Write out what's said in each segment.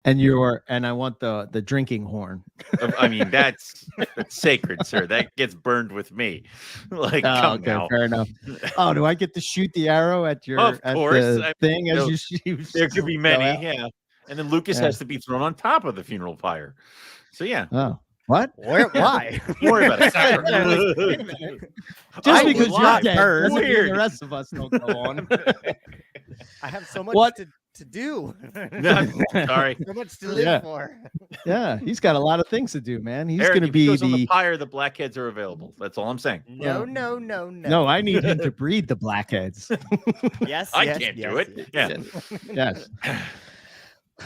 And I want the drinking horn. I mean, that's sacred, sir. That gets burned with me. Like, come now. Fair enough. Oh, do I get to shoot the arrow at your Of course. thing as you shoot? There could be many, yeah. And then Lucas has to be thrown on top of the funeral pyre. So yeah. Oh, what? Why? Don't worry about it. Just because you're dead bird. doesn't mean the rest of us don't go on. I have so much to do. Sorry. So much to live for. Yeah, he's got a lot of things to do, man. He's Eric, going to be on the pyre. The blackheads are available. That's all I'm saying. No. No, I need him to breed the blackheads. Yes, I can't do it. Yes.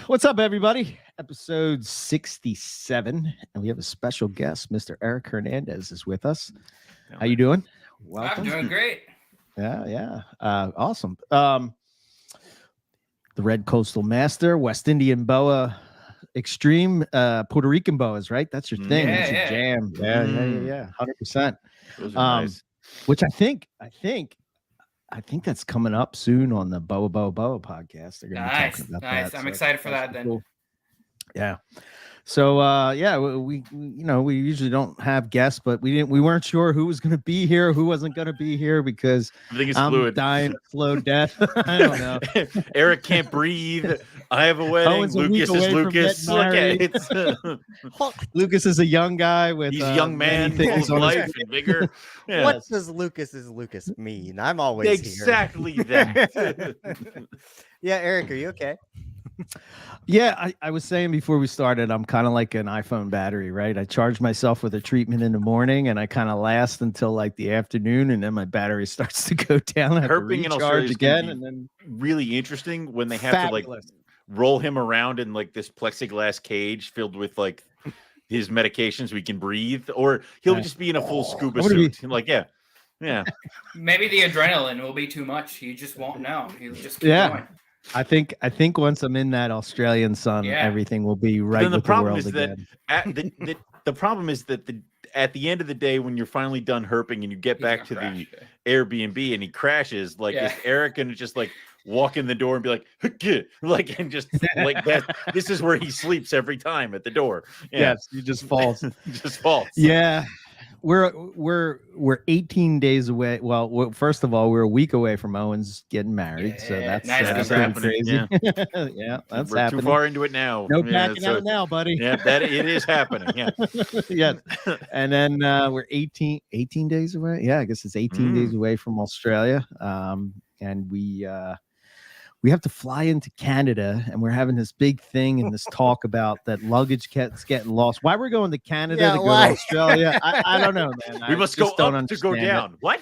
What's up, everybody? Episode 67, and we have a special guest. Mr. Erick Hernandez is with us. How you doing? Welcome. I'm doing great. Yeah. Awesome. The Red Coastal Master, West Indian Boa Extreme, Puerto Rican boas, right? That's your thing. That's your jam. Yeah. 100%. Nice. Which I think that's coming up soon on the Boa podcast. They're going to be talking about that. I'm excited for that then. Cool. Yeah. So we usually don't have guests, but we weren't sure who was going to be here, who wasn't going to be here because I'm fluid. dying a slow death. I don't know. Eric can't breathe. I have a wedding. Lucas is Lucas. Lucas is a young guy with he's a young man, full of life and vigor. Yeah. What does Lucas mean? I'm always exactly that. Yeah, Eric, are you okay? Yeah, I was saying before we started, I'm kind of like an iPhone battery, right? I charge myself with a treatment in the morning, and I kind of last until like the afternoon, and then my battery starts to go down. I have to recharge again, and then really interesting when they have to like roll him around in like this plexiglass cage filled with like his medications so he can breathe, or he'll just be in a full scuba suit. Like, yeah. Maybe the adrenaline will be too much. He just won't know. He'll just keep going. I think once I'm in that Australian sun, everything will be right with the world again. The problem is that at the end of the day, when you're finally done herping and you get back to the Airbnb and he crashes, like is Eric gonna just like walk in the door and be like and just like that? This is where he sleeps every time at the door. Yes, he just falls. Just falls. Yeah. We're 18 days away. Well, first of all, we're a week away from Owen's getting married, so that's happening. Crazy. Yeah, that's we're happening. Too far into it now. No packing out now, buddy. Yeah, that it is happening. Yeah, yeah. And then we're 18 days away. Yeah, I guess it's 18 days away from Australia. And we have to fly into Canada, and we're having this big thing and this talk about that luggage gets getting lost. Why we're going to Canada to go to Australia? I don't know, man. We must go up to go down. What?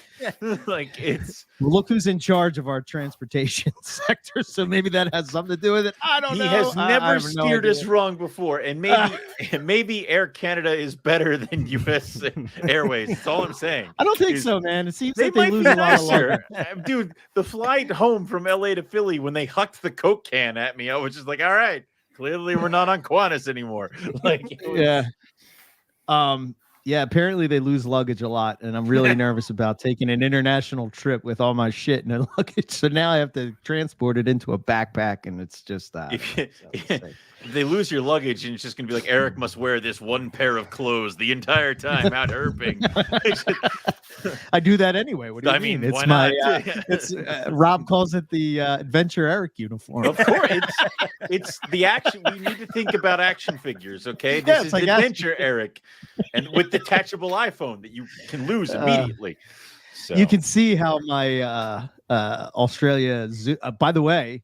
Like it's look who's in charge of our transportation sector, so maybe that has something to do with it. I don't know. He has never steered us wrong before, and maybe Air Canada is better than U.S. Airways. That's all I'm saying. I don't think so, man. It seems like they lose a lot of luggage. Dude, the flight home from L.A. to Philly when they hucked the Coke can at me, I was just like, all right, clearly we're not on Qantas anymore. Like, yeah, apparently they lose luggage a lot, and I'm really nervous about taking an international trip with all my shit and luggage. So now I have to transport it into a backpack, and it's just if they lose your luggage, and it's just gonna be like Eric must wear this one pair of clothes the entire time out herping. I do that anyway. What do you mean? It's my Rob calls it the Adventure Eric uniform. Of course, it's the action. We need to think about action figures. Okay, this is Adventure Eric, and with detachable iPhone that you can lose immediately. So you can see how my Australia zoo. By the way.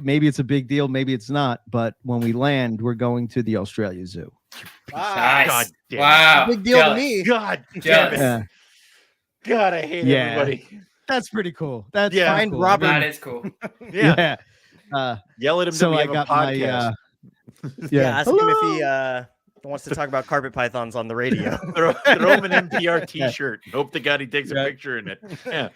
Maybe it's a big deal, maybe it's not. But when we land, we're going to the Australia Zoo. Nice. God damn wow, big deal to me. God damn it! God, I hate everybody. That's pretty cool. That's fine, cool. Robert. That is cool. Yeah. Yell at him. So I got podcast. My ask him if he wants to talk about carpet pythons on the radio. throw him an NPR T-shirt. Hope to God he takes a picture in it. Yeah.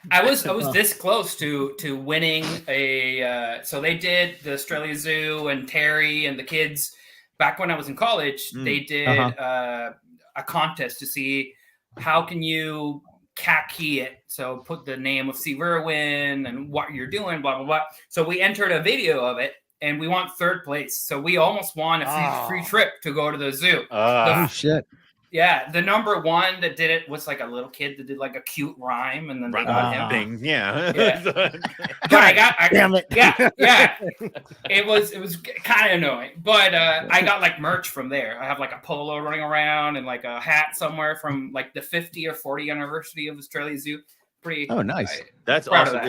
I was this close to winning a so they did the Australia Zoo and Terry and the kids back when I was in college. They did a contest to see how can you cat key it. So put the name of Sea Verwin and what you're doing, blah blah blah. So we entered a video of it, and we won 3rd place. So we almost won a free trip to go to the zoo. Oh shit! Yeah, the number 1 that did it was like a little kid that did like a cute rhyme, and then they got him. Thing. Yeah. But damn it. Yeah. It was kind of annoying, but I got like merch from there. I have like a polo running around and like a hat somewhere from like the 50 or 40 anniversary of Australia Zoo. Pretty. Nice. That's awesome.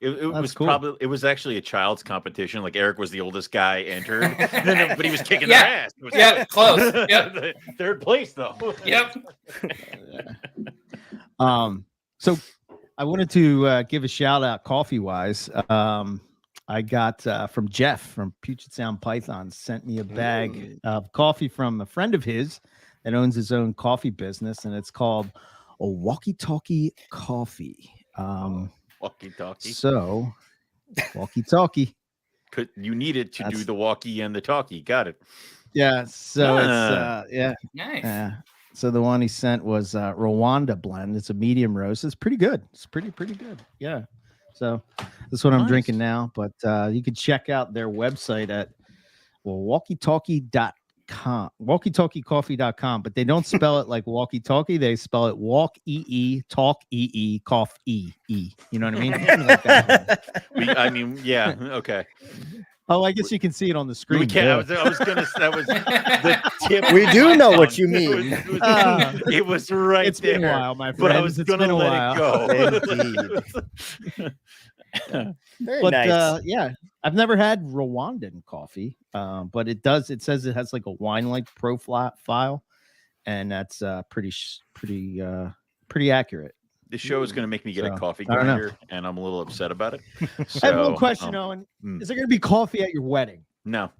It was actually a child's competition. Like Eric was the oldest guy entered, but he was kicking their ass. Close. Yep. 3rd place though. Yep. So I wanted to give a shout out coffee wise. I got from Jeff from Puget Sound Python sent me a bag of coffee from a friend of his that owns his own coffee business, and it's called a walkie-talkie coffee. Walkie-talkie. So, walkie-talkie. You need it to do the walkie and the talkie. Got it. Yeah. So it's Nice. So the one he sent was Rwanda blend. It's a medium roast. It's pretty good. It's pretty good. Yeah. So that's what I'm drinking now. But you can check out their website at walkietalkiecoffee.com, but they don't spell it like walkie-talkie. They spell it walk talk cough you know what I mean? Like that. Yeah, okay. Oh, I guess you can see it on the screen. We can't. I was gonna. That was the tip. We do know what you mean. It was right it's there. Been a while, my friend. But I was gonna let it go. Very but nice. I've never had Rwandan coffee, but it says it has like a wine-like profile, and that's pretty accurate. This show is going to make me get a coffee grinder, and I'm a little upset about it. I have one question, Owen. Is there going to be coffee at your wedding? No.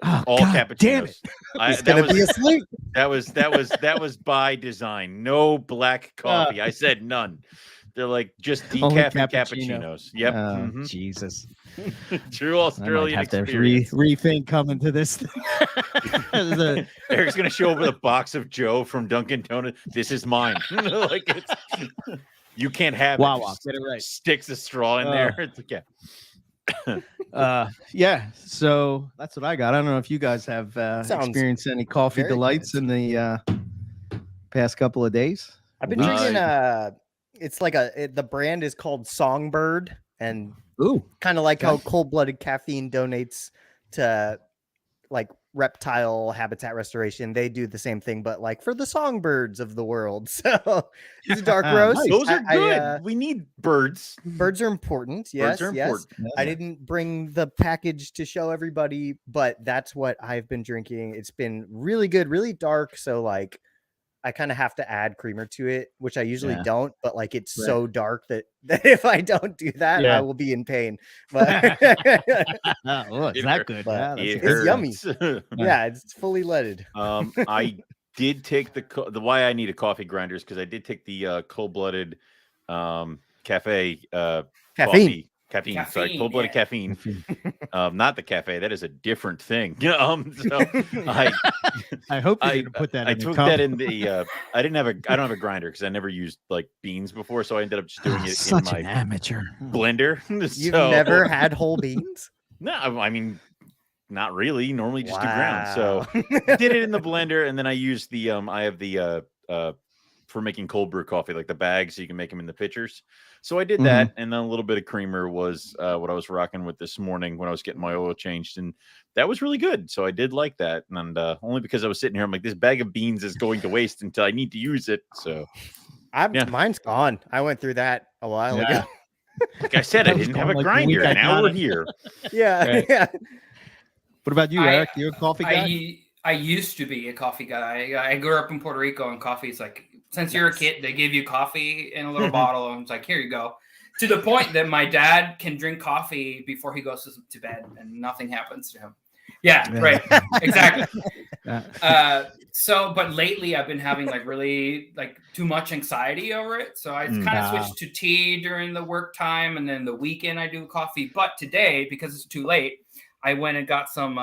Oh, all God, cappuccinos. Damn it. He's going to be asleep. That was by design. No black coffee. I said none. They're like just decaf and cappuccinos. Yep. Jesus. True Australian experience. Rethink coming to this thing. Eric's gonna show up with a box of Joe from Dunkin' Donuts. This is mine. You can't have wow, it. Get it right. Sticks a straw in there. It's like, yeah. So that's what I got. I don't know if you guys have experienced any coffee delights in the past couple of days. I've been drinking it's like the brand is called Songbird, and kind of like how cold-blooded caffeine donates to like reptile habitat restoration. They do the same thing, but like for the songbirds of the world. So it's a dark roast. Those are good. We need birds. Birds are important. Yes, birds are important. Yeah. I didn't bring the package to show everybody, but that's what I've been drinking. It's been really good, really dark. So like I kind of have to add creamer to it, which I usually don't, but like it's so dark that if I don't do that, I will be in pain. But it's not good. It's yummy. Yeah, it's fully leaded. I did take the why I need a coffee grinder is because I did take the cold-blooded caffeine. Sorry, cold-blooded caffeine. Not the cafe. That is a different thing. So I hope you're gonna put that. I took that in the. I don't have a grinder because I never used like beans before, so I ended up just doing it in my amateur blender. You've never had whole beans? No, I mean, not really. Normally just do ground. So did it in the blender, and then I used the. I have the for making cold brew coffee, like the bags, so you can make them in the pitchers. So I did that, and then a little bit of creamer was what I was rocking with this morning when I was getting my oil changed, and that was really good. So I did like that, and only because I was sitting here, I'm like, this bag of beans is going to waste until I need to use it. So mine's gone. I went through that a while ago. Like I said, I didn't have a grinder. Now we're here. Yeah. What about you, Eric? You a coffee guy? I used to be a coffee guy. I grew up in Puerto Rico, and coffee is like, since you're a kid, they give you coffee in a little bottle, and it's like, here you go. To the point that my dad can drink coffee before he goes to bed, and nothing happens to him. Yeah. Right. Exactly. But lately I've been having like really like too much anxiety over it. So I kind of switched to tea during the work time, and then the weekend I do coffee. But today, because it's too late, I went and got some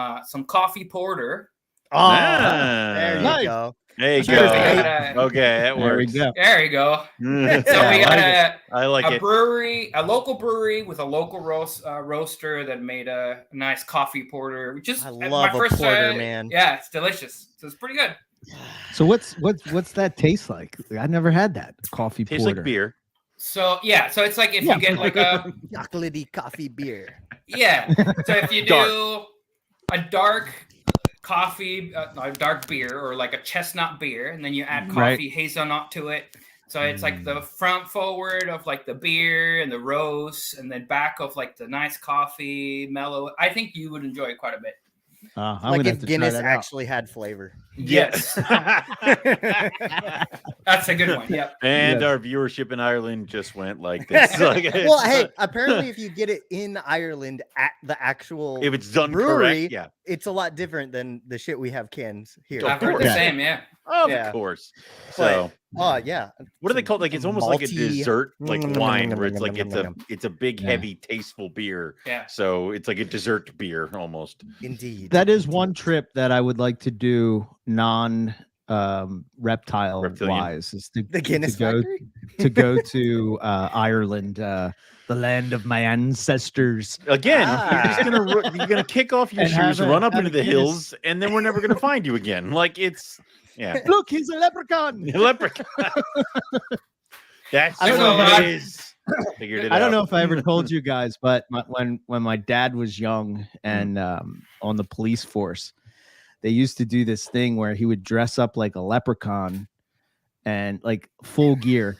coffee porter. Oh, there you go. There you So go. we got Okay, that works. There we go. So we got a brewery, a local brewery with a local roaster that made a nice coffee porter, which is I love a porter, man. Yeah, it's delicious. So it's pretty good. So what's that taste like? I never had that coffee Tastes porter. like beer. So so it's like if you get like a chocolatey coffee beer. Yeah. So if you do a dark coffee, a dark beer, or like a chestnut beer, and then you add coffee hazelnut to it. So it's like the front forward of like the beer and the roast, and then back of like the nice coffee, mellow. I think you would enjoy it quite a bit. Like if Guinness actually had flavor. Yes. That's a good one. Yep. And our viewership in Ireland just went like this. Well, hey, apparently if you get it in Ireland at the actual if it's done brewery, correct, it's a lot different than the shit we have cans here. I've heard the same, Of course. So what are they called? Like it's almost like a dessert, like wine, where it's like it's a big, heavy, tasteful beer. Yeah. So it's like a dessert beer almost. Indeed. That is one trip that I would like to do reptile wise, is the Guinness factory? to go to Ireland, the land of my ancestors. Again, you're gonna kick off your shoes, run up into the hills, and then we're never gonna find you again. Like it's Look, he's a leprechaun. Leprechaun. That's what it is. Figured it out. I don't know if I ever told you guys, but when my dad was young and on the police force, they used to do this thing where he would dress up like a leprechaun and like full gear,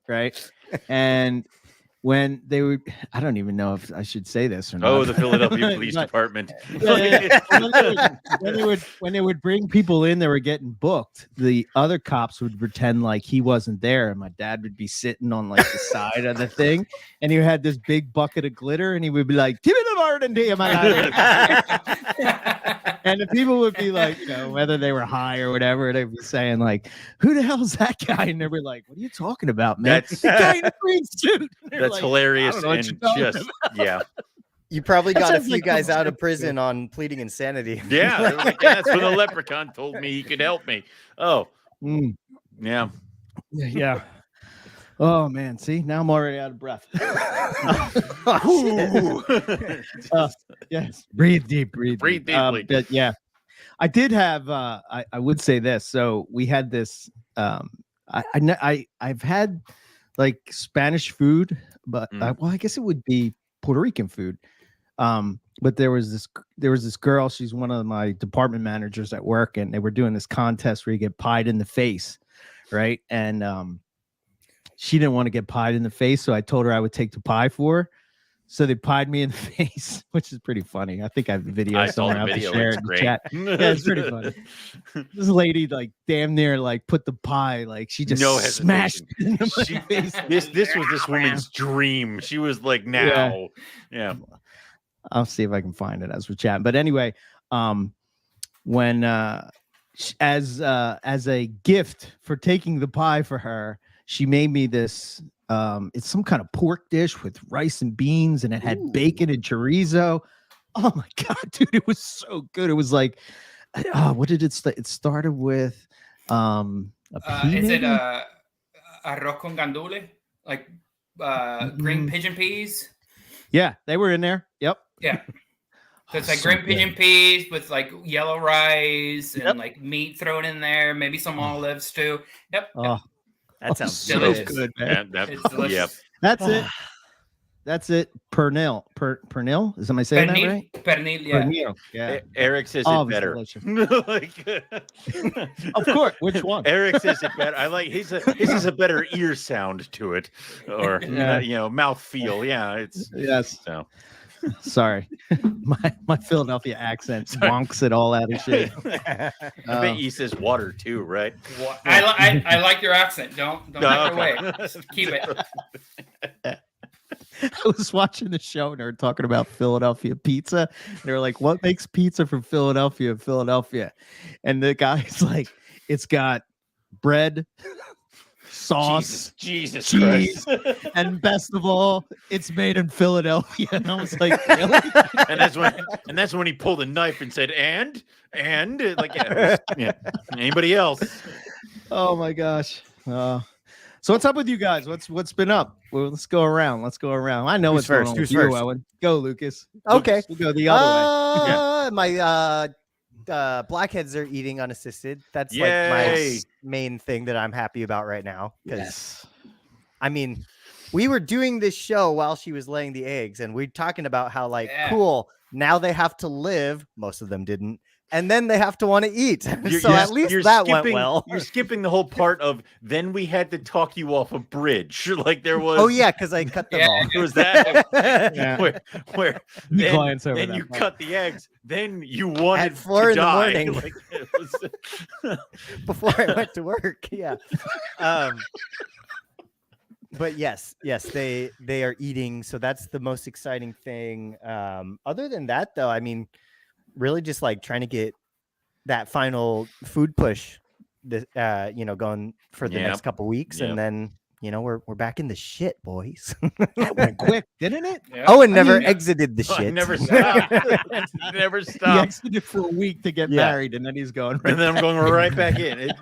right? And when they would, I don't even know if I should say this or not. Oh, the Philadelphia Police Department. When they would bring people in that were getting booked, the other cops would pretend like he wasn't there, and my dad would be sitting on like the side of the thing, and he had this big bucket of glitter, and he would be like, "Give me the morning to you, man." And the people would be like, whether they were high or whatever, they'd be saying like, "Who the hell's that guy?" And they'd be like, "What are you talking about, man? That's the guy in the green suit." That's like, hilarious and just You probably got a few guys out of prison on pleading insanity. Yeah, like, that's when the leprechaun told me he could help me. Oh, yeah. Oh man, see, now I'm already out of breath. Yes, breathe deeply. But yeah, I did have. I would say this. So we had this. I've had like Spanish food, but well, I guess it would be Puerto Rican food. But there was this girl. She's one of my department managers at work, and they were doing this contest where you get pied in the face, right? And she didn't want to get pied in the face, so I told her I would take the pie for her. So they pied me in the face, which is pretty funny. I think I have the video somewhere. I'll share it in the chat. Yeah, it's pretty funny. This lady, like, damn near, like, put the pie, like, she just smashed it into my face. This was this woman's dream. She was like, now. Yeah. I'll see if I can find it as we're chatting. But anyway, when as a gift for taking the pie for her, she made me this. It's some kind of pork dish with rice and beans, and it had bacon and chorizo. Oh my god, dude, it was so good. It was like, what did it start? It started with is it arroz con gandule, like green pigeon peas? Yeah, they were in there. Yep. Yeah. So it's like green pigeon peas with like yellow rice and like meat thrown in there, maybe some olives too. Yep. Oh, that sounds so good, man. Yep. That's it. That's it. Pernil. Is am I saying that right? Pernil, yeah. Pernil. Yeah. Eric says it better. Of course. Which one? Eric says it better. I like his is a better ear sound to it, or mouth feel. Yeah, it's yes. So sorry, my Philadelphia accent wonks it all out of shape. I bet he says water too, right? I like your accent. Don't take it away. Just keep it. I was watching the show and they were talking about Philadelphia pizza. They were like, "What makes pizza from Philadelphia?" And the guy's like, "It's got bread, sauce, Jesus cheese, Christ. and best of all, it's made in Philadelphia. And I was like, really? and that's when he pulled a knife and said, and like, yeah, anybody else? Oh my gosh. So what's up with you guys? What's been up? Well, let's go around. I know what's going on with you, Owen. Go, Lucas. Okay. We'll go the other way. My blackheads are eating unassisted. That's like my main thing that I'm happy about right now. Yes. I mean, we were doing this show while she was laying the eggs, and we're talking about how cool, now they have to live. Most of them didn't. And then they have to want to eat. So at least that went well. You're skipping the whole part of then we had to talk you off a bridge. Like there was. Oh yeah, because I cut them off. It was that where then you cut the eggs. Then you wanted at 4 to in die. the morning. Like, before I went to work. Yeah. But yes, they are eating. So that's the most exciting thing. Other than that, though, I mean, really just like trying to get that final food push, going for the next couple weeks, and then we're back in the shit, boys. That went quick, didn't it? Yeah. Owen never exited the shit. Never stopped. Never stopped. He exited for a week to get married, and then he's going. And then I'm going right back in.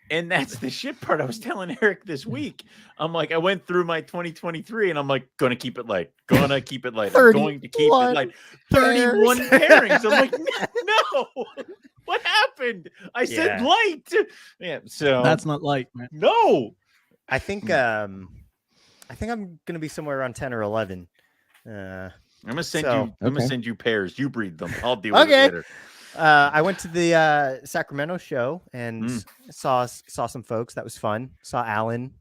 And that's the shit part. I was telling Eric this week. I'm like, I went through my 2023, and I'm like, gonna keep it light. I'm going to keep it light. 31 pairings. I'm like, no. What happened? I said light. Yeah. So that's not light, man. No. I think I'm gonna be somewhere around 10 or 11. I'm gonna send you pairs. You breed them. I'll deal with it later. I went to the Sacramento show and saw some folks. That was fun. Saw Alan.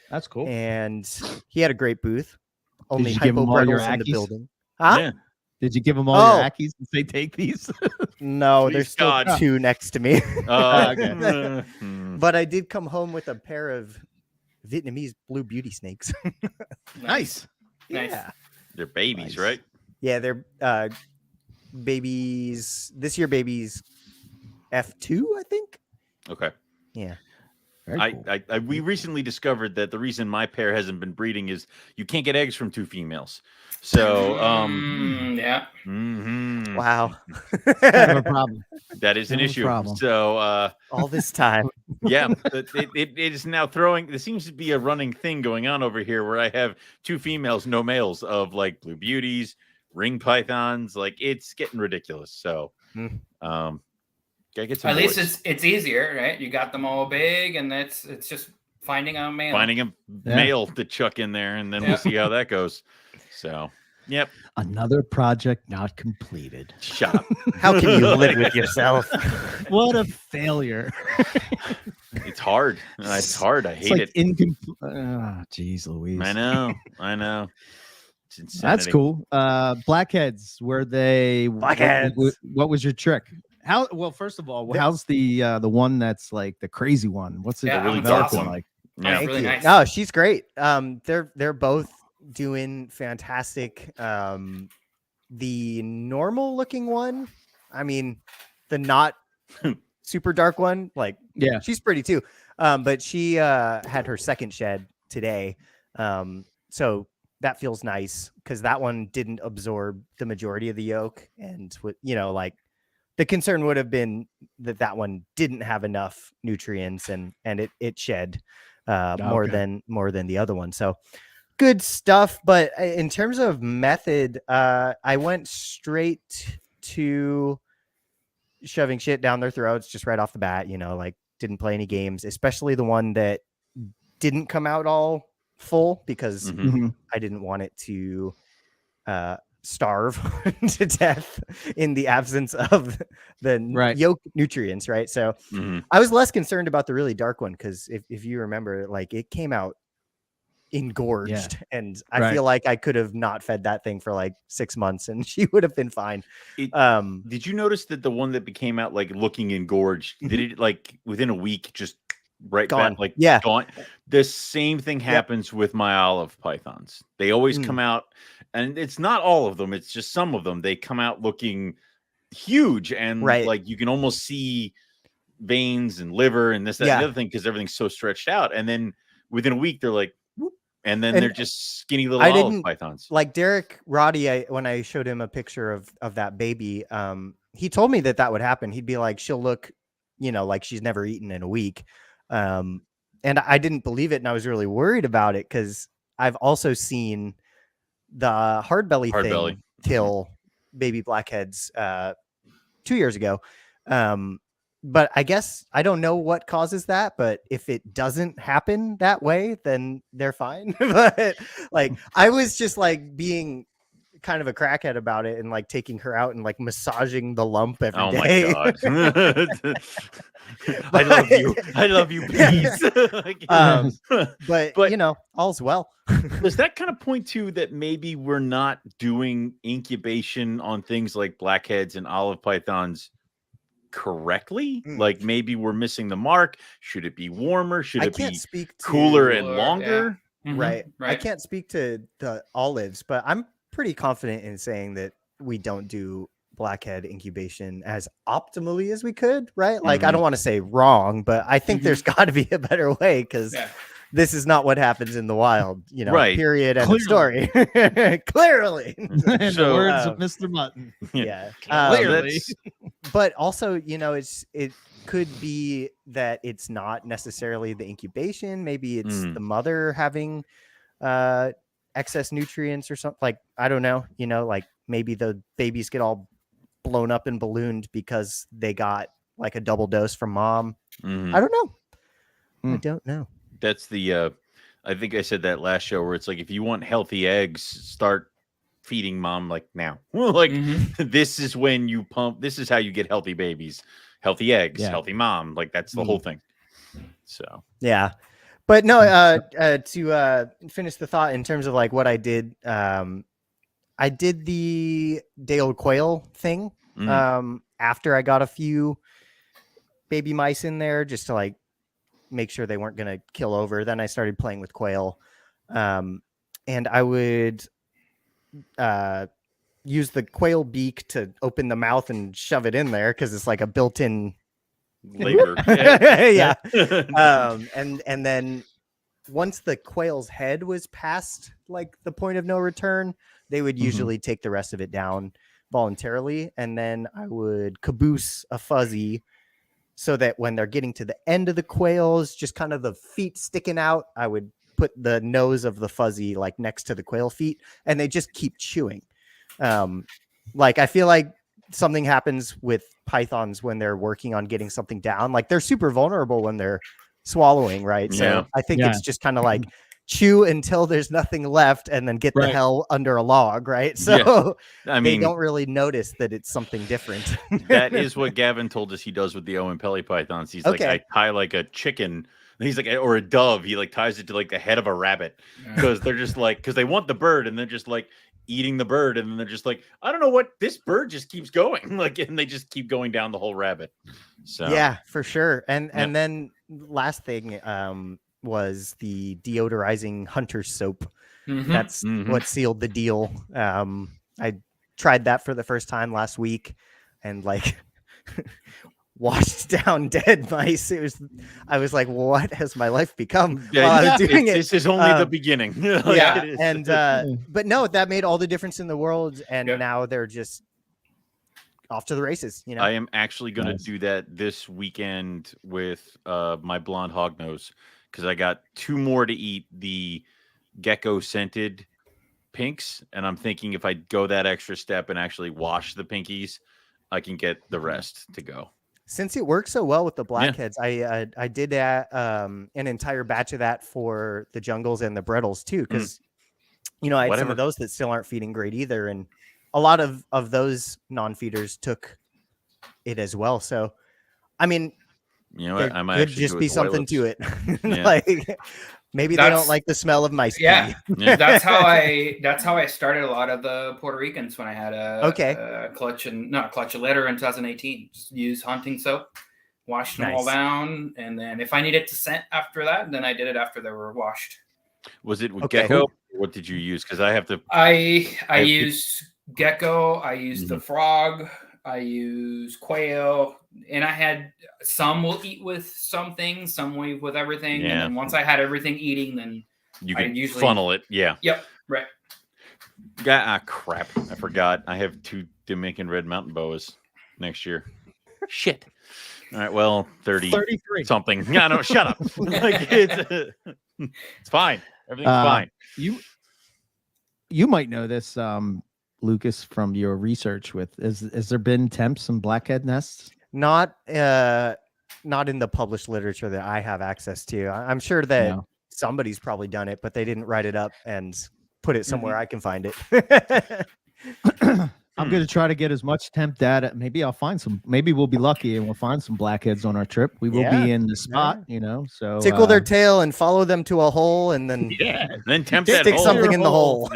That's cool. And he had a great booth. Only give him all your hypo in the Ackies? building. Huh? Yeah. Did you give them all your Ackies and say take these? No, Please, there's still God. 2 next to me. Okay. But I did come home with a pair of Vietnamese blue beauty snakes. Nice. Yeah. They're babies, right? Yeah, they're babies. This year, babies F2, I think. Okay. Yeah. Very cool. We recently discovered that the reason my pair hasn't been breeding is you can't get eggs from 2 females. So, yeah. Mm-hmm. Wow. Kind of a problem. That is an issue. Problem. So, all this time. Yeah, it is now throwing. There seems to be a running thing going on over here where I have 2 females, no males of like blue beauties, ring pythons. Like it's getting ridiculous. So, gotta get some. At boys. least it's easier, right? You got them all big, and it's just finding a male. Finding a male to chuck in there, and then we'll see how that goes. So, yep. Another project not completed. Shut up. How can you live with yourself? What a failure. It's hard. It's hard. I hate it. Incomplete. Jeez Louise. I know. It's insanity. That's cool. Blackheads, were they Blackheads? What was your trick? Well, first of all, how's the one that's like the crazy one? What's the really dark one like? Yeah, really nice. Oh, she's great. They're both doing fantastic. The normal looking one, I mean, the not super dark one, like she's pretty too. But she had her second shed today. So that feels nice because that one didn't absorb the majority of the yolk, and like the concern would have been that one didn't have enough nutrients, and it shed more than the other one. So good stuff. But in terms of method, I went straight to shoving shit down their throats just right off the bat, like didn't play any games, especially the one that didn't come out all full because I didn't want it to starve to death in the absence of the yolk nutrients, right? So I was less concerned about the really dark one because if you remember, like it came out engorged, and I feel like I could have not fed that thing for like 6 months and she would have been fine. Did you notice that the one that came out like looking engorged, did it like within a week just gone? Back, gone. The same thing happens with my olive pythons. They always come out, and it's not all of them, it's just some of them. They come out looking huge, and like you can almost see veins and liver and this, that, and the other thing, because everything's so stretched out. And then within a week, they're like, whoop, and then they're just skinny little olive pythons. Like Derek Roddy, when I showed him a picture of that baby, he told me that would happen. He'd be like, she'll look, like she's never eaten in a week. And I didn't believe it. And I was really worried about it because I've also seen the hard belly kill baby blackheads 2 years ago. But I guess I don't know what causes that, but if it doesn't happen that way, then they're fine. But like, I was just like being kind of a crackhead about it and like taking her out and like massaging the lump every day. My God. I love you, please. But all's well. Does that kind of point to that maybe we're not doing incubation on things like blackheads and olive pythons correctly? Like maybe we're missing the mark. Should it be warmer? Should it be cooler and longer? Yeah. Right. I can't speak to the olives, but I'm pretty confident in saying that we don't do blackhead incubation as optimally as we could, right? Like I don't want to say wrong, but I think there's got to be a better way, because this is not what happens in the wild, right. Period. End of story. Clearly. In the words of Mr. Mutton. Yeah. Clearly. But also, it could be that it's not necessarily the incubation. Maybe it's the mother having excess nutrients or something. Like, I don't know, like maybe the babies get all blown up and ballooned because they got like a double dose from mom. I don't know. I don't know. That's the I think I said that last show, where it's like, if you want healthy eggs, start feeding mom like now. Like this is when you pump, this is how you get healthy babies, healthy eggs, healthy mom. Like that's the whole thing. So yeah. But no, to finish the thought in terms of like what I did, I did the day-old quail thing after I got a few baby mice in there, just to like make sure they weren't going to kill over. Then I started playing with quail, and I would use the quail beak to open the mouth and shove it in there, because it's like a built-in labor. Yeah. And then once the quail's head was past like the point of no return, they would usually take the rest of it down voluntarily. And then I would caboose a fuzzy so that when they're getting to the end of the quails, just kind of the feet sticking out, I would put the nose of the fuzzy like next to the quail feet, and they just keep chewing. Like, I feel like something happens with pythons when they're working on getting something down. Like, they're super vulnerable when they're swallowing, right? So I think it's just kind of like chew until there's nothing left, and then get the hell under a log, right? So I mean, they don't really notice that it's something different. That is what Gavin told us he does with the Owen Pelly pythons. He's like, I tie like a chicken. He's like, or a dove. He like ties it to like the head of a rabbit, because they're just like, because they want the bird, and they're just like eating the bird, and then they're just like, I don't know what, this bird just keeps going, like, and they just keep going down the whole rabbit. So yeah, for sure. And then last thing was the deodorizing hunter soap. That's what sealed the deal. I tried that for the first time last week, and like washed down dead mice. I was like, what has my life become while I was doing it? This is only the beginning. And but no, that made all the difference in the world, and now they're just off to the races. I am actually going to do that this weekend with my blonde hognose, because I got 2 more to eat, the gecko scented pinks, and I'm thinking if I go that extra step and actually wash the pinkies, I can get the rest to go. Since it works so well with the blackheads, I did an entire batch of that for the jungles and the brettles too, because I had some of those that still aren't feeding great either, and a lot of those non-feeders took it as well. So, I mean, what? I might just be something to it. Like, maybe they don't like the smell of mice. Yeah. That's how I started a lot of the Puerto Ricans when I had a litter in 2018. Just use hunting soap, washed them all down, and then if I needed to scent after that, then I did it after they were washed. Was it with gecko? What did you use? Because I have to. I used gecko. I used the frog. I use quail, and I had some will eat with some things, some will eat with everything. And then once I had everything eating, then you can usually funnel it. Yeah. Yep. Right. Crap. I forgot. I have 2 Dominican red mountain boas next year. Shit. All right. Well, 33 something. Yeah, no, shut up. Like it's fine. Everything's fine. You might know this, Lucas, from your research with has there been temps and blackhead nests? Not in the published literature that I have access to. I'm sure that somebody's probably done it, but they didn't write it up and put it somewhere I can find it. I'm going to try to get as much temp data. Maybe I'll find some. Maybe we'll be lucky and we'll find some blackheads on our trip. We will be in the spot, So tickle their tail and follow them to a hole, and then then tempt stick something in the hole.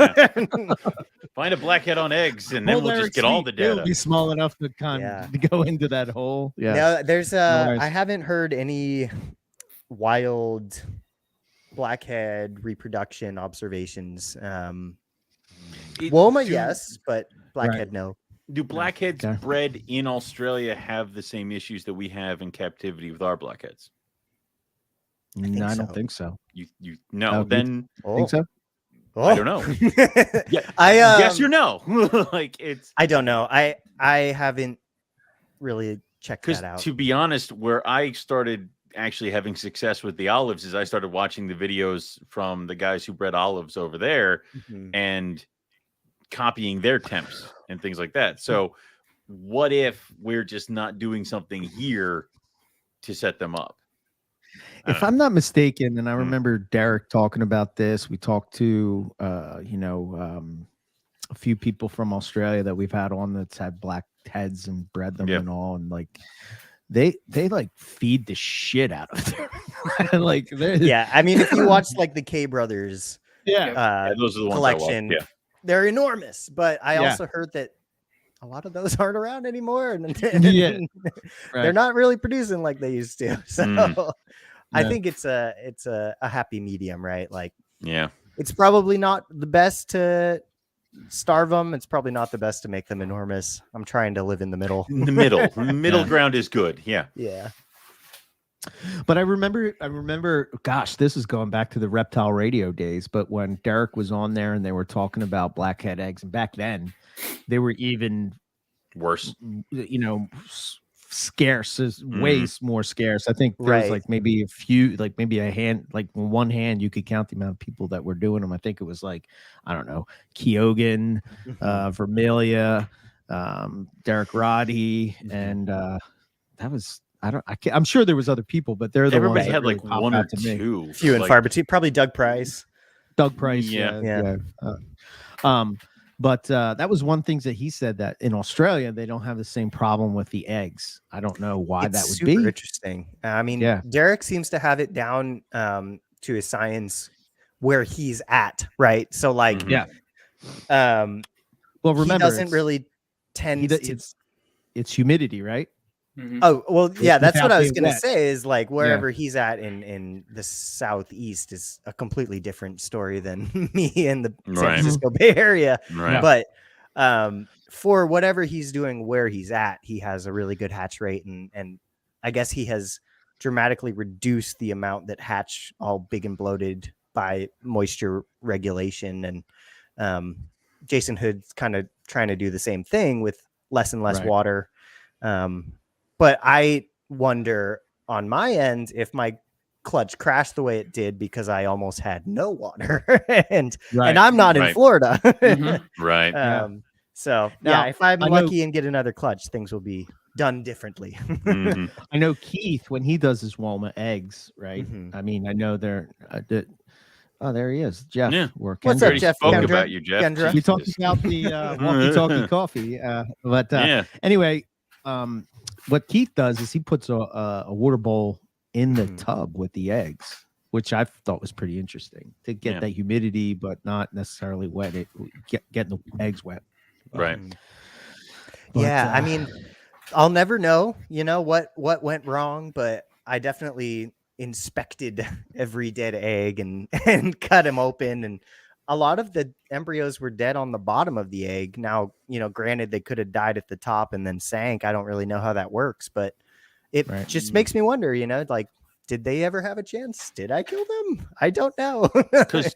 Find a blackhead on eggs, and then we'll just get all the data. It'll be small enough to to go into that hole. Yeah. No, there's I haven't heard any wild blackhead reproduction observations. Woma, yes, but blackhead, no. Do blackheads bred in Australia have the same issues that we have in captivity with our blackheads? I don't think so. You then think so? I don't know. Yes or no? Like I don't know. I haven't really checked that out. To be honest, where I started actually having success with the olives is I started watching the videos from the guys who bred olives over there and copying their temps and things like that. So what if we're just not doing something here to set them up? If I'm not mistaken, and I remember Derek talking about this, we talked to a few people from Australia that we've had on that's had black heads and bred them and all, and like they like feed the shit out of them. Like I mean, if you watch like the K Brothers those are the ones collection, they're enormous, but I also heard that a lot of those aren't around anymore, and they're not really producing like they used to. So I think it's a happy medium, right? Like, it's probably not the best to starve them. It's probably not the best to make them enormous. I'm trying to live in the middle. Middle ground is good. Yeah. But I remember, gosh, this is going back to the reptile radio days, but when Derek was on there and they were talking about blackhead eggs, and back then they were even worse, scarce, is way more scarce. I think there was like maybe a few, like maybe a hand, like one hand you could count the amount of people that were doing them. I think it was like, I don't know, Kyogen, Vermelia, Derek Roddy, and that was, I'm sure there was other people, but they're the everybody ones had really like one or two. Few and far between. Probably Doug Price. Yeah. But that was one thing that he said, that in Australia they don't have the same problem with the eggs. I don't know why that would be. Interesting. I mean, Derek seems to have it down to a science where he's at, right? So like, well, remember, he doesn't really tend to. It's humidity, right? Oh, well, that's what I was going to say, is like wherever he's at in the Southeast is a completely different story than me in the San Francisco Bay Area. But for whatever he's doing where he's at, he has a really good hatch rate. And I guess he has dramatically reduced the amount that hatch all big and bloated by moisture regulation. And Jason Hood's kind of trying to do the same thing with less and less water. But I wonder on my end if my clutch crashed the way it did because I almost had no water, and I'm not in Florida. So now, if I'm lucky and get another clutch, things will be done differently. I know Keith, when he does his Woma eggs, right? I mean, I know they're. Oh, there he is, Jeff. Yeah. What's up, Jeff? Spoke about you, Jeff. We talked about the walkie-talkie coffee, but anyway. What Keith does is he puts a water bowl in the tub with the eggs, which I thought was pretty interesting to get that humidity, but not necessarily wet it, getting the eggs wet. Right. But, I mean, I'll never know, what went wrong, but I definitely inspected every dead egg and cut them open. And a lot of the embryos were dead on the bottom of the egg. Now, granted, they could have died at the top and then sank. I don't really know how that works, but it just makes me wonder, like, did they ever have a chance? Did I kill them? I don't know. Because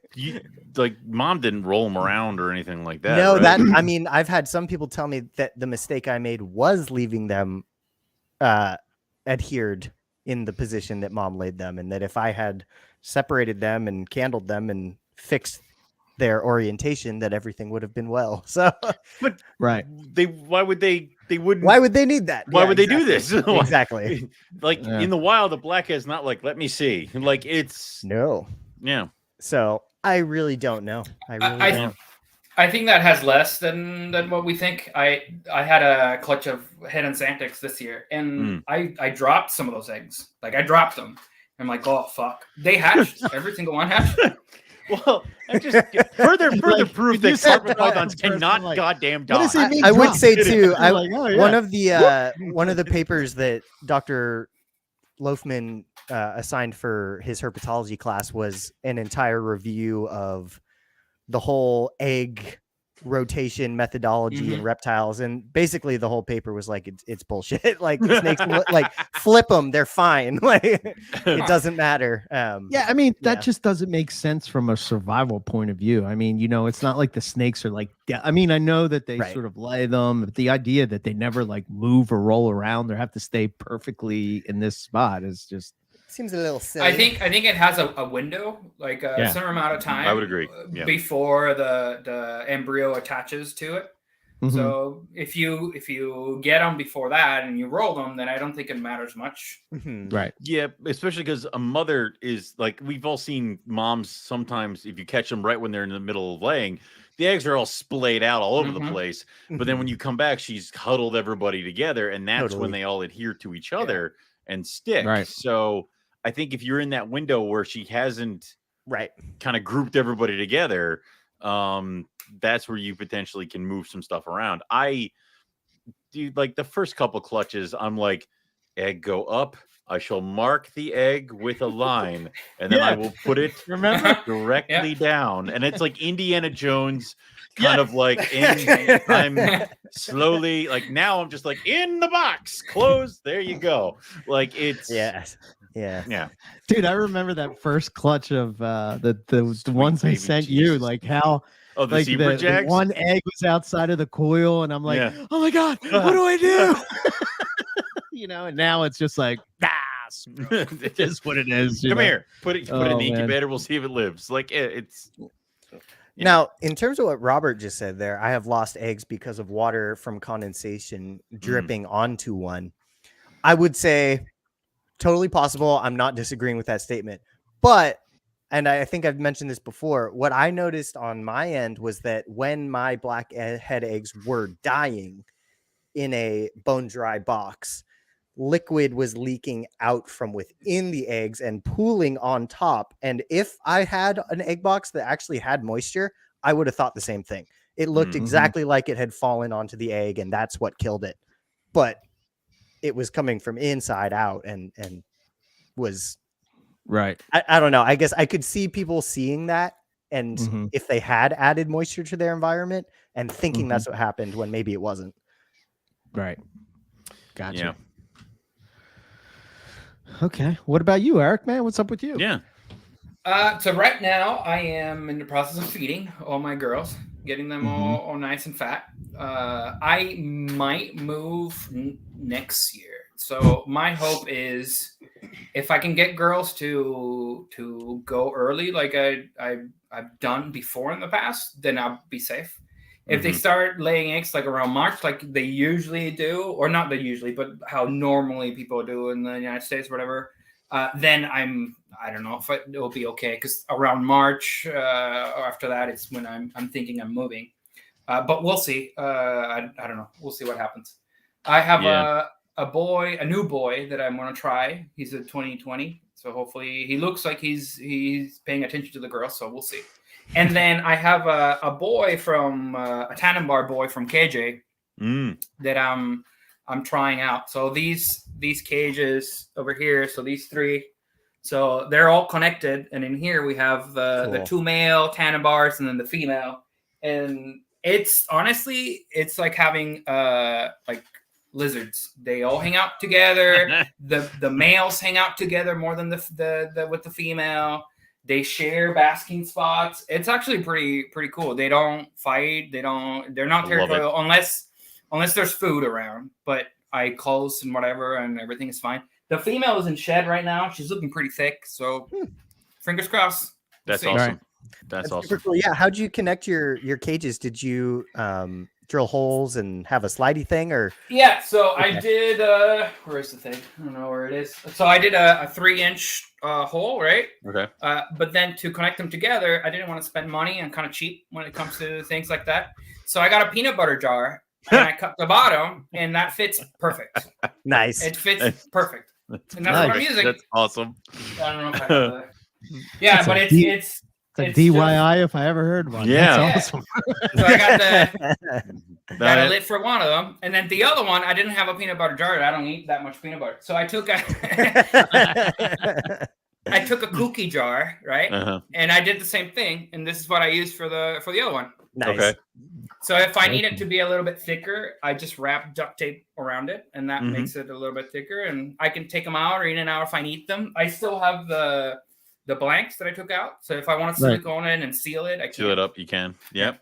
mom didn't roll them around or anything like that. No, right? I've had some people tell me that the mistake I made was leaving them adhered in the position that mom laid them, and that if I had separated them and candled them and fixed their orientation, that everything would have been well. So, but right, why would they wouldn't? Why would they need that? Why would they do this? Exactly. In the wild, the blackhead's not like, let me see. Like it's no. Yeah. So I really don't know. I really don't. I think that has less than what we think. I had a clutch of hen and Santics this year, and I dropped some of those eggs. Like I dropped them. I'm like, oh fuck, they hatched. Every single one hatched. Well, I just further proof that carpet pythons cannot goddamn die. I would say too. One of the papers that Dr. Loafman assigned for his herpetology class was an entire review of the whole egg rotation methodology in reptiles, and basically the whole paper was like it's bullshit. Like snakes, like flip them, they're fine. Like it doesn't matter. I mean that just doesn't make sense from a survival point of view. I mean, it's not like the snakes are like. I mean, I know that they sort of lay them, but the idea that they never like move or roll around or have to stay perfectly in this spot is just. Seems a little silly. I think it has a window, like a certain amount of time. I would agree. Before the embryo attaches to it. So if you get them before that and you roll them, then I don't think it matters much. Right. Yeah, especially because a mother is like, we've all seen moms sometimes, if you catch them right when they're in the middle of laying, the eggs are all splayed out all over the place. But then when you come back, she's huddled everybody together, and that's when they all adhere to each other and stick. Right. So I think if you're in that window where she hasn't kind of grouped everybody together, that's where you potentially can move some stuff around. I do like the first couple clutches. I'm like, egg go up. I shall mark the egg with a line, and then I will put it directly down. And it's like Indiana Jones kind of like I'm slowly like, now I'm just like in the box, close. There you go. Like it's yeah. Dude, I remember that first clutch of the ones I sent you, like how the like zebra jags? The one egg was outside of the coil, and I'm like, oh my god, what do I do? And now it's just like, it is what it is. Come here, put it in the incubator. We'll see if it lives. Like it's. Now, in terms of what Robert just said there, I have lost eggs because of water from condensation dripping onto one. I would say totally possible. I'm not disagreeing with that statement. But, and I think I've mentioned this before, what I noticed on my end was that when my blackhead eggs were dying in a bone dry box, liquid was leaking out from within the eggs and pooling on top. And if I had an egg box that actually had moisture, I would have thought the same thing. It looked exactly like it had fallen onto the egg, and that's what killed it. But it was coming from inside out and was right. I don't know. I guess I could see people seeing that, and if they had added moisture to their environment and thinking that's what happened when maybe it wasn't. Right. Gotcha. Yeah. Okay. What about you, Eric? Man, what's up with you? Yeah. So right now I am in the process of feeding all my girls, getting them all nice and fat. I might move next year. So my hope is if I can get girls to go early, like I've done before in the past, then I'll be safe. If they start laying eggs like around March, like they usually do, or not they usually, but how normally people do in the United States, or whatever, then I don't know if it'll be okay. Because around March or after that, it's when I'm thinking I'm moving. But we'll see. I don't know. We'll see what happens. I have a new boy that I'm going to try. He's a 2020. So hopefully he looks like he's paying attention to the girls. So we'll see. And then I have a boy from a Tannenbar boy from KJ that I'm trying out. So these cages over here. So these three. So they're all connected. And in here we have the 2 male tannin bars and then the female. And it's honestly, it's like having like lizards. They all hang out together. The males hang out together more than the with the female. They share basking spots. It's actually pretty cool. They don't fight. They're not territorial unless there's food around. But I close and whatever, and everything is fine. The female is in shed right now. She's looking pretty thick. So fingers crossed. That's awesome. Right. That's awesome. Cool. Yeah. How'd you connect your cages? Did you drill holes and have a slidey thing, or? Yeah. So I did. Where is the thing? I don't know where it is. So I did a 3-inch hole, right? Okay. But then to connect them together, I didn't want to spend money. I'm kind of cheap when it comes to things like that. So I got a peanut butter jar and I cut the bottom, and that fits perfect. Nice. It fits perfect. And that's nice. what I'm using. That's awesome. I don't know if I have that. Yeah, but it's a DIY if I ever heard one. Yeah. That's awesome. So I got a lid for one of them, and then the other one, I didn't have a peanut butter jar. I don't eat that much peanut butter, so I took a cookie jar, right? And I did the same thing, and this is what I used for the other one. Nice. Okay. So if I need it to be a little bit thicker, I just wrap duct tape around it, and that makes it a little bit thicker. And I can take them out or in and out if I need them. I still have the blanks that I took out. So if I want to silicone in and seal it, I can. Seal it up, you can. Yep.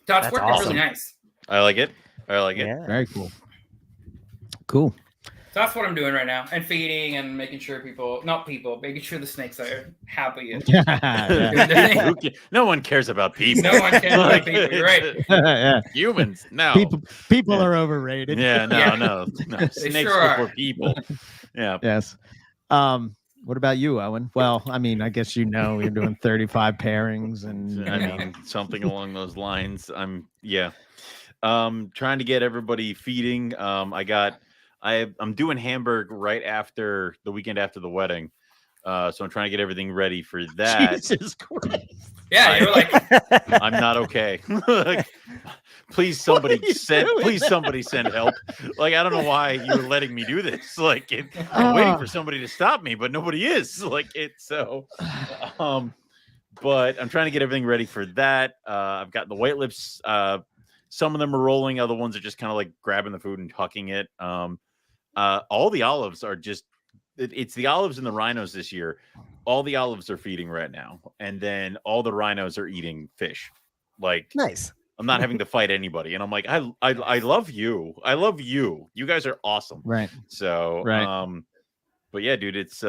That's working awesome. really nice. I like it. Yeah. Very cool. Cool. So that's what I'm doing right now, and feeding and making sure making sure the snakes are happy. No one cares about people. No one cares about people. You're right. Yeah. Humans, no. People are overrated. Yeah, no. Snakes sure before people. Yeah. Yes. What about you, Owen? Well, I mean, I guess you're doing 35 pairings, and I mean something along those lines. I'm trying to get everybody feeding. I'm doing Hamburg right after the weekend after the wedding. So I'm trying to get everything ready for that. Jesus Christ. Yeah, you're like, I'm not okay. Please somebody send help. Like, I don't know why you're letting me do this. Like, I'm waiting for somebody to stop me, but nobody is. Like, it's so but I'm trying to get everything ready for that. I've got the white lips. Some of them are rolling, other ones are just kind of like grabbing the food and tucking it. All the olives are just it's the olives and the rhinos this year. All the olives are feeding right now, and then all the rhinos are eating fish. Like, nice. I'm not having to fight anybody, and I'm like, I love you. I love you. You guys are awesome. Right. So, but yeah, dude, it's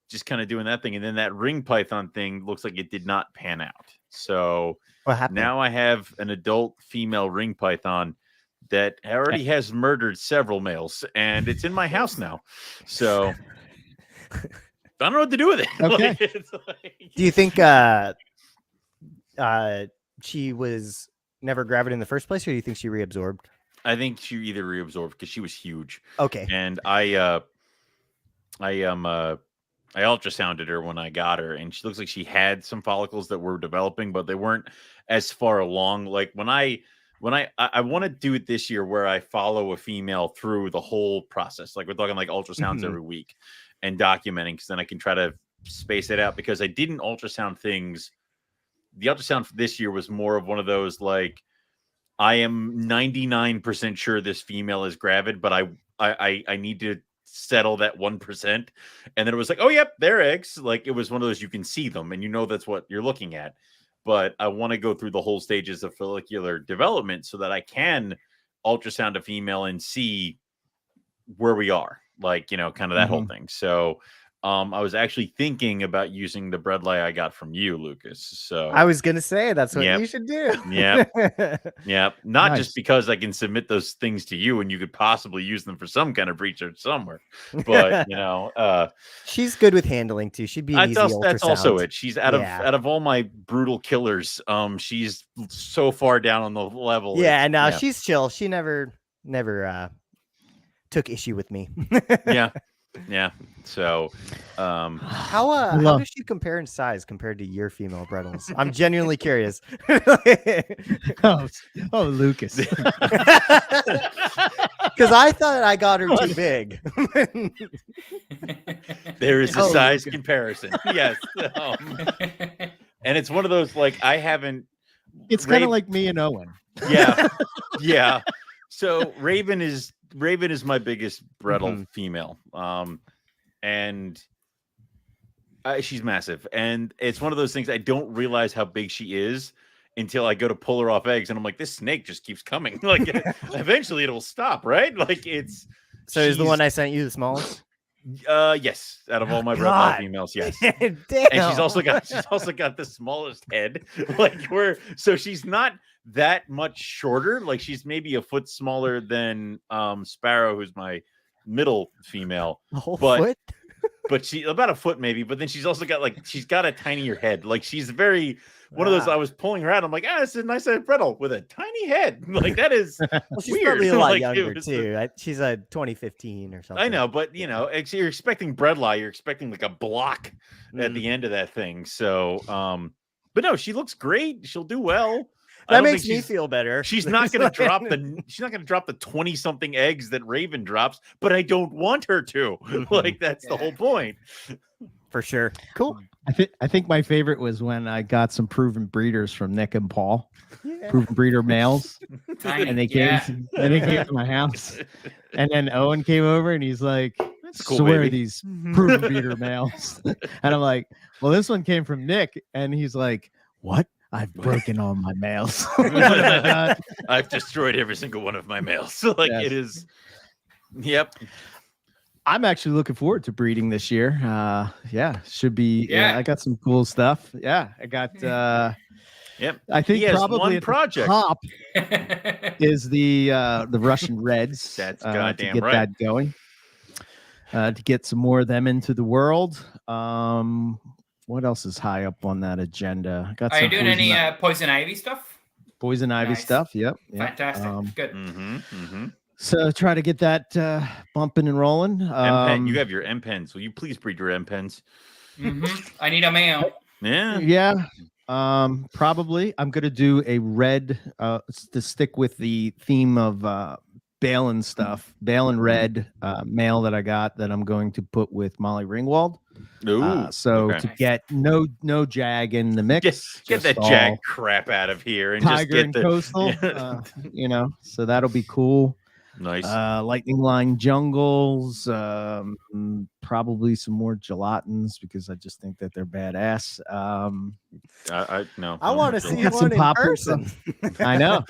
just kind of doing that thing, and then that ring python thing looks like it did not pan out. So what happened? Now I have an adult female ring python that already has murdered several males, and it's in my house now. So I don't know what to do with it. Okay. Do you think she was never gravid in the first place, or do you think she reabsorbed? I think she either reabsorbed because she was huge. Okay. And I ultrasounded her when I got her, and she looks like she had some follicles that were developing, but they weren't as far along. Like when I want to do it this year where I follow a female through the whole process. Like we're talking like ultrasounds every week and documenting, because then I can try to space it out, because I didn't ultrasound things. The ultrasound for this year was more of one of those, like, I am 99% sure this female is gravid, but I need to settle that 1%. And then it was like, oh, yep, they're eggs. Like, it was one of those, you can see them and you know that's what you're looking at. But I want to go through the whole stages of follicular development so that I can ultrasound a female and see where we are, like, you know, kind of that whole thing. So I was actually thinking about using the bread lay I got from you, Lucas. So I was going to say that's what you should do. Yeah. Not Nice. just because I can submit those things to you and you could possibly use them for some kind of research somewhere, but you know, she's good with handling too. She'd be an easy ultrasound. That's also it. She's out of all my brutal killers. She's so far down on the level. Yeah. No, she's chill. She never took issue with me. Yeah. So, how does she compare in size compared to your female Bredls? I'm genuinely curious. oh, Lucas. Because I thought I got her too big. There is a size comparison. Yes. And it's one of those, like, I haven't. It's kind of like me and Owen. Yeah. Yeah. So Raven is my biggest bredal female. And she's massive. And it's one of those things I don't realize how big she is until I go to pull her off eggs, and I'm like, this snake just keeps coming. Like, eventually it'll stop, right? Like, it's. So is the one I sent you the smallest? Yes, out of all my bredal females, yes. And she's also got the smallest head. Like, so she's not that much shorter. Like, she's maybe a foot smaller than Sparrow, who's my middle female. A whole foot? But she about a foot maybe, but then she's also got she's got a tinier head. Like, she's very one of those. I was pulling her out. I'm like, it's a nice bredal with a tiny head. Like, that is she's weird. Probably a lot younger too. She's a 2015 or something. I know, but you're expecting bredli. You're expecting like a block at the end of that thing. So, but no, she looks great. She'll do well. That makes me feel better. She's not going to drop the 20 something eggs that Raven drops, but I don't want her to. Like, that's the whole point. For sure. Cool. I think my favorite was when I got some proven breeders from Nick and Paul. Yeah. Proven breeder males. And they came to my house. And then Owen came over and he's like, cool, so where are these proven breeder males? And I'm like, well, this one came from Nick. And he's like, what? I've broken all my males. I've destroyed every single one of my males. So, like, it is. Yep. I'm actually looking forward to breeding this year. Should be. Yeah, I got some cool stuff. Yeah, I got. Yep. I think probably one project. Top is the Russian Reds. That's goddamn to get that going. To get some more of them into the world. What else is high up on that agenda? Are you doing any poison ivy stuff? Poison ivy stuff. Yep. Fantastic. Good. So try to get that bumping and rolling. You have your M pens. Will you please breed your M pens? I need a male. Yeah. Probably. I'm gonna do a red to stick with the theme of Balin stuff. Balin red male that I got that I'm going to put with Molly Ringwald. To get no jag in the mix. Get that jag crap out of here and Tiger just get and Coastal. So that'll be cool. Nice. Lightning line jungles, probably some more gelatins because I just think that they're badass. I want to see one in person. I know.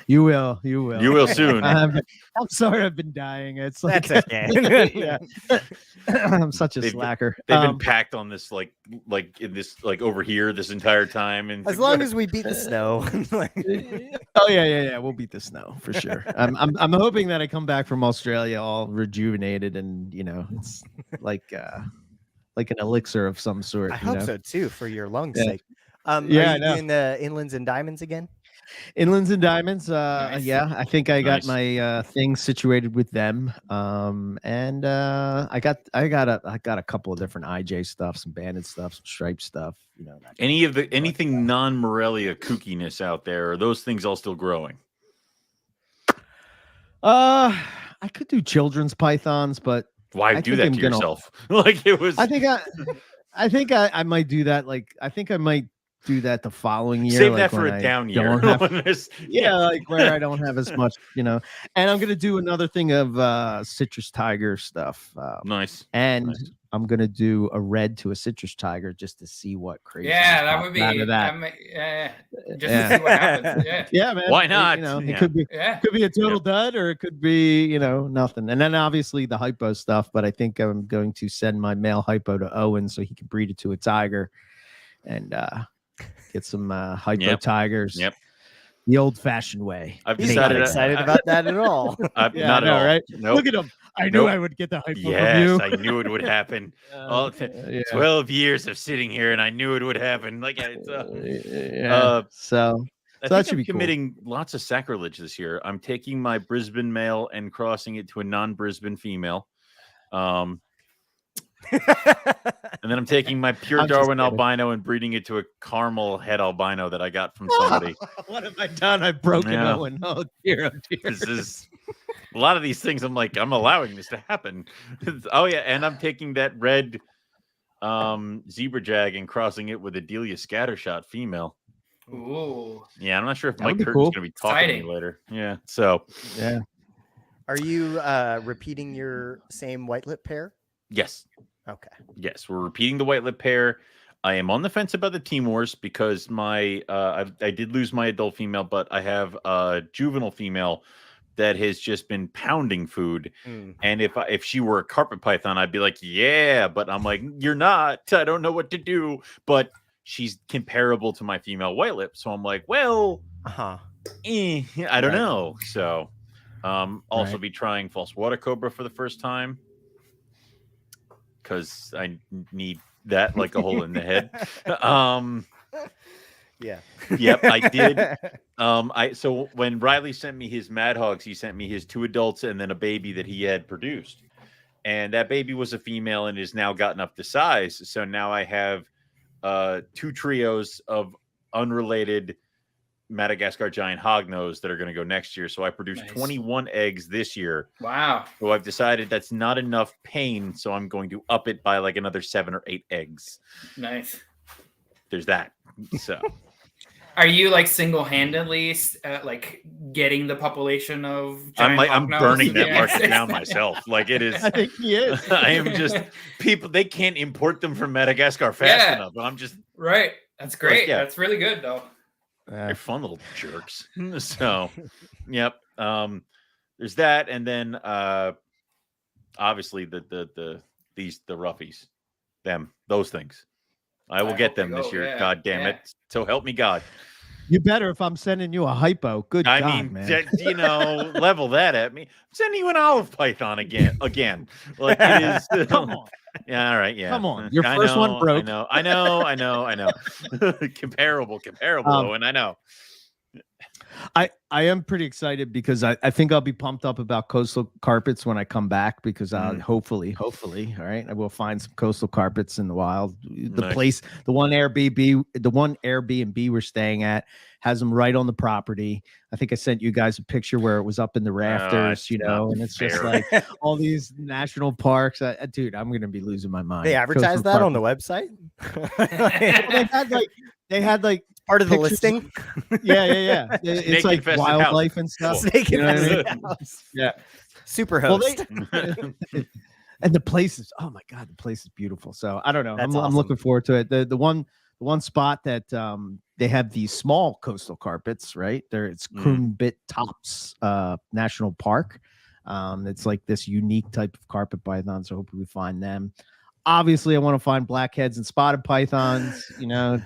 You will soon. I'm sorry, I've been dying. It's like that's okay. I'm such a slacker. They've been packed on this like in this over here this entire time, and as long as we beat the snow. Oh yeah, we'll beat the snow for sure. I'm hoping that I come back from Australia all rejuvenated and it's like an elixir of some sort. I hope so too, for your lungs' sake. Are you doing the Inlands and Diamonds again? Inlands and Diamonds. Nice. Yeah, I think I got my thing situated with them. And I got a couple of different IJ stuff, some banded stuff, some striped stuff. Anything non-Morelia kookiness out there? Are those things all still growing? I could do children's pythons, but why do that to yourself? Like it was. I think I might do that. Like I think I might do that the following year. Save that for a down year. Like where I don't have as much, And I'm gonna do another thing of citrus tiger stuff. Nice. And I'm gonna do a red to a citrus tiger just to see what crazy. Yeah, that would be just to see what happens. Yeah, man. Why not? It could be a total dud, or it could be nothing. And then obviously the hypo stuff. But I think I'm going to send my male hypo to Owen so he can breed it to a tiger, and get some hypo tigers. Yep. The old-fashioned way. He's not excited about that at all. Not at all. Right? Nope. Look at him. I knew I would get the hypo from you. Yes, I knew it would happen. 12 years of sitting here, and I knew it would happen. Like, so that should be committing lots of sacrilege this year. I'm taking my Brisbane male and crossing it to a non-Brisbane female. And then I'm taking my pure Darwin albino and breeding it to a caramel head albino that I got from somebody. What have I done? I've broken Owen. Oh dear, oh dear. A lot of these things, I'm like, I'm allowing this to happen. Oh yeah, and I'm taking that red zebra jag and crossing it with a Delia Scattershot female. Ooh. Yeah, I'm not sure if Mike Curtin's gonna be talking to me later. Yeah, so yeah. Are you repeating your same white lip pair? Yes. Okay. Yes, we're repeating the white lip pair. I am on the fence about the Timors because my I did lose my adult female, but I have a juvenile female that has just been pounding food. And if she were a carpet python, I'd be like, yeah, but I'm like, you're not. I don't know what to do. But she's comparable to my female white lip, so I'm like, well, I don't know. So also be trying false water cobra for the first time because I need that like a hole in the head. Yeah. Yep, I did. So when Riley sent me his Mad Hogs, he sent me his 2 adults and then a baby that he had produced. And that baby was a female and is now gotten up to size. So now I have 2 trios of unrelated Madagascar giant hognose that are going to go next year. So I produced 21 eggs this year. Wow. So I've decided that's not enough pain. So I'm going to up it by like another 7 or 8 eggs. Nice. There's that. So are you like single-handedly like getting the population of I'm burning that Yeah. market down myself. Like it is. I think he is. I am just people. They can't import them from Madagascar fast enough. But I'm just right. That's great. Yeah. That's really good though. They're fun little jerks. So, yep. There's that, and then obviously the roughies, those things. I will get them this year. Yeah. God damn it! So help me God. You better if I'm sending you a hypo. Good God, man. Level that at me. I'm sending you an olive python again. Like it is. Come on. Yeah, all right. Yeah. Come on. Your first one broke. I know. comparable, and I know. I am pretty excited because I think I'll be pumped up about coastal carpets when I come back because hopefully, all right, I will find some coastal carpets in the wild. The place, the one Airbnb we're staying at has them right on the property. I think I sent you guys a picture where it was up in the rafters, and it's just like all these national parks. Dude, I'm gonna be losing my mind. They advertise that on the website. They had like part of the listing. Yeah. It's like wildlife and stuff. Snake house. Yeah. Super host. And the place is, oh my God, the place is beautiful. So I don't know. That's I'm looking forward to it. The one spot that they have these small coastal carpets, right? It's Krumbit Tops National Park. It's like this unique type of carpet python. So hopefully we find them. Obviously, I want to find blackheads and spotted pythons,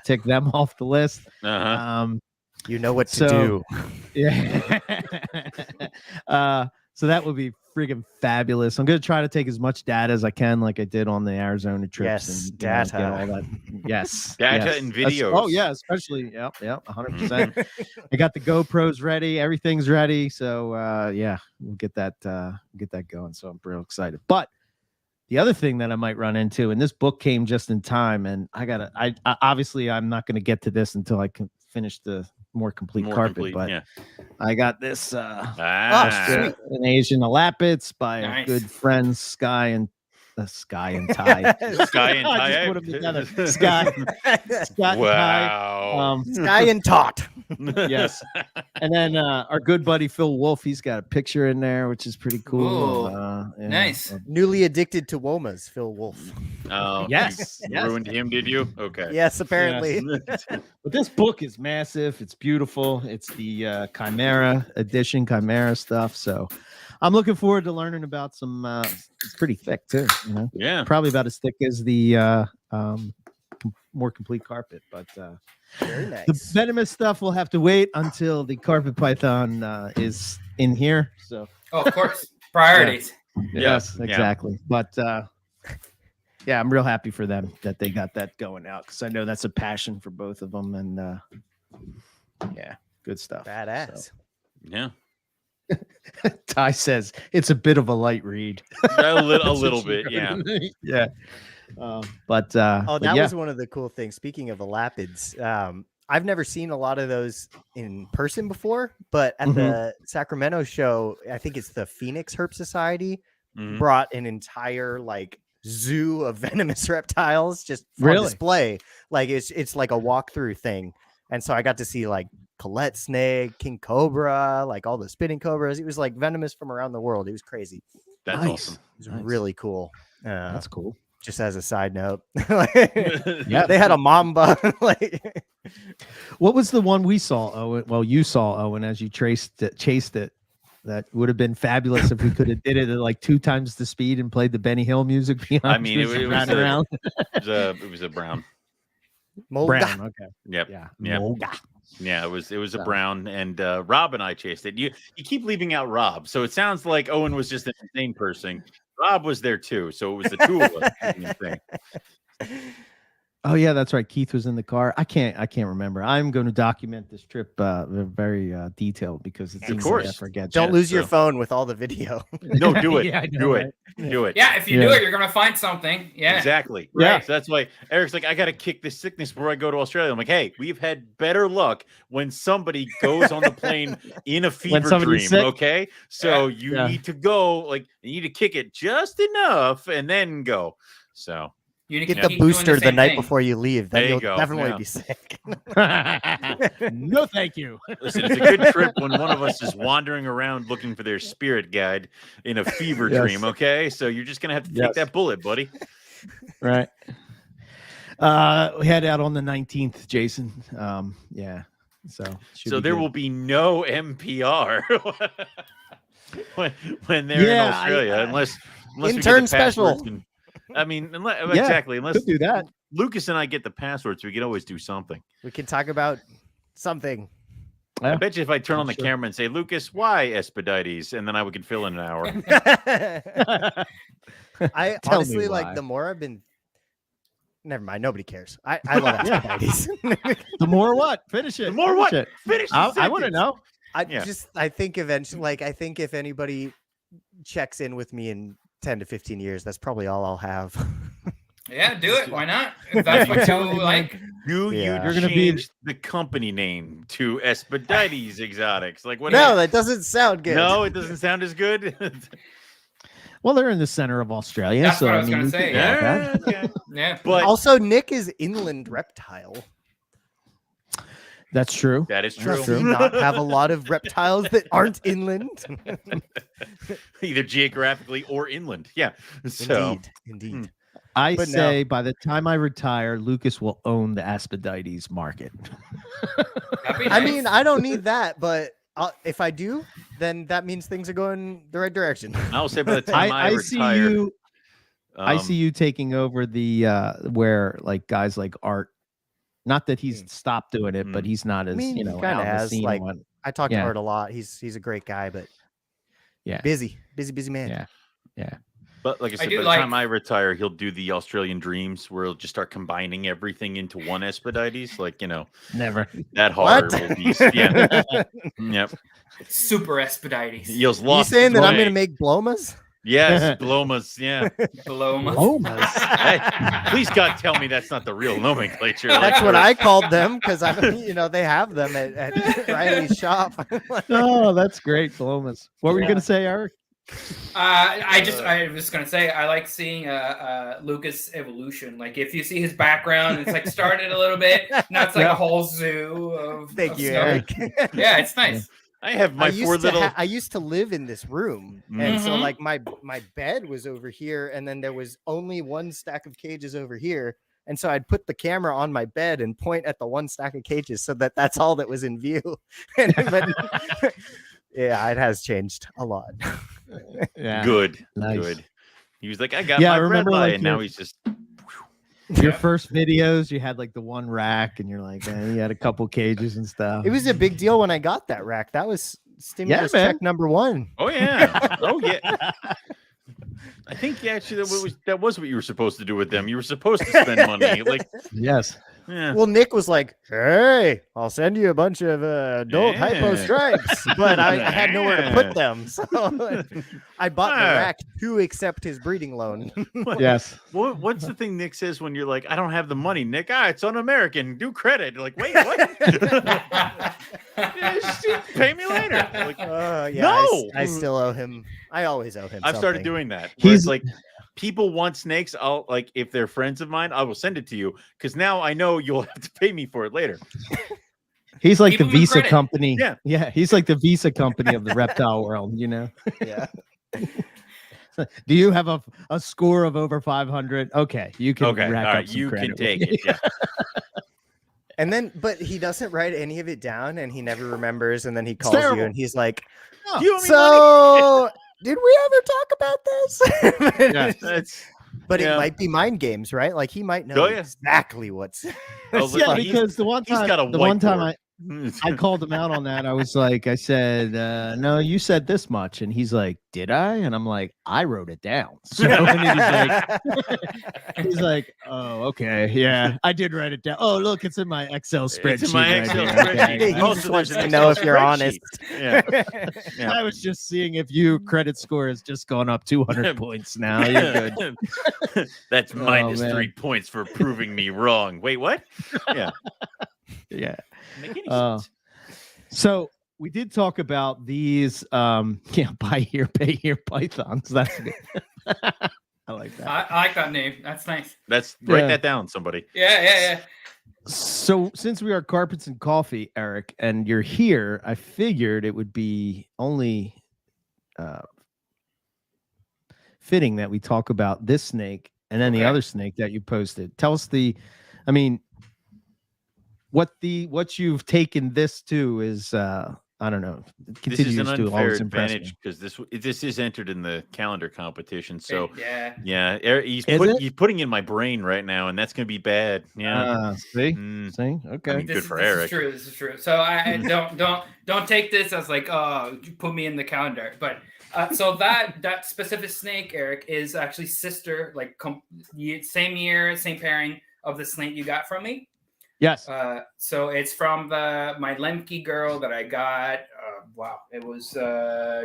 tick them off the list. You know what to do. Yeah. So that would be friggin' fabulous. I'm going to try to take as much data as I can, like I did on the Arizona trips. Yes, and data. Get all that. Yes. Data and videos. Oh, yeah, especially. Yep, 100%. I got the GoPros ready. Everything's ready. So, we'll get that going. So I'm real excited. But the other thing that I might run into, and this book came just in time, and I obviously I'm not going to get to this until I can finish the more complete carpet, but I got this an Asian Elapids by a good friend Sky and Ty. Sky and Ty. Just put them together. Sky. Wow. Sky and Tot. Yes. And then our good buddy Phil Wolf, he's got a picture in there, which is pretty cool. Nice. Newly addicted to Womas, Phil Wolf. Oh, yes. You ruined him, did you? Okay. Yes, apparently. Yes. But this book is massive. It's beautiful. It's the Chimera edition, Chimera stuff. So I'm looking forward to learning about some. It's pretty thick too. Yeah. Probably about as thick as the more complete carpet. But very nice. The venomous stuff will have to wait until the carpet python is in here. So. Oh, of course, priorities. Yes, exactly. But yeah, I'm real happy for them that they got that going out because I know that's a passion for both of them, and good stuff. Badass. So, yeah. Ty says it's a bit of a light read. a little bit, yeah. Yeah. That was one of the cool things. Speaking of Elapids, I've never seen a lot of those in person before, but at the Sacramento show, I think it's the Phoenix Herp Society brought an entire like zoo of venomous reptiles just for display. Like it's like a walkthrough thing. And so I got to see like Colette snake, king cobra, like all the spinning cobras. It was like venomous from around the world. It was crazy. That's awesome. It was really cool. That's cool. Just as a side note, they had a mamba. Like, what was the one we saw, Owen? Well, you saw, Owen, as you chased it. That would have been fabulous if we could have did it at like 2 times the speed and played the Benny Hill music behind. I mean, it was a brown. Moga. Brown, okay. Yep. Yeah. Moga. Yeah, it was a brown, and Rob and I chased it. You keep leaving out Rob, so it sounds like Owen was just an insane person. Rob was there too, so it was the 2 of us. Oh yeah, that's right. Keith was in the car. I can't remember. I'm going to document this trip very detailed because it's of course. I forget. Don't lose your phone with all the video. No, do it. Yeah, I know, do right? it. Do it. Yeah, if you do it, you're gonna find something. Yeah, exactly. Yeah. Right. So that's why Eric's like, I got to kick this sickness before I go to Australia. I'm like, hey, we've had better luck when somebody goes on the plane in a fever dream. Sick. Okay, so you need to go, like, you need to kick it just enough and then go. So. You get the booster the night before you leave. Then you'll definitely be sick. No, thank you. Listen, it's a good trip when one of us is wandering around looking for their spirit guide in a fever dream. Okay, so you're just gonna have to take that bullet, buddy. Right. We head out on the 19th, Jason. Yeah. So there will be no NPR when they're in Australia, unless intern special. I mean, exactly. Unless do that. Lucas and I get the passwords, we can always do something. We can talk about something. I bet you if I turn on the camera and say, Lucas, why Expedites? And then we can fill in an hour. I honestly, like, the more I've been... Never mind. Nobody cares. I love Expedites. The more what? Finish it. The more what? Finish it. I want to know. I think eventually, like, I think if anybody checks in with me in 10 to 15 years, that's probably all I'll have. Yeah, do it. Why not? If that's what you like. You're going to change the company name to Expedites Exotics. Like, what? No, that doesn't sound good. No, it doesn't sound as good. Well, they're in the center of Australia. That's so what I was going to say. Yeah. But also, Nick is inland reptile. That's true. That is true. Does he not have a lot of reptiles that aren't inland? Either geographically or inland. Yeah. So indeed. I say by the time I retire, Lucas will own the Aspedites market. Nice. I mean, I don't need that, but if I do, then that means things are going the right direction. I'll say by the time I retire, I see you taking over the where like guys like Art. Not that he's stopped doing it, but he's not as he out kind of on the has. scene. Like, I talk to Art a lot. He's a great guy, but busy man. Yeah. But like I said, by the time I retire, he'll do the Australian Dreams, where he'll just start combining everything into one Expedites. Like, never that horrible beast. Yeah. Yep. Super Expedites. You saying that I'm going to make Blomas? Yes, Blomas. Yeah, Blomas. Hey, please God, tell me that's not the real nomenclature. That's what I called them because they have them at Riley's shop. Oh, that's great, Blomas. What were you going to say, Eric? I was gonna say I like seeing Lucas evolution. Like if you see his background, it's like started a little bit. Now it's like a whole zoo of. Thank you, stuff. Eric. Yeah, it's nice. I have my I used to live in this room, and so like my bed was over here, and then there was only one stack of cages over here, and so I'd put the camera on my bed and point at the one stack of cages, so that's all that was in view. Yeah, it has changed a lot. Yeah, good. He was like, I got my red light, and now he's just. Your first videos, you had like the one rack, and you're like, you had a couple cages and stuff. It was a big deal when I got that rack. That was stimulus check number 1. Oh yeah, oh yeah. I think actually that was what you were supposed to do with them. You were supposed to spend money. Like yes. Yeah. Well, Nick was like, "Hey, I'll send you a bunch of adult hypo stripes," but I had nowhere to put them, so I bought the rack to accept his breeding loan. Yes. What's the thing Nick says when you're like, I don't have the money, Nick? It's un-American. Do credit. You're like, wait, what? Pay me later. Like, no, I still owe him. I always owe him. I've started something. doing that. He's like, people want snakes. I'll like, if they're friends of mine, I will send it to you because now I know you'll have to pay me for it later. He's like Keep the him in Visa credit. company. Yeah. Yeah. He's like the Visa company of the reptile world, you know? Yeah. Do you have a score of over 500? Okay. You can Okay. All rack up right. some You can credit. take it. Yeah. And then, but he doesn't write any of it down, and he never remembers. And then he calls terrible. you, and he's like, Do you owe me money? "So, did we ever talk about this?" Yeah. That's But it might be mind games, right? Like he might know Oh, yeah. exactly what's. Yeah, because the one he's got a time whiteboard. I called him out on that. I said, no, you said this much. And he's like, did I? And I'm like, I wrote it down. So and he's like, oh, okay. Yeah, I did write it down. Oh, look, it's in my Excel spreadsheet. It's in my Excel here. spreadsheet. Okay. He Also, just wants there's an to know Excel if you're spreadsheet. honest. Yeah. I was just seeing if your credit score has just gone up 200 points now. You're good. That's minus man. 3 points for proving me wrong. Wait, what? Yeah. Yeah. Make any Uh, sense. So we did talk about these buy here, pay here pythons. That's good. I like that. I like that name. That's nice. Write that down, somebody. Yeah. So since we are carpets and coffee, Eric, and you're here, I figured it would be only fitting that we talk about this snake and then the other snake that you posted. Tell us what you've taken this to is I don't know. This is an Continues to unfair always impress me. advantage because this is entered in the calendar competition. So yeah. he's Is putting in my brain right now, and that's gonna be bad. Yeah. See, Mm. see, okay. I mean, good for this Eric. Is true. This is true. So I don't take this as like, oh, you put me in the calendar. But so that specific snake, Eric, is actually sister, like same year, same pairing of the snake you got from me. Yes. So it's from my Lemke girl that I got. Wow, it was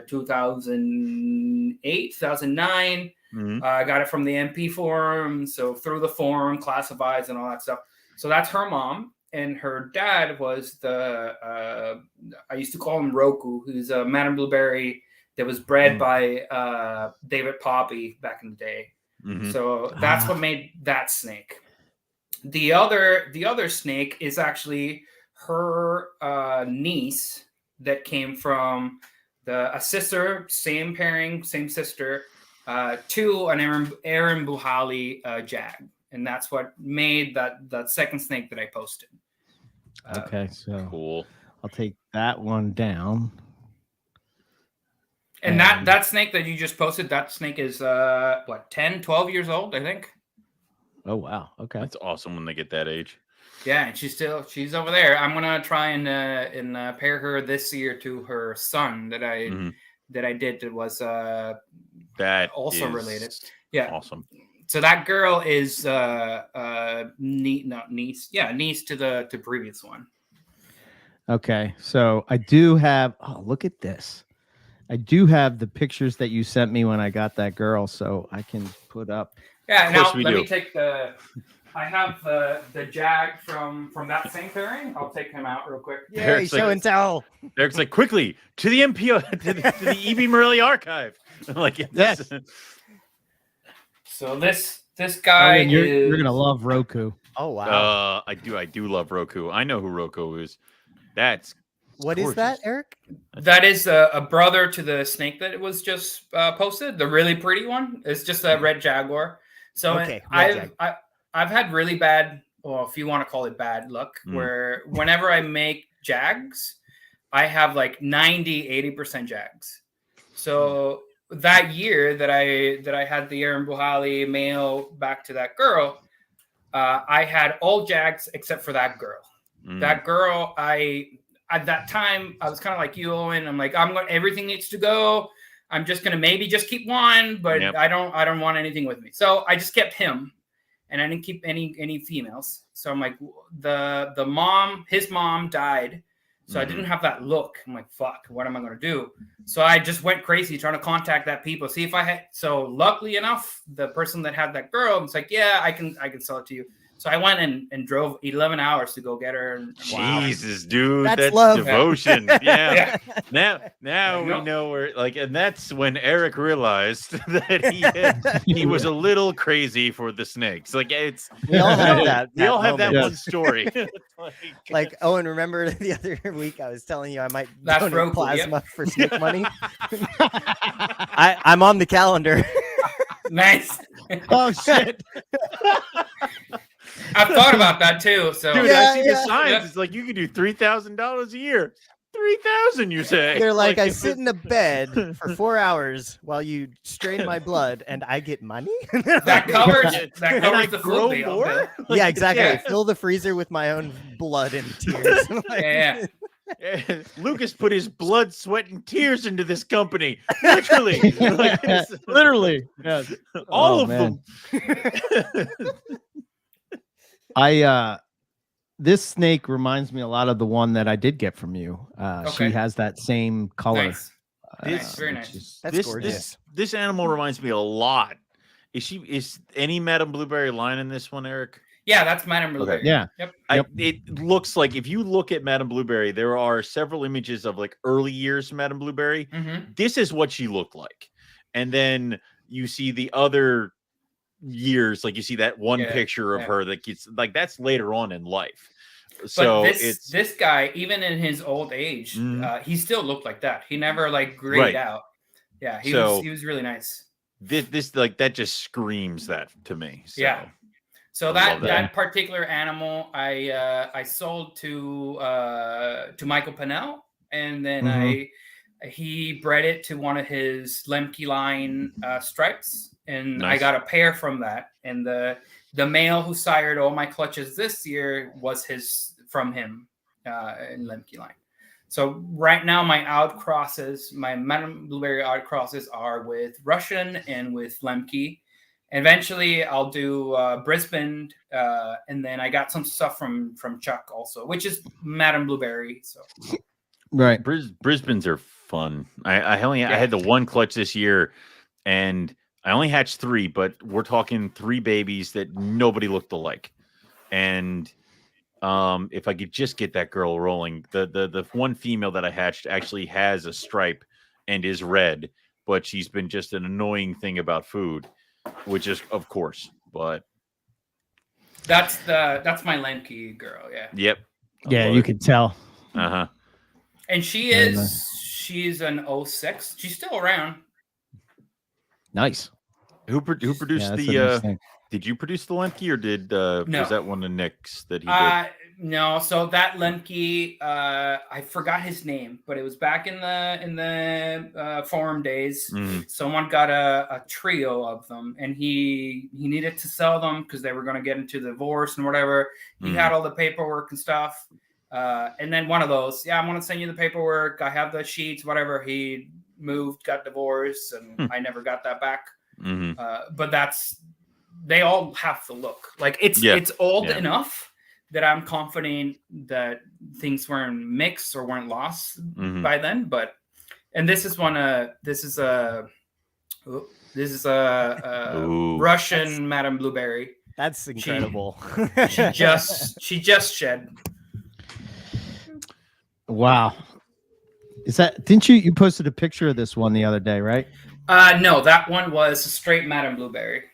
2008, 2009. Mhm. I got it from the MP forum. So through the forum, classifieds and all that stuff. So that's her mom, and her dad was I used to call him Roku, who's a Madame Blueberry that was bred by David Poppy back in the day. Mhm. So that's what made that snake. The other snake is actually her niece that came from a sister, same pairing, same sister, to an Aaron Buhali jag, and that's what made that second snake that I posted. Okay, so Cool. I'll take that one down. And that snake that you just posted, that snake is 10, 12 years old, I think. Oh wow. Okay. That's awesome when they get that age. Yeah, and she's over there. I'm gonna try and pair her this year to her son that I did that was that also is related. Yeah, awesome. So that girl is niece to the previous one. Okay, so I do have. Oh, look at this! I do have the pictures that you sent me when I got that girl, so I can put up. Yeah, now let me take I have the jag from that same pairing. I'll take him out real quick. Yeah, show and tell. Eric's like, quickly to the MPO to the E.B. Morelli archive. I'm like, yes. So this guy you're gonna love Roku. Oh wow. I do love Roku. I know who Roku is. That's what gorgeous. Is that, Eric? That is a brother to the snake that was just posted. The really pretty one. It's just a red jaguar. So I've had really bad, well, if you want to call it bad luck, where whenever I make jags, I have like 90-80% jags. So that year that I had the Aaron Buhali male back to that girl, I had all jags except for that girl. That girl, at that time, I was kind of like you, Owen. I'm like, everything needs to go. I'm just gonna maybe just keep one, but I don't want anything with me. So I just kept him. and I didn't keep any females. So I'm like, his mom died. So I didn't have that look. I'm like, fuck, what am I going to do? So I just went crazy trying to contact that people, see if I had. So luckily enough, the person that had that girl was like, yeah, I can sell it to you. So I went and drove 11 hours to go get her. And Jesus, dude, that's love. devotion. Yeah. Now we know where, like, and that's when Eric realized that he was a little crazy for the snakes. Like, we all have that. We all have that one story. Like, Owen, remember the other week I was telling you I might That's donate plasma for snake money? I'm on the calendar. Nice. Oh shit. I've thought about that too. So dude, I see the signs. It's like you can do $3,000 a year. 3,000, you say? They're like, I sit in a bed for 4 hours while you strain my blood, and I get money. that covers the grow food bill. more. Yeah, exactly. I fill the freezer with my own blood and tears. Yeah. Lucas put his blood, sweat, and tears into this company. Literally. Literally. Yes. All of them. This snake reminds me a lot of the one that I did get from you. She has that same color. Nice. Very nice. That's gorgeous. This animal reminds me a lot. Is any Madame Blueberry line in this one, Eric? Yeah, that's Madame Blueberry. Okay. Yeah. Yep. It looks like, if you look at Madame Blueberry, there are several images of like early years Madame Blueberry. This is what she looked like. And then you see the other years, like you see that one picture of her that gets like, that's later on in life. So but this guy, even in his old age, he still looked like that. He never like grayed out. Yeah, he was really nice. This like that just screams that to me. So. Yeah. So that particular animal, I sold to Michael Pinnell, and then he bred it to one of his Lemke line stripes, and I got a pair from that. And the male who sired all my clutches this year was from him in Lemke line. So right now my outcrosses, my Madame Blueberry outcrosses are with Russian and with Lemke. Eventually I'll do Brisbane, and then I got some stuff from Chuck also, which is Madame Blueberry. So right, Brisbane's are fun. I had the one clutch this year, and I only hatched 3, but we're talking 3 babies that nobody looked alike. And if I could just get that girl rolling, the one female that I hatched actually has a stripe and is red, but she's been just an annoying thing about food. Which is, of course, but that's my Lemke girl. Yeah. Yep. Yeah, you could tell. And she's an 06. She's still around. Nice. Who produced the? Did you produce the Lemke, or no. Was that one of Nick's that he did? No. So that Lemke, I forgot his name, but it was back in the forum days. Someone got a trio of them, and he needed to sell them because they were going to get into divorce and whatever. He had all the paperwork and stuff. And then one of those, I'm going to send you the paperwork. I have the sheets, whatever. He moved, got divorced, and I never got that back. But they all have the look. Like it's old enough that I'm confident that things weren't mixed or weren't lost by then. And this is a Russian Madame Blueberry. That's incredible. She just shed. Wow. Didn't you posted a picture of this one the other day, right? No, that one was straight Madame Blueberry.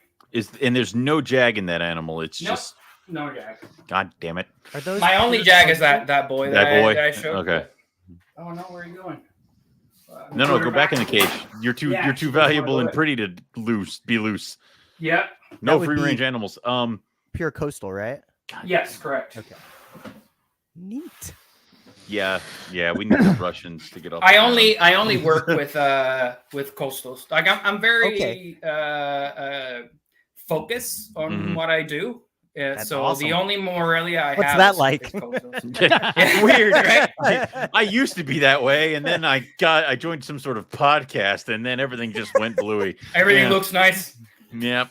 And there's no jag in that animal. It's just no jag. God damn it! Are those my only jag is that boy that I showed. Okay. Oh no, where are you going? No, go back in the cage. You're too valuable and pretty to be loose. Yep. No free range animals. Pure coastal, right? Yes, correct. Okay. Neat. Yeah. We need the Russians to get off. I only work with coastals. Like I'm very focused on what I do. So awesome. The only Morelia I have. What's that like? Weird, right? I used to be that way, and then I joined some sort of podcast, and then everything just went bluey. Everything looks nice. Yep.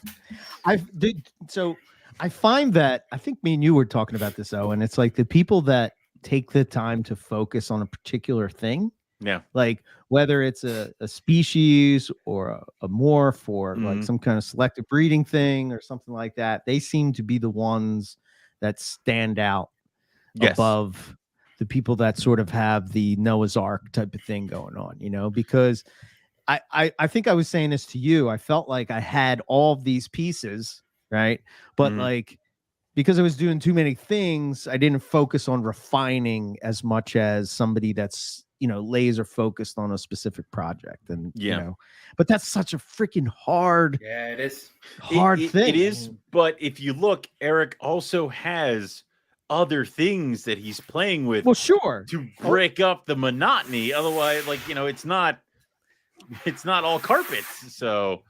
I find that I think me and you were talking about this, and it's like the people that take the time to focus on a particular thing. Yeah. Like whether it's a species or a morph or like some kind of selective breeding thing or something like that, they seem to be the ones that stand out above the people that sort of have the Noah's Ark type of thing going on, because I think I was saying this to you. I felt like I had all of these pieces, right? But like, because I was doing too many things, I didn't focus on refining as much as somebody that's, laser focused on a specific project. And, but that's such a freaking hard. Yeah, it is. Hard thing. It is. But if you look, Erick also has other things that he's playing with. Well, sure. To break up the monotony. Otherwise, like, it's not all carpets. So.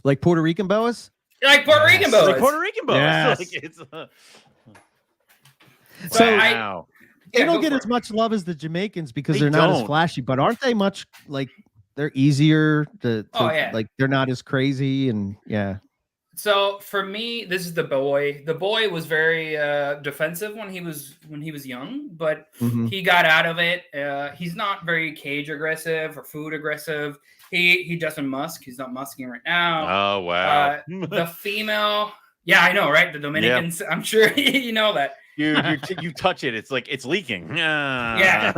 Like Puerto Rican boas? Like Puerto Rican boas. Like Puerto Rican boas. Yes. Like it's, so they don't get as much love as the Jamaicans because they're not as flashy, but aren't they much like they're easier to like they're not as crazy and So for me, this is the boy. The boy was very defensive when he was young, but he got out of it. He's not very cage aggressive or food aggressive. He doesn't musk. He's not musking right now. Oh wow. The female, yeah, I know, right? The Dominicans, I'm sure you know that. You touch it, it's like it's leaking. Yeah.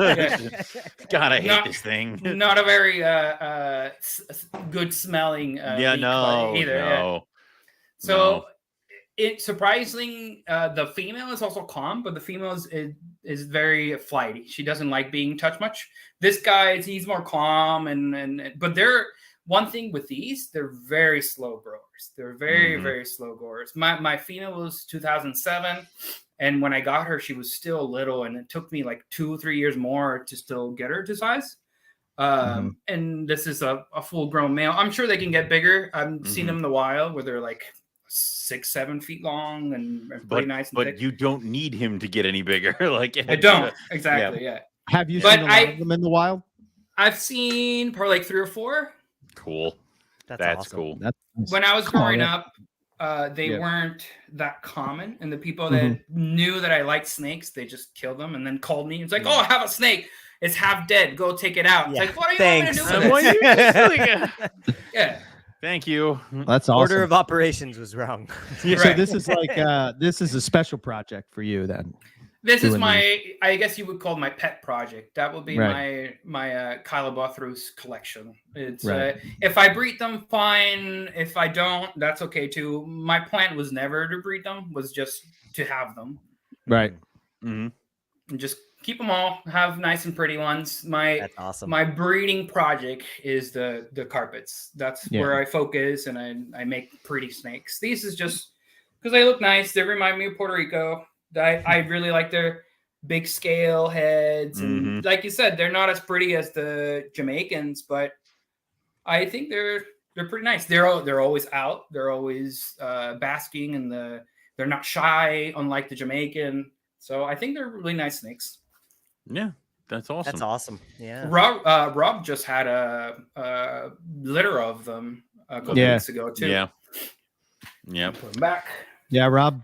God, I hate this thing. Not a very good smelling. Either. No. Yeah. So it's surprising. The female is also calm, but the female is very flighty. She doesn't like being touched much. This guy, he's more calm, but they're one thing with these. They're very slow growers. They're very very slow growers. My female was 2007, and when I got her, she was still little, and it took me like 2-3 years more to still get her to size. And this is a full grown male. I'm sure they can get bigger. I've seen them in the wild where they're like 6-7 feet long and pretty nice. And but thick. You don't need him to get any bigger. Like I don't exactly. Yeah. Have you seen a lot of them in the wild? I've seen probably like 3 or 4. Cool. That's awesome. cool. When I was growing up, they weren't that common, and the people that knew that I liked snakes, they just killed them and then called me. It's like, oh, I have a snake. It's half dead. Go take it out. It's like, what are you want me to do with it? Yeah. Thank you. That's awesome. Order of operations was wrong. So this is like this is a special project for you then. This is I guess you would call my pet project. That would be my Kylobothros collection. It's if I breed them, fine. If I don't, that's okay too. My plan was never to breed them, was just to have them. Right. And just keep them all, have nice and pretty ones. That's awesome. My breeding project is the carpets. That's where I focus, and I make pretty snakes. These is just because they look nice. They remind me of Puerto Rico. I really like their big scale heads, and like you said, they're not as pretty as the Jamaicans, but I think they're pretty nice. They're always out. They're always basking, and they're not shy, unlike the Jamaican. So I think they're really nice snakes. Yeah, that's awesome. That's awesome. Yeah. Rob just had a litter of them a couple weeks ago too. Yeah. Put them back. Yeah, Rob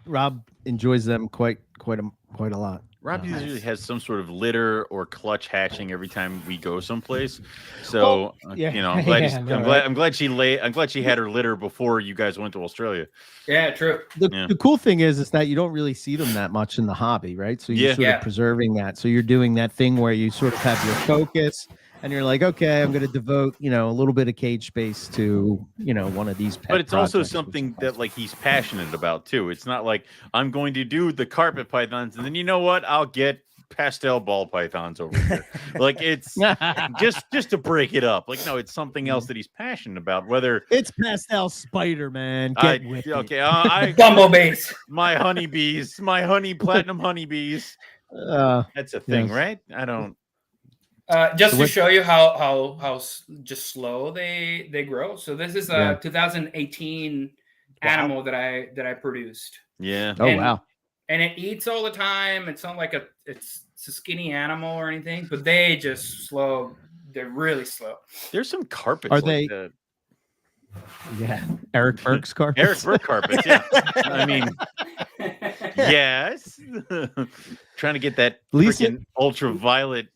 enjoys them quite a lot. Rob usually has some sort of litter or clutch hatching every time we go someplace. So I'm glad she had her litter before you guys went to Australia. Yeah, true. The cool thing is that you don't really see them that much in the hobby, right? So you're sort of preserving that. So you're doing that thing where you sort of have your focus. And you're like, okay, I'm going to devote, a little bit of cage space to, one of these pet But it's also projects, something that like he's passionate about too. It's not like I'm going to do the carpet pythons and then you know what? I'll get pastel ball pythons over here. Like it's just to break it up. Like no, it's something else that he's passionate about. Whether it's pastel spider, man. Bumblebees. My honeybees, my platinum honeybees. That's a thing, right? I don't. Just to show you how just slow they grow. So this is a 2018 animal that I produced. Yeah. Wow. And it eats all the time. It's not like it's a skinny animal or anything, but they just slow. They're really slow. There's some carpets. Are like they? Yeah, Eric Burke's carpets. Eric Burke carpets. Yeah, I mean, yes. Trying to get that freaking ultraviolet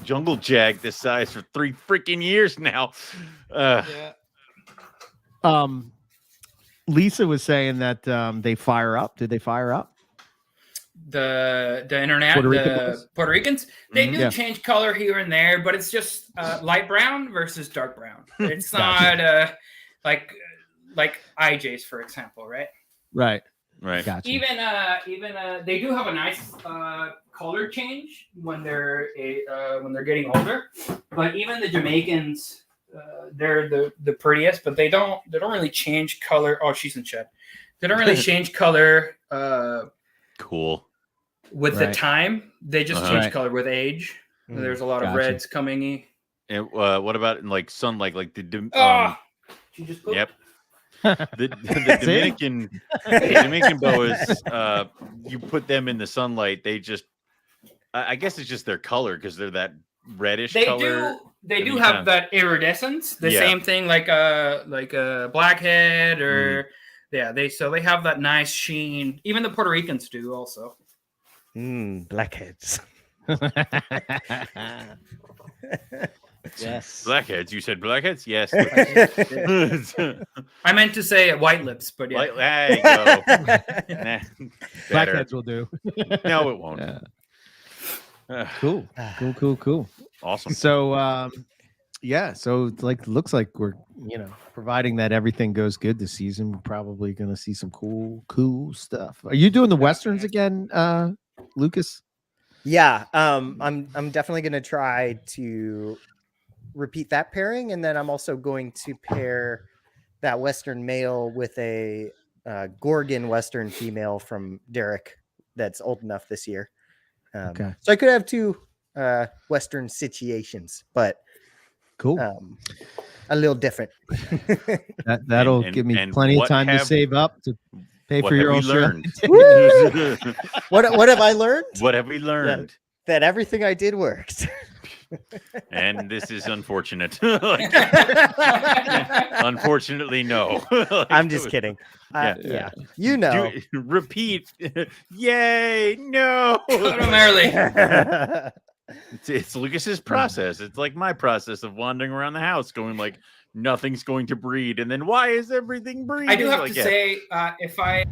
jungle jag this size for 3 freaking years now. Yeah. Lisa was saying that they fire up. Did they fire up? The internet, Puerto Ricans, they do change color here and there, but it's just light brown versus dark brown. It's not like IJs, for example, right? Right. Gotcha. Even they do have a nice color change when they're getting older, but even the Jamaicans, they're the prettiest, but they don't really change color. Oh, she's in chat. They don't really change color. Cool. With the time, they just change color with age. There's a lot of reds coming in. And what about in like sunlight, like the she just pooped? Yep. The Dominican boas, you put them in the sunlight, they just, I guess it's just their color because they're that reddish color. They do have that iridescence. The same thing like a blackhead or they have that nice sheen. Even the Puerto Ricans do also. Blackheads. Yes. Blackheads. You said blackheads? Yes. I meant to say white lips, but yeah. There you go. Blackheads will do. No, it won't. Cool. Awesome. So, so it's like looks like we're providing that everything goes good this season. We're probably going to see some cool stuff. Are you doing the westerns again, Lucas? Yeah, I'm definitely going to try to repeat that pairing, and then I'm also going to pair that Western male with a Gorgon Western female from Derek that's old enough this year. So I could have 2 Western situations, but cool. A little different. That'll give me plenty of time to save up to pay for your own learned. What have I learned? What have we learned? That everything I did worked. And this is unfortunate. Unfortunately, no. I'm just kidding. Repeat. Yay! No. It's Lucas's process. It's like my process of wandering around the house, going like nothing's going to breed, and then why is everything breeding? I do have to say, if I.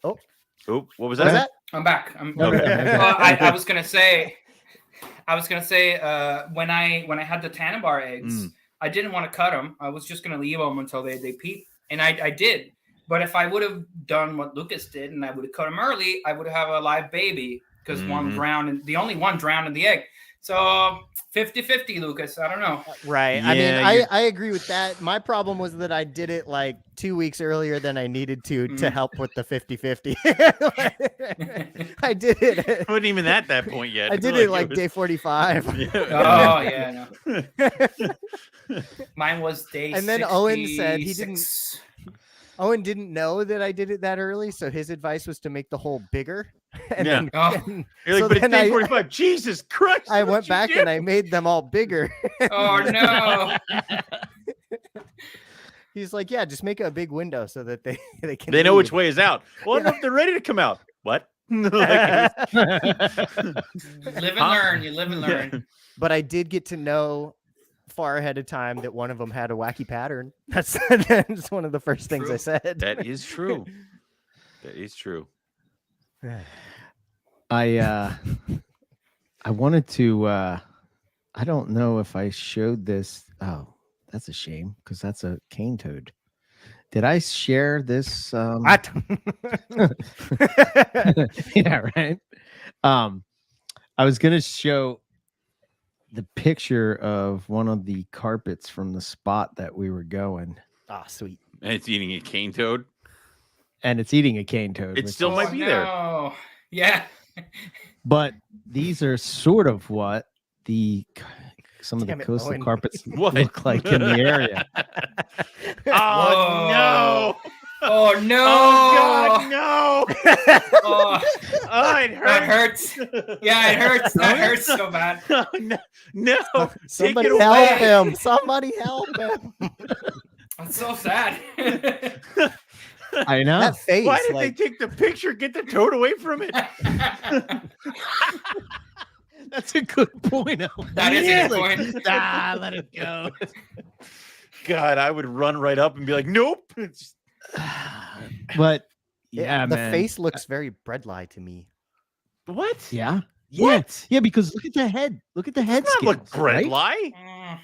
Oh, what was that? I'm back. Okay. I was gonna say, when I had the Tannenbar eggs, I didn't want to cut them. I was just gonna leave them until they peep, and I did. But if I would have done what Lucas did, and I would have cut them early, I would have a live baby because one drowned, and the only one drowned in the egg. So 50-50, Lucas. I don't know. Right. Yeah, I mean, I agree with that. My problem was that I did it like 2 weeks earlier than I needed to help with the 50-50. I did it. I wasn't even at that point yet. I did it like day 45. Oh, yeah. No. Mine was day 66. And then Owen said Owen didn't know that I did it that early, so his advice was to make the hole bigger. And You're like, but it's day 45. Jesus Christ! I went back and I made them all bigger. Oh no! He's like, yeah, just make a big window so that they can. They know which way is out. Well, no, if they're ready to come out. What? Live and learn. You live and learn. But I did get to know far ahead of time that one of them had a wacky pattern. That's one of the first things I said. That is true. That is true. I wanted to I don't know if I showed this. Oh, that's a shame because that's a cane toad. Did I share this? What? Yeah, right. I was gonna show the picture of one of the carpets from the spot that we were going. Ah, sweet. And it's eating a cane toad. And it's eating a cane toad. It still might be there. Yeah. But these are sort of what some of the coastal carpets look like in the area. Oh no! Oh no! Oh God, no! Oh, it hurts. that hurts. Yeah, it hurts. That hurts so bad. Oh, no. Somebody Take it help away. him! Somebody help him! That's so sad. I know. That face. Why did they take the picture? Get the toad away from it. That's a good point. That is a good point. Let it go. God, I would run right up and be like, nope. But yeah, the man. face looks very bread-like to me. What? Yeah. What? Yeah, because look at the head. Look at the head Does not look scales, right? bread lie.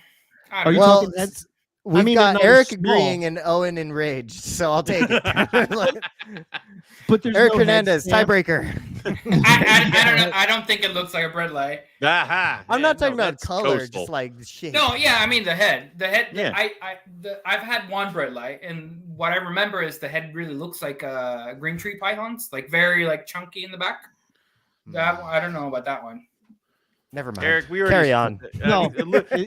Are you Well, talking that's We've they're got not Eric as small. agreeing and Owen enraged, so I'll take it. But there's Eric no head Hernandez, stamp. tiebreaker. I don't know. I don't think it looks like a bread lie. Aha. I'm not talking about that's color, coastal. just like the shape. No, yeah, I mean the head. The head. Yeah. I've had one bread light, and what I remember is the head really looks like green tree pythons, like very like chunky in the back. That I don't know about that one. Never mind. Eric, we already Carry on.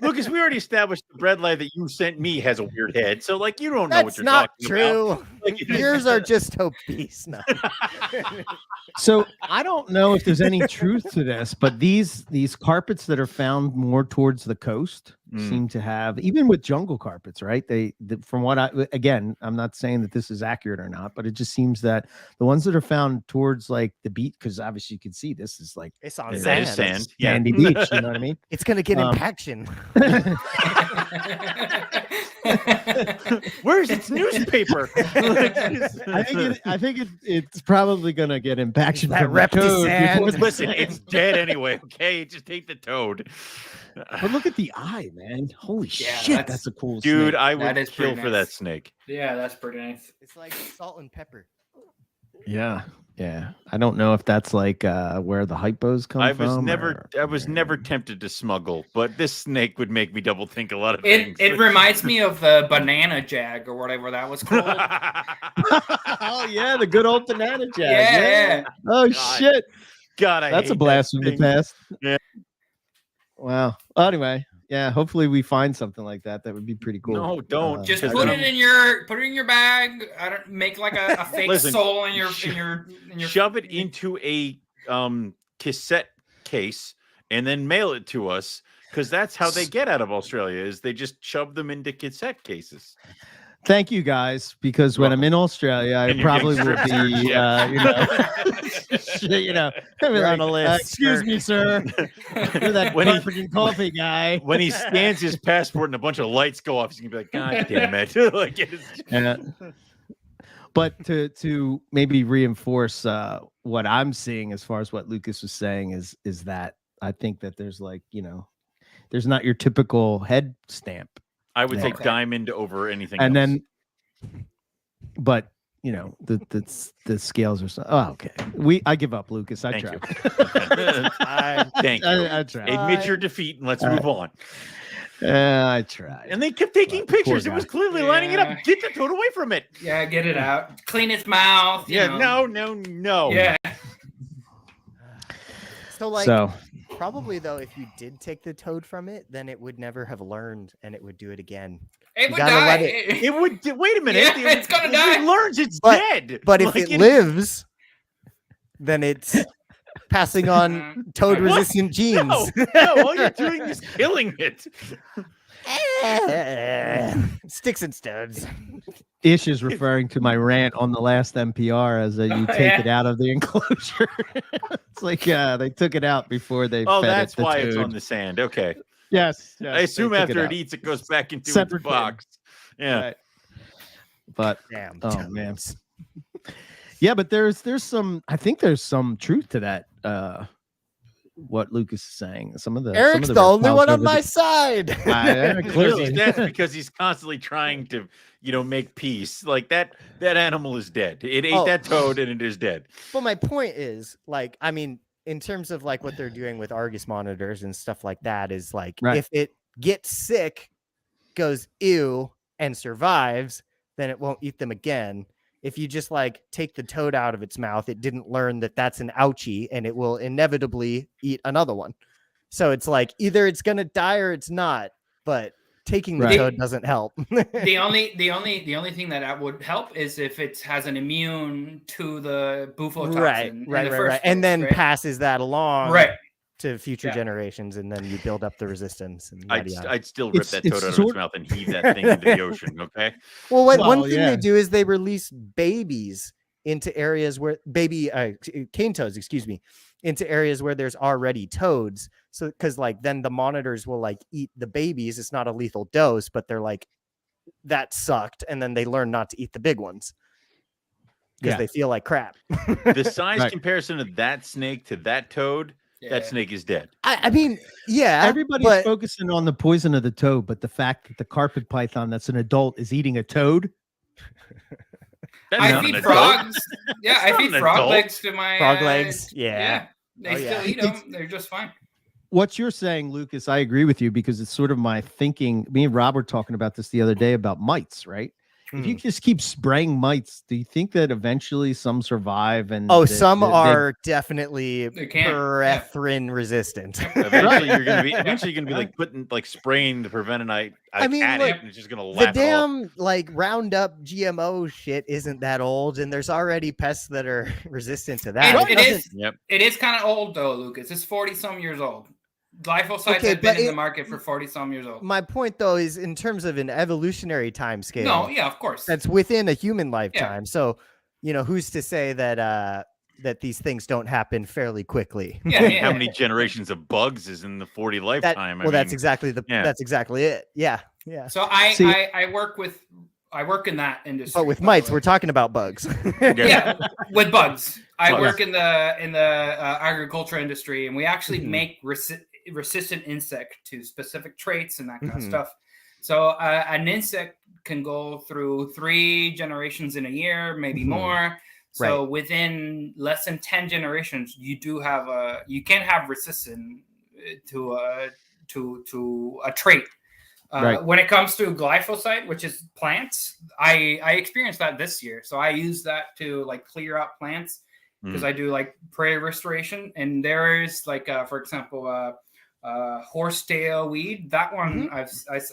Lucas, we already established the bread lie that you sent me has a weird head. So, like, you don't know what That's you're not talking true. about. Like, Yours are just obese. No. So I don't know if there's any truth to this, but these carpets that are found more towards the coast seem to have, even with jungle carpets, right? From what I'm not saying that this is accurate or not, but it just seems that the ones that are found towards like the beach, because obviously you can see this is like It's on that sand. is sand. Yeah. sandy beach. You know what I mean? It's gonna get impaction. Where's its newspaper? I think it's probably gonna get impaction That from the toad sand. before- Listen, it's dead anyway. Okay, just take the toad. But look at the eye, man! Holy Yeah, shit, that's a cool Dude, snake. I That would is kill pretty for that nice. snake. Yeah, that's pretty nice. It's like salt and pepper. Yeah. I don't know if that's like where the hypos come I was from. never tempted to smuggle, but this snake would make me double think a lot of It things. reminds me of the banana jag or whatever that was called. Oh yeah, the good old banana jag. Yeah. Oh God. shit, God, that's a blast from the past. Yeah. Wow. Anyway, yeah. Hopefully we find something like that. That would be pretty cool. No, don't. Just Because put then it in your bag. I don't make like a fake Listen, soul in your shove it into a cassette case and then mail it to us, because that's how they get out of Australia, is they just shove them into cassette cases. Thank you guys, because when I'm in Australia, I And you're probably getting will strip be, I'll be You're like, on a list. excuse me, sir. You're that When he- freaking coffee guy. When he scans his passport and a bunch of lights go off, he's gonna be like, God damn it. Like, But to maybe reinforce what I'm seeing as far as what Lucas was saying is that I think that there's like, there's not your typical head stamp. I would Yeah. take diamond over anything And else. then, but the scales are so. Oh, okay. I give up, Lucas. I Thank tried. you. Thank you. I tried. Admit your defeat and let's move on. I tried. And they kept taking Poor pictures. It guy. was clearly lining it up. Get the toad away from it. Yeah, get it out. Clean its mouth. you know. No. Yeah. So probably though, if you did take the toad from it, then it would never have learned and it would do it again. It You would gotta die. let it- It would. Wait a minute. Yeah, it's gonna die. It learns it's But- dead. But if Like, it lives, then it's passing on toad resistant genes. No, all you're doing is killing it. Sticks and stones. Ish is referring to my rant on the last NPR as you take it out of the enclosure. It's like they took it out before they. Oh, fed that's it the why it's toad. on the sand. Okay. Yes, I assume they took after it out. eats, it goes back into Separate its box. Yeah. Right. But Damn. oh man, yeah, but there's some. I think there's some truth to that. What Lucas is saying. Some of the Eric's some of the only reptiles one on over my the- side. Clearly. That's because he's constantly trying to, make peace. Like that animal is dead. It ate that toad and it is dead. But my point is, like, I mean, in terms of like what they're doing with Argus monitors and stuff like that, is like Right. if it gets sick, goes ew, and survives, then it won't eat them again. If you just like take the toad out of its mouth, it didn't learn that that's an ouchie and it will inevitably eat another one. So it's like either it's gonna die or it's not. But taking the toad doesn't help. the only thing that would help is if it has an immune to the bufotoxin. Right. And then passes that along to future generations, and then you build up the resistance. And I'd still rip that toad out of its mouth and heave that thing into the ocean. Okay. Well, one thing they do is they release babies into areas where cane toads, into areas where there's already toads. So, because like then the monitors will like eat the babies. It's not a lethal dose, but they're like, that sucked, and then they learn not to eat the big ones because they feel like crap. The size comparison of that snake to that toad, that snake is dead. I mean, everybody's focusing on the poison of the toad, but the fact that the carpet python that's an adult is eating a toad. I feed frogs. I feed frog legs to my frog legs. They still eat them. They're just fine. What you're saying, Lucas, I agree with you, because it's sort of my thinking. Me and Rob were talking about this the other day about mites, right? If you just keep spraying mites, do you think that eventually some survive? And some are definitely perethrin resistant. Eventually, you're gonna be like putting spraying the preventite. And it's just gonna laugh. The damn Roundup GMO shit isn't that old, and there's already pests that are resistant to that. It is kind of old though, Lucas. It's 40-some years old. Glyphosate has been in the market for 40-some years old. My point, though, is in terms of an evolutionary time scale. No, yeah, of course. That's within a human lifetime. Yeah. So, who's to say that that these things don't happen fairly quickly? How many generations of bugs is in the 40 lifetime? That's exactly that's exactly it. Yeah. So I work in that industry. But with mites, we're talking about bugs. With bugs. I work in the agriculture industry, and we actually make resistant insect to specific traits and that kind of stuff. So an insect can go through 3 generations in a year, maybe more. So within less than 10 generations, you can have resistance to a trait. When it comes to glyphosate, which is plants, I experienced that this year. So I use that to clear out plants because I do prairie restoration. And there is for example, horsetail weed. That one I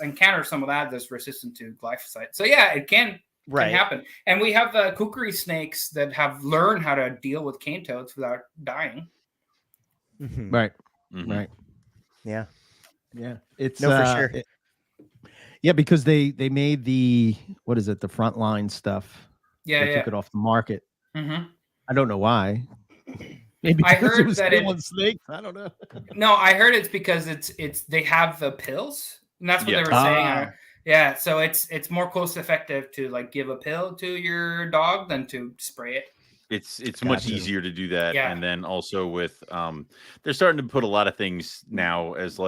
encountered some of that that's resistant to glyphosate. So it can happen. And we have kukri snakes that have learned how to deal with cane toads without dying. Right. Yeah. It's for sure. Because they made the frontline stuff. They took it off the market. I don't know why. Maybe I heard that snakes. I don't know. No, I heard it's because they have the pills, and that's what they were saying. So it's more cost effective to give a pill to your dog than to spray it. It's much easier to do that, and then also with they're starting to put a lot of things now as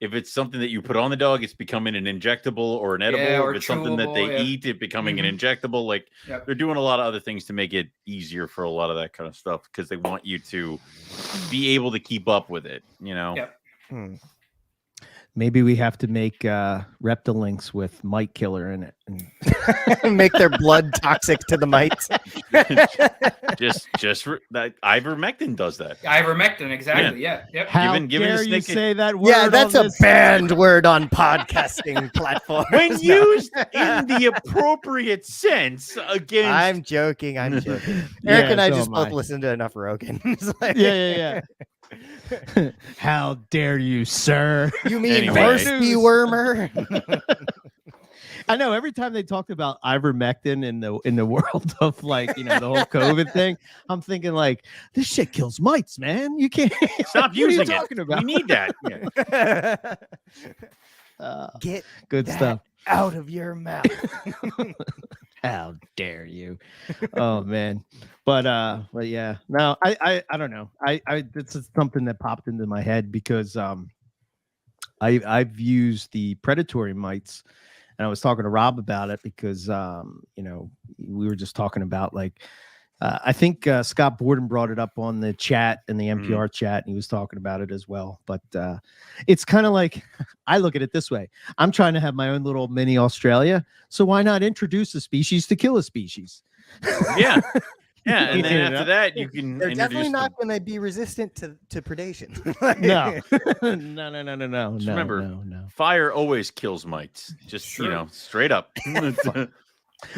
if it's something that you put on the dog, it's becoming an injectable or an edible. Or if it's something that they eat, it becoming an injectable. They're doing a lot of other things to make it easier for a lot of that kind of stuff because they want you to be able to keep up with it. Maybe we have to make Reptilinks with mite killer in it and make their blood toxic to the mites. just that ivermectin does that. Ivermectin, exactly. Yep. How dare you say that word? Yeah, that's a banned word on podcasting platforms. When used in the appropriate sense against. I'm joking. Eric and I just both listen to enough Rogan. Yeah. How dare you, sir? You mean horse dewormer? I know. Every time they talked about ivermectin in the world of the whole COVID thing, I'm thinking this shit kills mites, man. You can't stop using it. Talking about? We need that. Get good stuff out of your mouth. How dare you? Oh man. But yeah. No, I don't know. This is something that popped into my head because I've used the predatory mites, and I was talking to Rob about it because we were just talking about I think Scott Borden brought it up on the chat and the NPR chat, and he was talking about it as well. But it's kind of I look at it this way. I'm trying to have my own little mini Australia. So why not introduce a species to kill a species? Yeah. Yeah, and then after that, you can. They're definitely not going to be resistant to predation. No, no. Just remember, no. Fire always kills mites. Just straight up.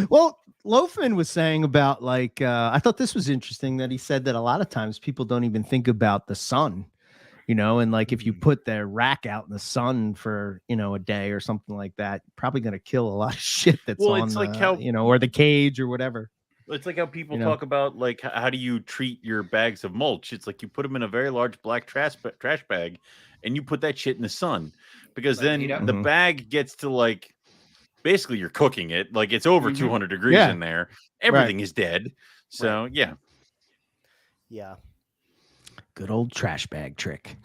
Well, Loafman was saying about like I thought this was interesting that he said that a lot of times people don't even think about the sun, and like if you put their rack out in the sun for a day or something like that, probably going to kill a lot of shit that's on it's like or the cage or whatever. It's like how people talk about like how do you treat your bags of mulch? It's like you put them in a very large black trash bag, and you put that shit in the sun, because then the bag gets to like. Basically, you're cooking it like it's over 200 degrees in there. Everything is dead. So yeah. Good old trash bag trick.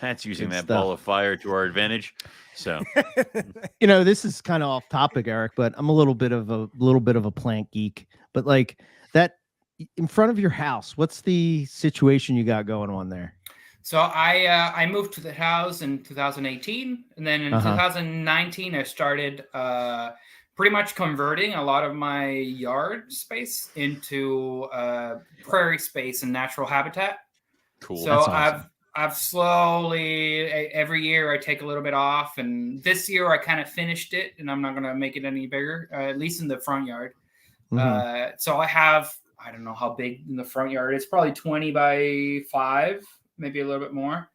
Pat's using that ball of fire to our advantage. So this is kind of off topic, Eric, but I'm a little bit of a plant geek. But like that in front of your house, what's the situation you got going on there? So I moved to the house in 2018, and then in 2019 I started pretty much converting a lot of my yard space into prairie space and natural habitat. Cool. So awesome. I've slowly every year I take a little bit off, and this year I kind of finished it, and I'm not gonna make it any bigger, at least in the front yard. So I don't know how big in the front yard. It's probably 20 by 5. Maybe a little bit more.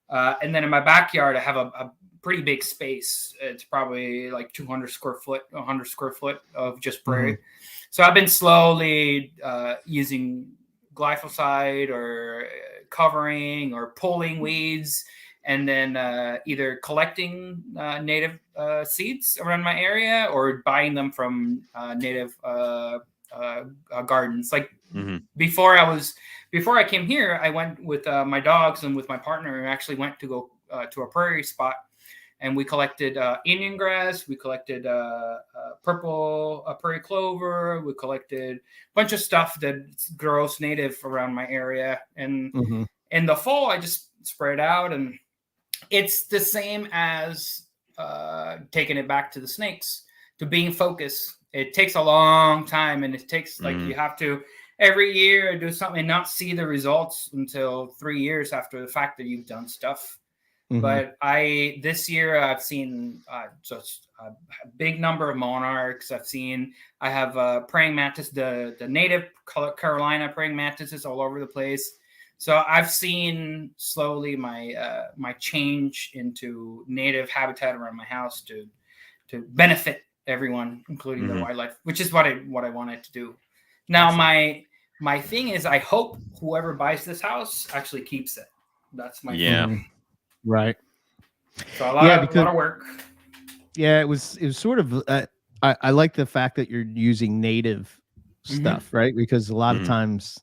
And then in my backyard, I have a pretty big space. It's probably like 200 square foot, 100 square foot of just prairie. So I've been slowly using glyphosate or covering or pulling weeds, and then either collecting native seeds around my area or buying them from native gardens. Like before I came here, I went with my dogs and with my partner, and actually went to go to a prairie spot, and we collected Indian grass, we collected purple prairie clover, we collected a bunch of stuff that grows native around my area. And in the fall, I just spray it out, and it's the same as taking it back to the snakes, to being focused. It takes a long time, and it takes like you have to every year do something and not see the results until 3 years after the fact that you've done stuff. But this year I've seen just a big number of monarchs. I have praying mantis, the native Carolina praying mantises all over the place. So I've seen slowly my change into native habitat around my house to benefit everyone, including the wildlife, which is what I wanted to do. Now, my thing is, I hope whoever buys this house actually keeps it. That's my thing. Right. So a lot of work. Yeah, it was sort of. I like the fact that you're using native stuff, right? Because a lot of times,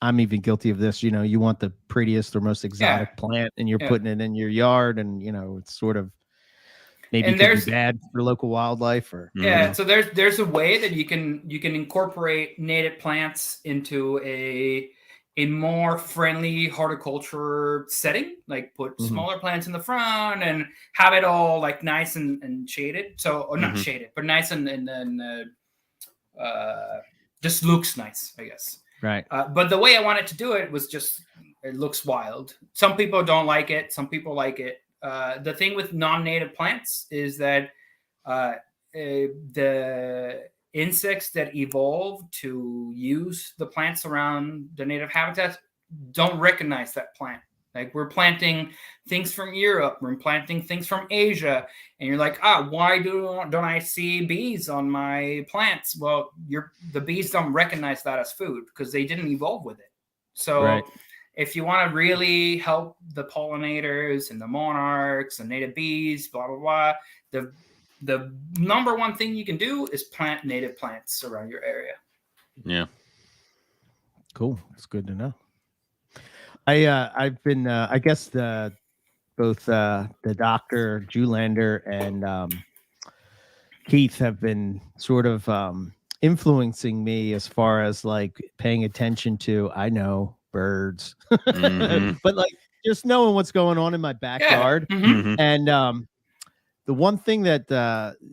I'm even guilty of this. You want the prettiest or most exotic plant, and you're putting it in your yard, and it's sort of. Maybe it could be bad for local wildlife, or So there's a way that you can incorporate native plants into a more friendly horticulture setting, like put smaller plants in the front and have it all like nice and shaded. So or not shaded, but nice and just looks nice, I guess. Right. But the way I wanted to do it was just it looks wild. Some people don't like it. Some people like it. The thing with non-native plants is that the insects that evolve to use the plants around the native habitats don't recognize that plant. Like we're planting things from Europe, we're planting things from Asia, and you're like, why don't I see bees on my plants? Well, the bees don't recognize that as food because they didn't evolve with it. So if you want to really help the pollinators and the monarchs and native bees, blah, blah, blah, the number one thing you can do is plant native plants around your area. Yeah. Cool. It's good to know. I've been, I guess both the Dr. Julander and Keith have been sort of influencing me as far as like paying attention to, birds, but like just knowing what's going on in my backyard. And the one thing that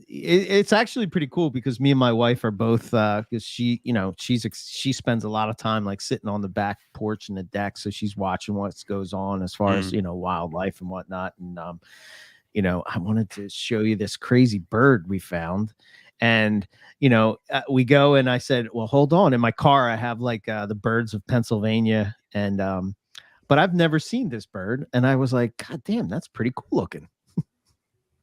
it's actually pretty cool because me and my wife are both because she she spends a lot of time like sitting on the back porch and the deck, so she's watching what goes on as far as wildlife and whatnot. And I wanted to show you this crazy bird we found. And we go, and I said, well, hold on. In my car I have like the birds of Pennsylvania, and but I've never seen this bird. And I was like, God damn, that's pretty cool looking.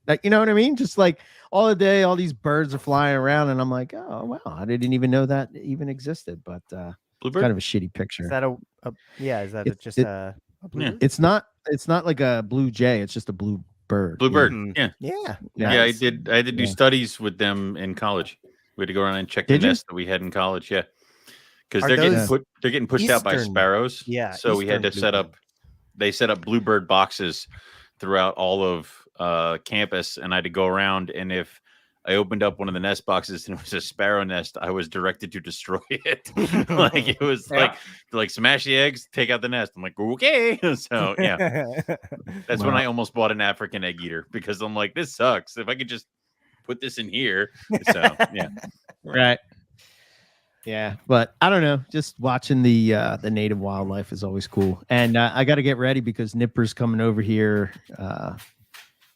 Like, you know what I mean? Just like all the day, all these birds are flying around, and I'm like, oh wow, I didn't even know that even existed. But it's kind of a shitty picture. Is that just a bluebird? It's not like a blue jay. It's just a blue bird. Bluebird. Yeah. Nice. I had to do studies with them in college. We had to go around and check the nest that we had in college. Yeah, because they're getting pushed out by sparrows. Yeah. So we had to set up bluebird boxes throughout all of campus, and I had to go around, and if I opened up one of the nest boxes and it was a sparrow nest, I was directed to destroy it. Like it was like smash the eggs, take out the nest. I'm like, okay. So yeah, that's when I almost bought an African egg eater, because I'm like, this sucks. If I could just put this in here. So yeah, right. Yeah, but I don't know. Just watching the native wildlife is always cool. And I got to get ready because Nipper's coming over here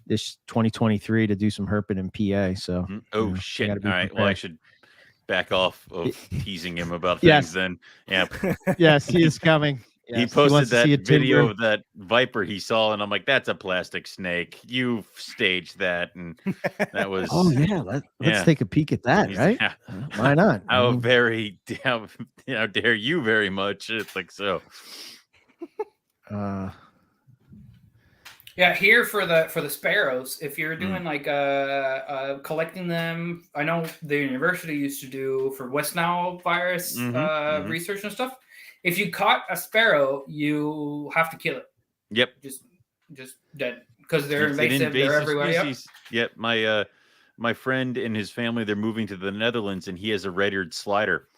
this 2023 to do some herping in PA. So shit. All right. Prepared. Well, I should back off of teasing him about things then. Yeah. Yes, he is coming. Yes. He posted that video of that viper he saw, and I'm like, that's a plastic snake. You staged that, and that was let's take a peek at that, right? Yeah. Why not? How dare you very much? It's like so. Yeah, here for the sparrows, if you're doing like collecting them, I know the university used to do for West Nile virus research and stuff. If you caught a sparrow, you have to kill it. Yep. Just dead, because they're invasive. They're everywhere. Yep. My friend and his family, they're moving to the Netherlands, and he has a red-eared slider.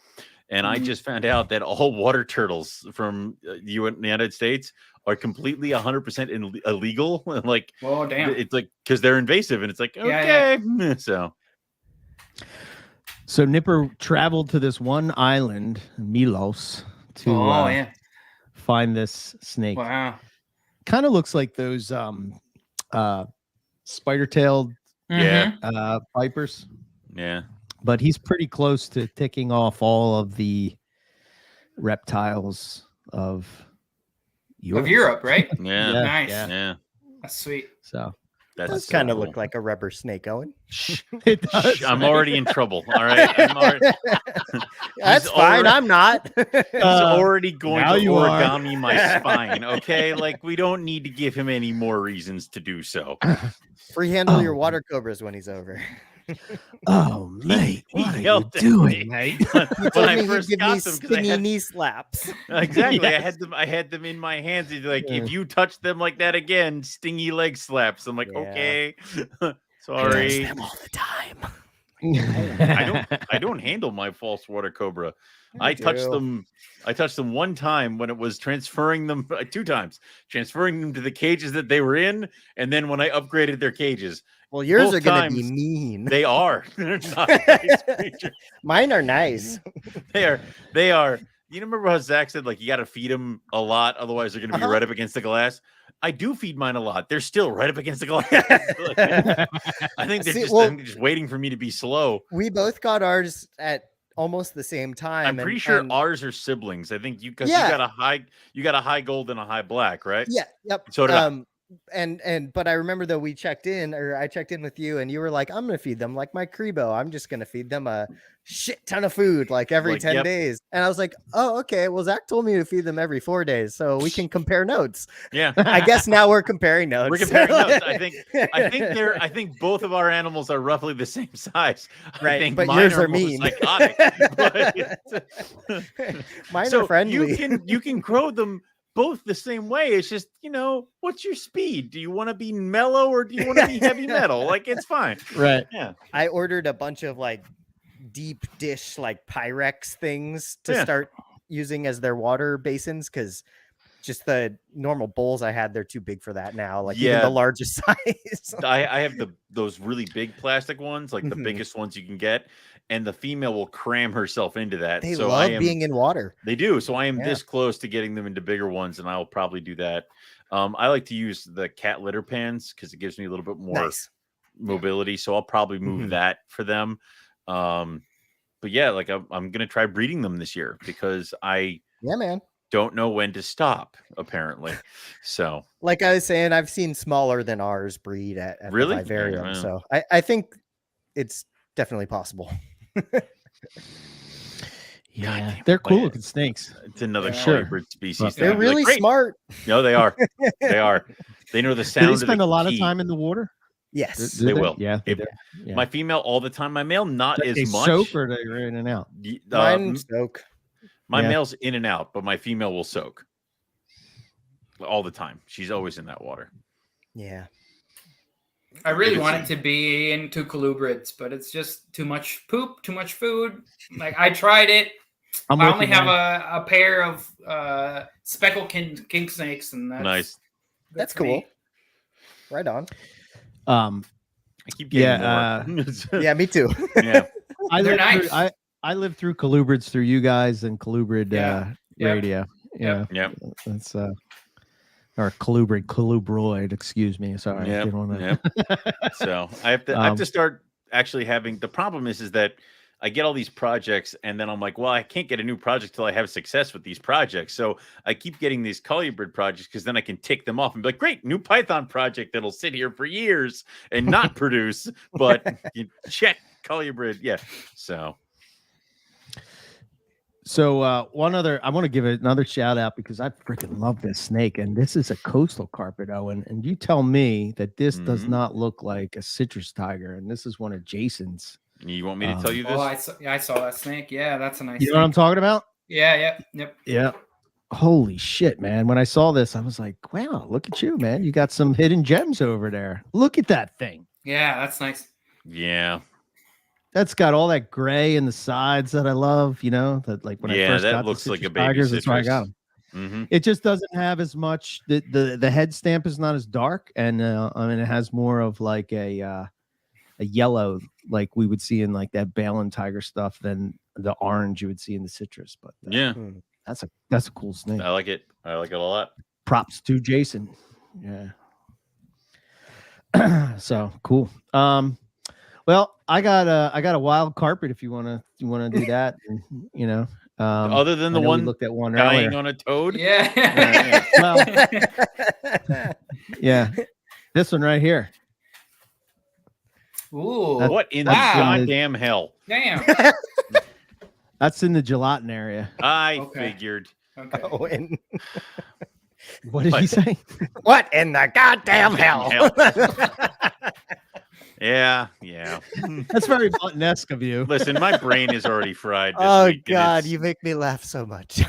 And I just found out that all water turtles from the United States are completely 100% illegal. Like, oh damn, it's like because they're invasive, and it's like okay, So Nipper traveled to this one island, Milos, to find this snake. Wow, kind of looks like those spider-tailed vipers. Yeah. But he's pretty close to ticking off all of the reptiles of Europe, right? Yeah. Nice. Yeah. That's sweet. So that does kind of look like a rubber snake, Owen. It does. I'm already in trouble. All right. That's fine. I'm not. He's already going to origami my spine. Okay. Like, we don't need to give him any more reasons to do so. Free handle your water cobras when he's over. Oh, mate, what are you doing, mate? When I first got them, stingy knee slaps. Exactly. Yes. I had them in my hands. He's like, if you touch them like that again, stingy leg slaps. I'm like, okay, sorry. I them all the time. I don't handle my false water cobra. I touched them one time when it was transferring them, 2 times, transferring them to the cages that they were in, and then when I upgraded their cages. Well, yours are going to be mean. They are. They're not nice creatures. Mine are nice. They are. You remember how Zach said, like, you got to feed them a lot, otherwise they're going to be right up against the glass? I do feed mine a lot. They're still right up against the glass. I think they're just waiting for me to be slow. We both got ours at almost the same time. I'm pretty sure ours are siblings. I think you got a high gold and a high black, right? Yeah. Yep. So did I. But I remember though I checked in with you, and you were like, I'm gonna feed them like my Crebo. I'm just gonna feed them a shit ton of food like every 10 days. And I was like, oh, okay. Well, Zach told me to feed them every 4 days, so we can compare notes. Yeah. I guess now we're comparing notes. We're comparing notes. I think both of our animals are roughly the same size. Right. I think but yours are mean. Psychotic, mine are friendly. You can grow them both the same way. It's just, what's your speed? Do you want to be mellow or do you want to be heavy metal? Like, it's fine. Right. Yeah. I ordered a bunch of like deep dish, like Pyrex things to start using as their water basins. Cause just the normal bulls I had, they're too big for that now. Like even the largest size. I have those really big plastic ones, like the biggest ones you can get, and the female will cram herself into that. They so love being in water. They do. So I am this close to getting them into bigger ones, and I'll probably do that. I like to use the cat litter pans because it gives me a little bit more mobility. So I'll probably move that for them. But yeah, like I'm gonna try breeding them this year because I don't know when to stop, apparently. So like I was saying, I've seen smaller than ours breed at the vivarium. Yeah, so I think it's definitely possible. Yeah, they're cool looking snakes. It's another colibrid species. They're really smart. No, they are. They are. They know the sound. Do they spend a lot of time in the water? Yes, they will. Yeah, my female all the time. My male not as much. Soak or they're in and out. Mine soak. My male's in and out, but my female will soak all the time. She's always in that water. Yeah. I really want it to be into colubrids, but it's just too much poop, too much food. Like I tried it. I only have a pair of speckled king snakes, and that's nice. That's cool. Me. Right on. I keep getting more. Yeah, me too. Yeah, they're nice. I lived through colubrids through you guys and colubrid radio. Yeah, that's or colubroid. Excuse me. Sorry. So I have to start actually having. The problem is that I get all these projects and then I'm like, well, I can't get a new project till I have success with these projects. So I keep getting these colubrid projects because then I can tick them off and be like, great, new Python project that'll sit here for years and not produce, but you check colubrid. Yeah. So one other, I want to give it another shout out because I freaking love this snake, and this is a coastal carpet, Owen. And you tell me that this does not look like a citrus tiger, and this is one of Jason's. You want me to tell you this? Oh, I saw that snake. Yeah, that's a nice. You know what I'm talking about? Yeah. Yeah. Holy shit, man! When I saw this, I was like, "Wow, look at you, man! You got some hidden gems over there. Look at that thing." Yeah, that's nice. Yeah. That's got all that gray in the sides that I love, you know, that like when I first got looks the like a baby tigers, citrus. that's why I got them. It just doesn't have as much. The head stamp is not as dark, and I mean it has more of like a yellow, like we would see in like that Balin tiger stuff, than the orange you would see in the citrus. But that's a cool snake. I like it. I like it a lot. Props to Jason. Yeah. So cool. Well, I got a wild carpet if you want to do that, and, you know. Other than the one looked at one dying earlier. on a toad. Yeah. Well, yeah. This one right here. Ooh. What in the goddamn hell? Damn. That's in the gelatin area. I figured. Okay. Oh, and what did he say? What in the goddamn hell? Yeah. That's very button-esque of you. Listen, my brain is already fried. Oh week, God, you make me laugh so much.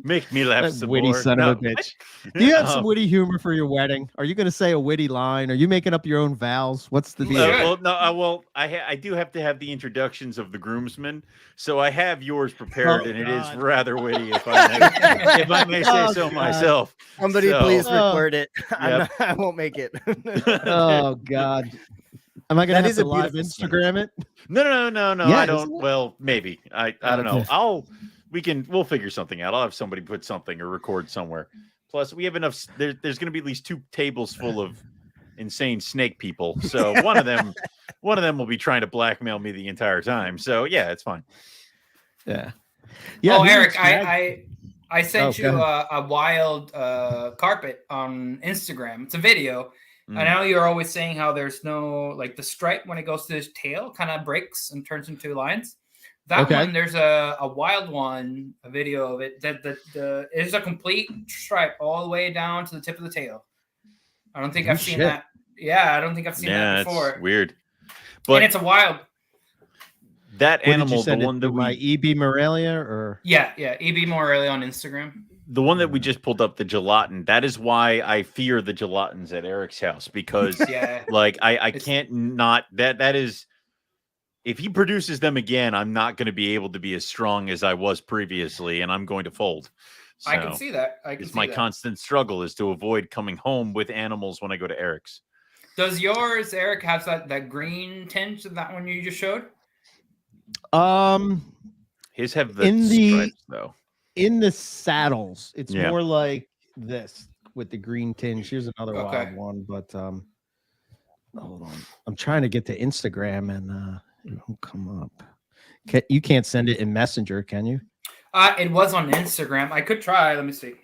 Make me laugh some witty more. son of a bitch. Do you have some witty humor for your wedding? Are you going to say a witty line? Are you making up your own vows? What's the deal? I do have to have the introductions of the groomsmen, so I have yours prepared, and it is rather witty, if I may say so myself. Somebody please record it. I won't make it. Oh God. Am I going to have to live Instagram it? No. Yeah, I don't. Well, maybe. I don't know. We'll figure something out. I'll have somebody put something or record somewhere. Plus, we have enough. There's going to be at least 2 tables full of insane snake people. So one of them will be trying to blackmail me the entire time. So yeah, it's fine. Yeah. Oh, Eric, I sent you a wild carpet on Instagram. It's a video. I know you're always saying how there's no, like, the stripe when it goes to his tail kind of breaks and turns into lines. That one, there's a wild one, a video of it that is a complete stripe all the way down to the tip of the tail. I don't think I've seen that. Yeah, I don't think I've seen that before. It's weird. And it's a wild. That animal, the one that my EB Morelia, or EB Morelia on Instagram. The one that we just pulled up, the gelatin. That is why I fear the gelatins at Eric's house, because like I can't not that is. If he produces them again, I'm not going to be able to be as strong as I was previously, and I'm going to fold. So I can see that. It's my constant struggle is to avoid coming home with animals when I go to Erick's. Does yours, Eric, have that green tinge of that one you just showed? His have the stripes though. In the saddles, it's more like this with the green tinge. Here's another wild one, but hold on. I'm trying to get to Instagram and it won't come up. You can't send it in Messenger, can you? It was on Instagram. I could try. Let me see.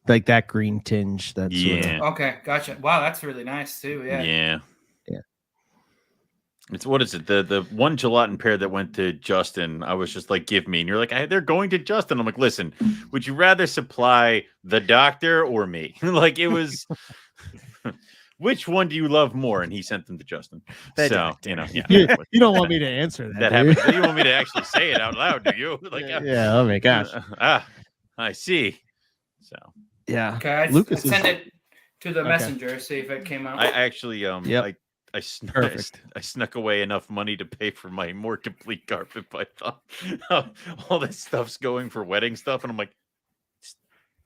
Like that green tinge. That's okay, gotcha. Wow, that's really nice too. Yeah. It's what is it? The one gelatin pair that went to Justin. I was just like, give me, and you're like, they're going to Justin. I'm like, listen, would you rather supply the doctor or me? Like it was. Which one do you love more? And he sent them to Justin. You don't want me to answer that. That happens. You want me to actually say it out loud, do you? Like, oh my gosh. I see. So yeah. Okay, I send it to the messenger. See if it came out. I actually I snuck away enough money to pay for my more complete carpet python. All this stuff's going for wedding stuff, and I'm like,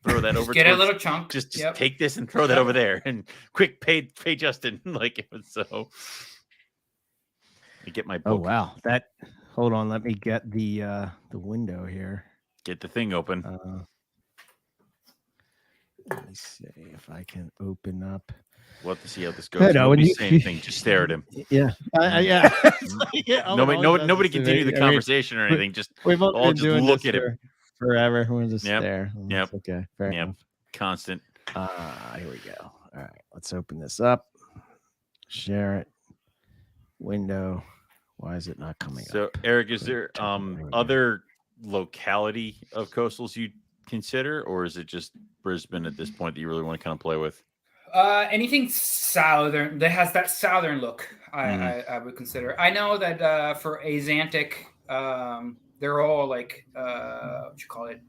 throw that over. Get a little chunk. Just take this and throw that over there, and quick pay Justin. Like it was so. I get my book. Oh wow! Hold on. Let me get the window here. Get the thing open. Let me see if I can open up. We'll have to see how this goes. Nobody say anything. Just stare at him. Yeah. Nobody continue the conversation or anything. Just all just look at him forever. We're just stare. Yep. Okay. Fair enough. Constant. Here we go. All right. Let's open this up. Share it. Window. Why is it not coming up? So, Eric, is there other locality of coastals you consider, or is it just Brisbane at this point that you really want to kind of play with? Anything southern that has that southern look, I would consider. I know that for Azantic, they're all like what you call it?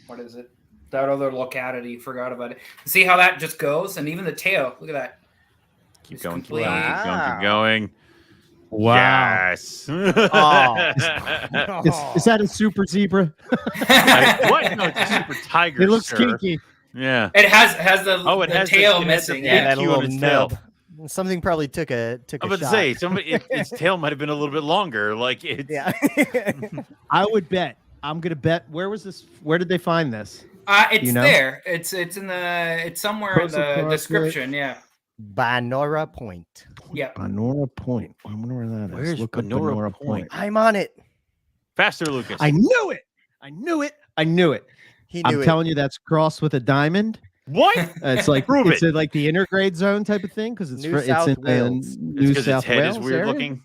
What is it? That other locality, forgot about it. See how that just goes, and even the tail. Look at that. Keep going. Keep going. Wow. Yes. Is that a super zebra? What? No, it's a super tiger. It looks kinky. Yeah. It has the tail missing. That little nub. Something probably took a shot. I was about to say its tail might have been a little bit longer. Like it's I would bet. I'm gonna bet. Where was this? Where did they find this? It's there. It's somewhere in the description. Yeah. Banora Point. Yeah. Banora Point. I wonder where that is. Where's Look Banora Point? I'm on it. Faster, Lucas. I knew it. I'm telling you, that's crossed with a diamond. What? It's like it's like the intergrade zone type of thing because it's in Wales. New South its head Wales is weird area? looking.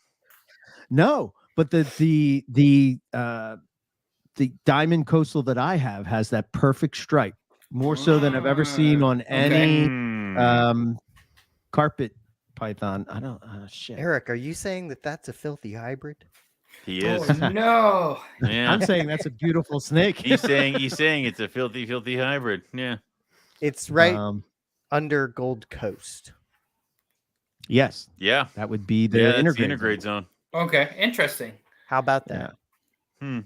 No, but the diamond coastal that I have has that perfect stripe, more so than I've ever seen on any carpet python. I don't. Shit. Eric, are you saying that that's a filthy hybrid? He is. Oh, no. Yeah. I'm saying that's a beautiful snake. He's saying it's a filthy hybrid. Yeah. It's right under Gold Coast. Yes. Yeah. That would be the intergrade zone. Okay. Interesting. How about that? Yeah.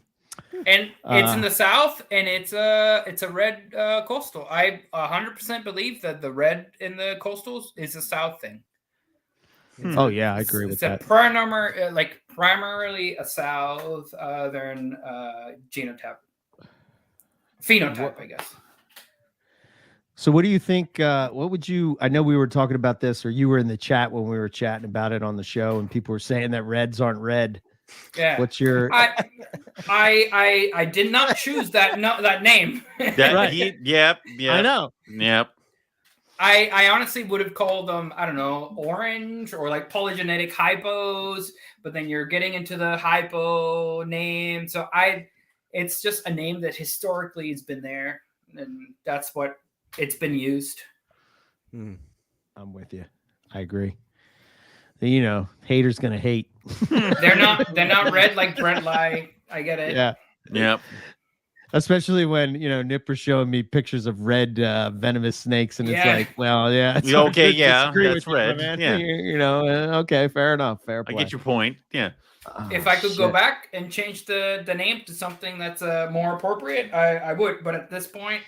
And it's in the south, and it's a red coastal. I 100% believe that the red in the coastals is a south thing. Oh yeah, I agree with that. It's primarily a southern phenotype, I guess. So what do you think? What would you? I know we were talking about this, or you were in the chat when we were chatting about it on the show, and people were saying that reds aren't red. Yeah. What's your? I did not choose that name. Yep. I know. Yep. I honestly would have called them, I don't know, orange or like polygenetic hypos, but then you're getting into the hypo name. So it's just a name that historically has been there, and that's what it's been used. I'm with you. I agree. You know, haters gonna hate. They're not red like Brent Lai. I get it. Yeah. Yep. Especially when Nipper's showing me pictures of red venomous snakes, and it's like, well, yeah, it's okay, yeah, that's red. Man. Yeah, okay, fair enough, fair play. I get your point. Yeah. If I could go back and change the name to something that's more appropriate, I would. But at this point,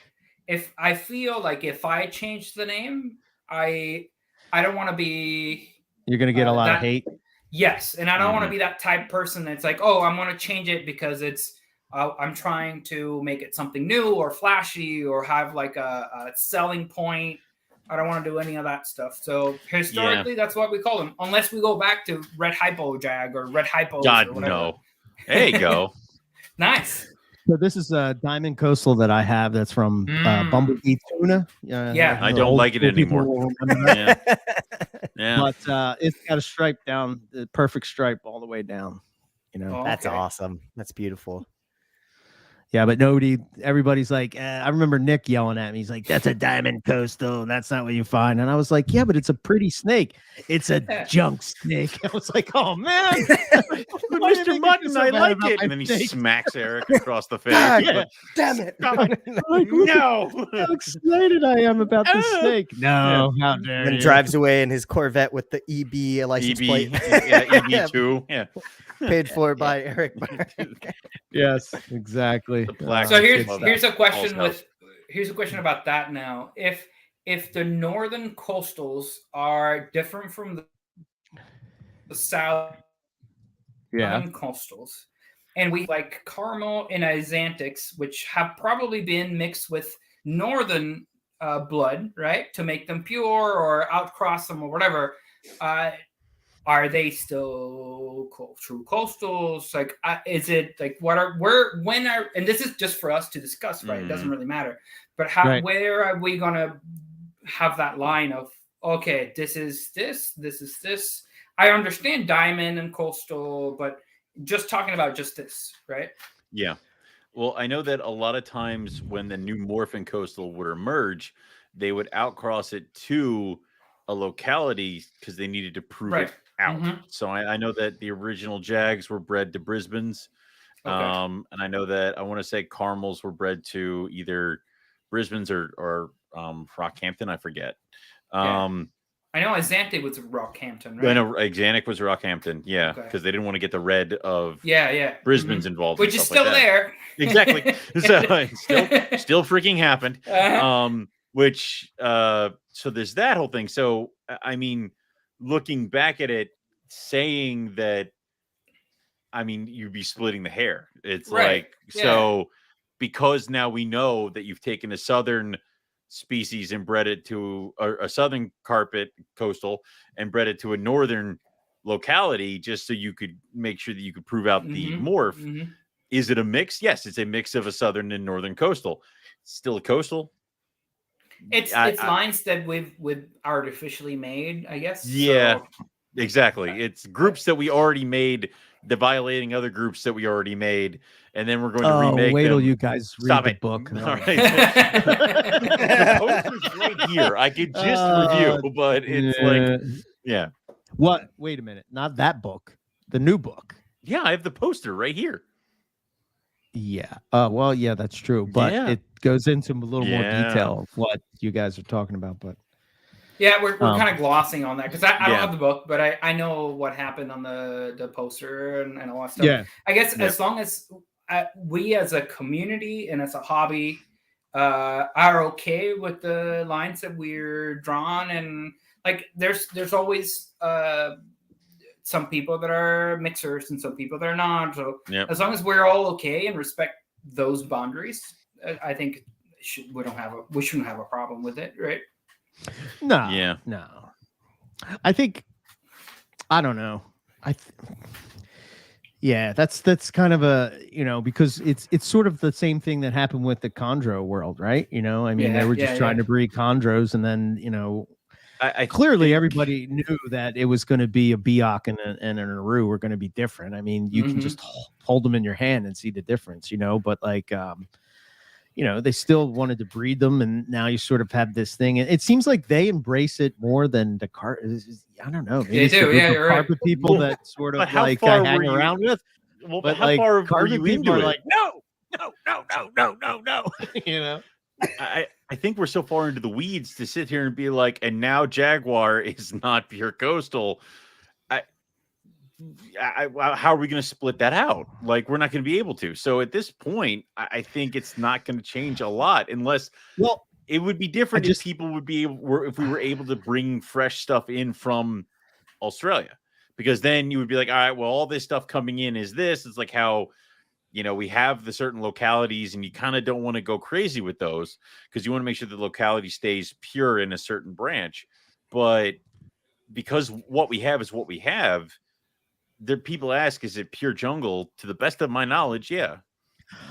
if I feel like if I change the name, I don't want to be. You're gonna get a lot of hate. Yes, and I don't want to be that type person that's like, oh, I'm going to change it because it's. I'm trying to make it something new or flashy or have like a selling point. I don't want to do any of that stuff. So historically, that's what we call them, unless we go back to Red Hypo Jag or Red Hypo. God, no. There you go. Nice. So this is a diamond coastal that I have that's from Bumblebee Tuna. Yeah. I don't like it anymore. Yeah. But it's got a stripe down, the perfect stripe all the way down. That's awesome. That's beautiful. Yeah, but everybody's like, I remember Nick yelling at me. He's like, that's a diamond coastal. That's not what you find. And I was like, yeah, but it's a pretty snake. It's a junk snake. I was like, oh, man. Mr. Mutton, I like it. And then he smacks Eric across the face. Damn it. Like, no. How excited I am about this snake. No, how dare you. And drives away in his Corvette with the EB license plate. EB2. Yeah. Paid for by Eric. Yes, exactly. So here's a question about that now. If the northern coastals are different from the southern coastals, and we like caramel and Azantics, which have probably been mixed with northern blood, right, to make them pure or outcross them or whatever. Are they still true coastals? Like, is it like and this is just for us to discuss, right? It doesn't really matter. But where are we gonna have that line of, okay, this is this is this? I understand diamond and coastal, but just talking about just this, right? Yeah. Well, I know that a lot of times when the new morphin coastal would emerge, they would outcross it to a locality because they needed to prove it out. So I know that the original Jags were bred to Brisbane's. And I know that I want to say caramels were bred to either Brisbane's or Rockhampton. I forget. I know Azante was Rockhampton, right? I know Axanthic was Rockhampton, because they didn't want to get the red of Brisbane's involved, which is still there. Exactly. So it still freaking happened. So there's that whole thing. So I mean, looking back at it, saying that, I mean, you'd be splitting the hair. It's so because now we know that you've taken a southern species and bred it to a southern carpet coastal and bred it to a northern locality, just so you could make sure that you could prove out the morph. Is it a mix? Yes, it's a mix of a southern and northern coastal. It's still a coastal. It's lines that we've artificially made, I guess. Yeah, exactly. It's groups that we already made, violating other groups that we already made, and then we're going to remake wait them. Till you guys read the book. All right. The poster's right here. I could just review, but it's What? Wait a minute. Not that book. The new book. Yeah, I have the poster right here. Yeah. Well, yeah, that's true. But it goes into a little more detail of what you guys are talking about. But we're kind of glossing on that because I don't have the book, but I know what happened on the poster and all that stuff. Yeah. I guess as long as we as a community and as a hobby are okay with the lines that we're drawn, and like there's always some people that are mixers and some people that are not. So as long as we're all okay and respect those boundaries, I think we shouldn't have a problem with it, right? No. No. I think I don't know. That's kind of a, because it's sort of the same thing that happened with the chondro world, right? I mean, they were just trying to breed chondros, and then clearly everybody knew that it was going to be a Biak and an Aru were going to be different. I mean, you can just hold them in your hand and see the difference, but like, they still wanted to breed them, and now you sort of have this thing. It seems like they embrace it more than the I don't know. They do, you're right. People that sort of like hang around with. Well, but how far were you into it? Like, no. no. You know, I think we're so far into the weeds to sit here and be like, and now Jaguar is not pure coastal. How are we going to split that out? Like, we're not going to be able to. So at this point, I think it's not going to change a lot unless, well, it would be different if people would be if we were able to bring fresh stuff in from Australia, because then you would be like, all right, well, all this stuff coming in is this. It's like how, we have the certain localities and you kind of don't want to go crazy with those because you want to make sure the locality stays pure in a certain branch. But because what we have is what we have, people ask, is it pure jungle? To the best of my knowledge, yeah.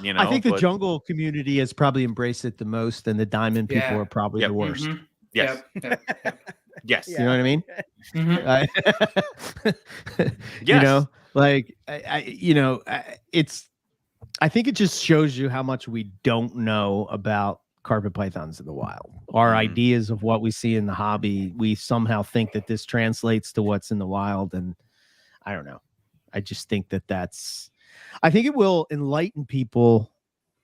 I think the jungle community has probably embraced it the most, and the diamond people are probably the worst. Mm-hmm. Yes. Yes. You know what I mean? Mm-hmm. Yes. I think it just shows you how much we don't know about carpet pythons in the wild. Our ideas of what we see in the hobby, we somehow think that this translates to what's in the wild, and I don't know. I just think I think it will enlighten people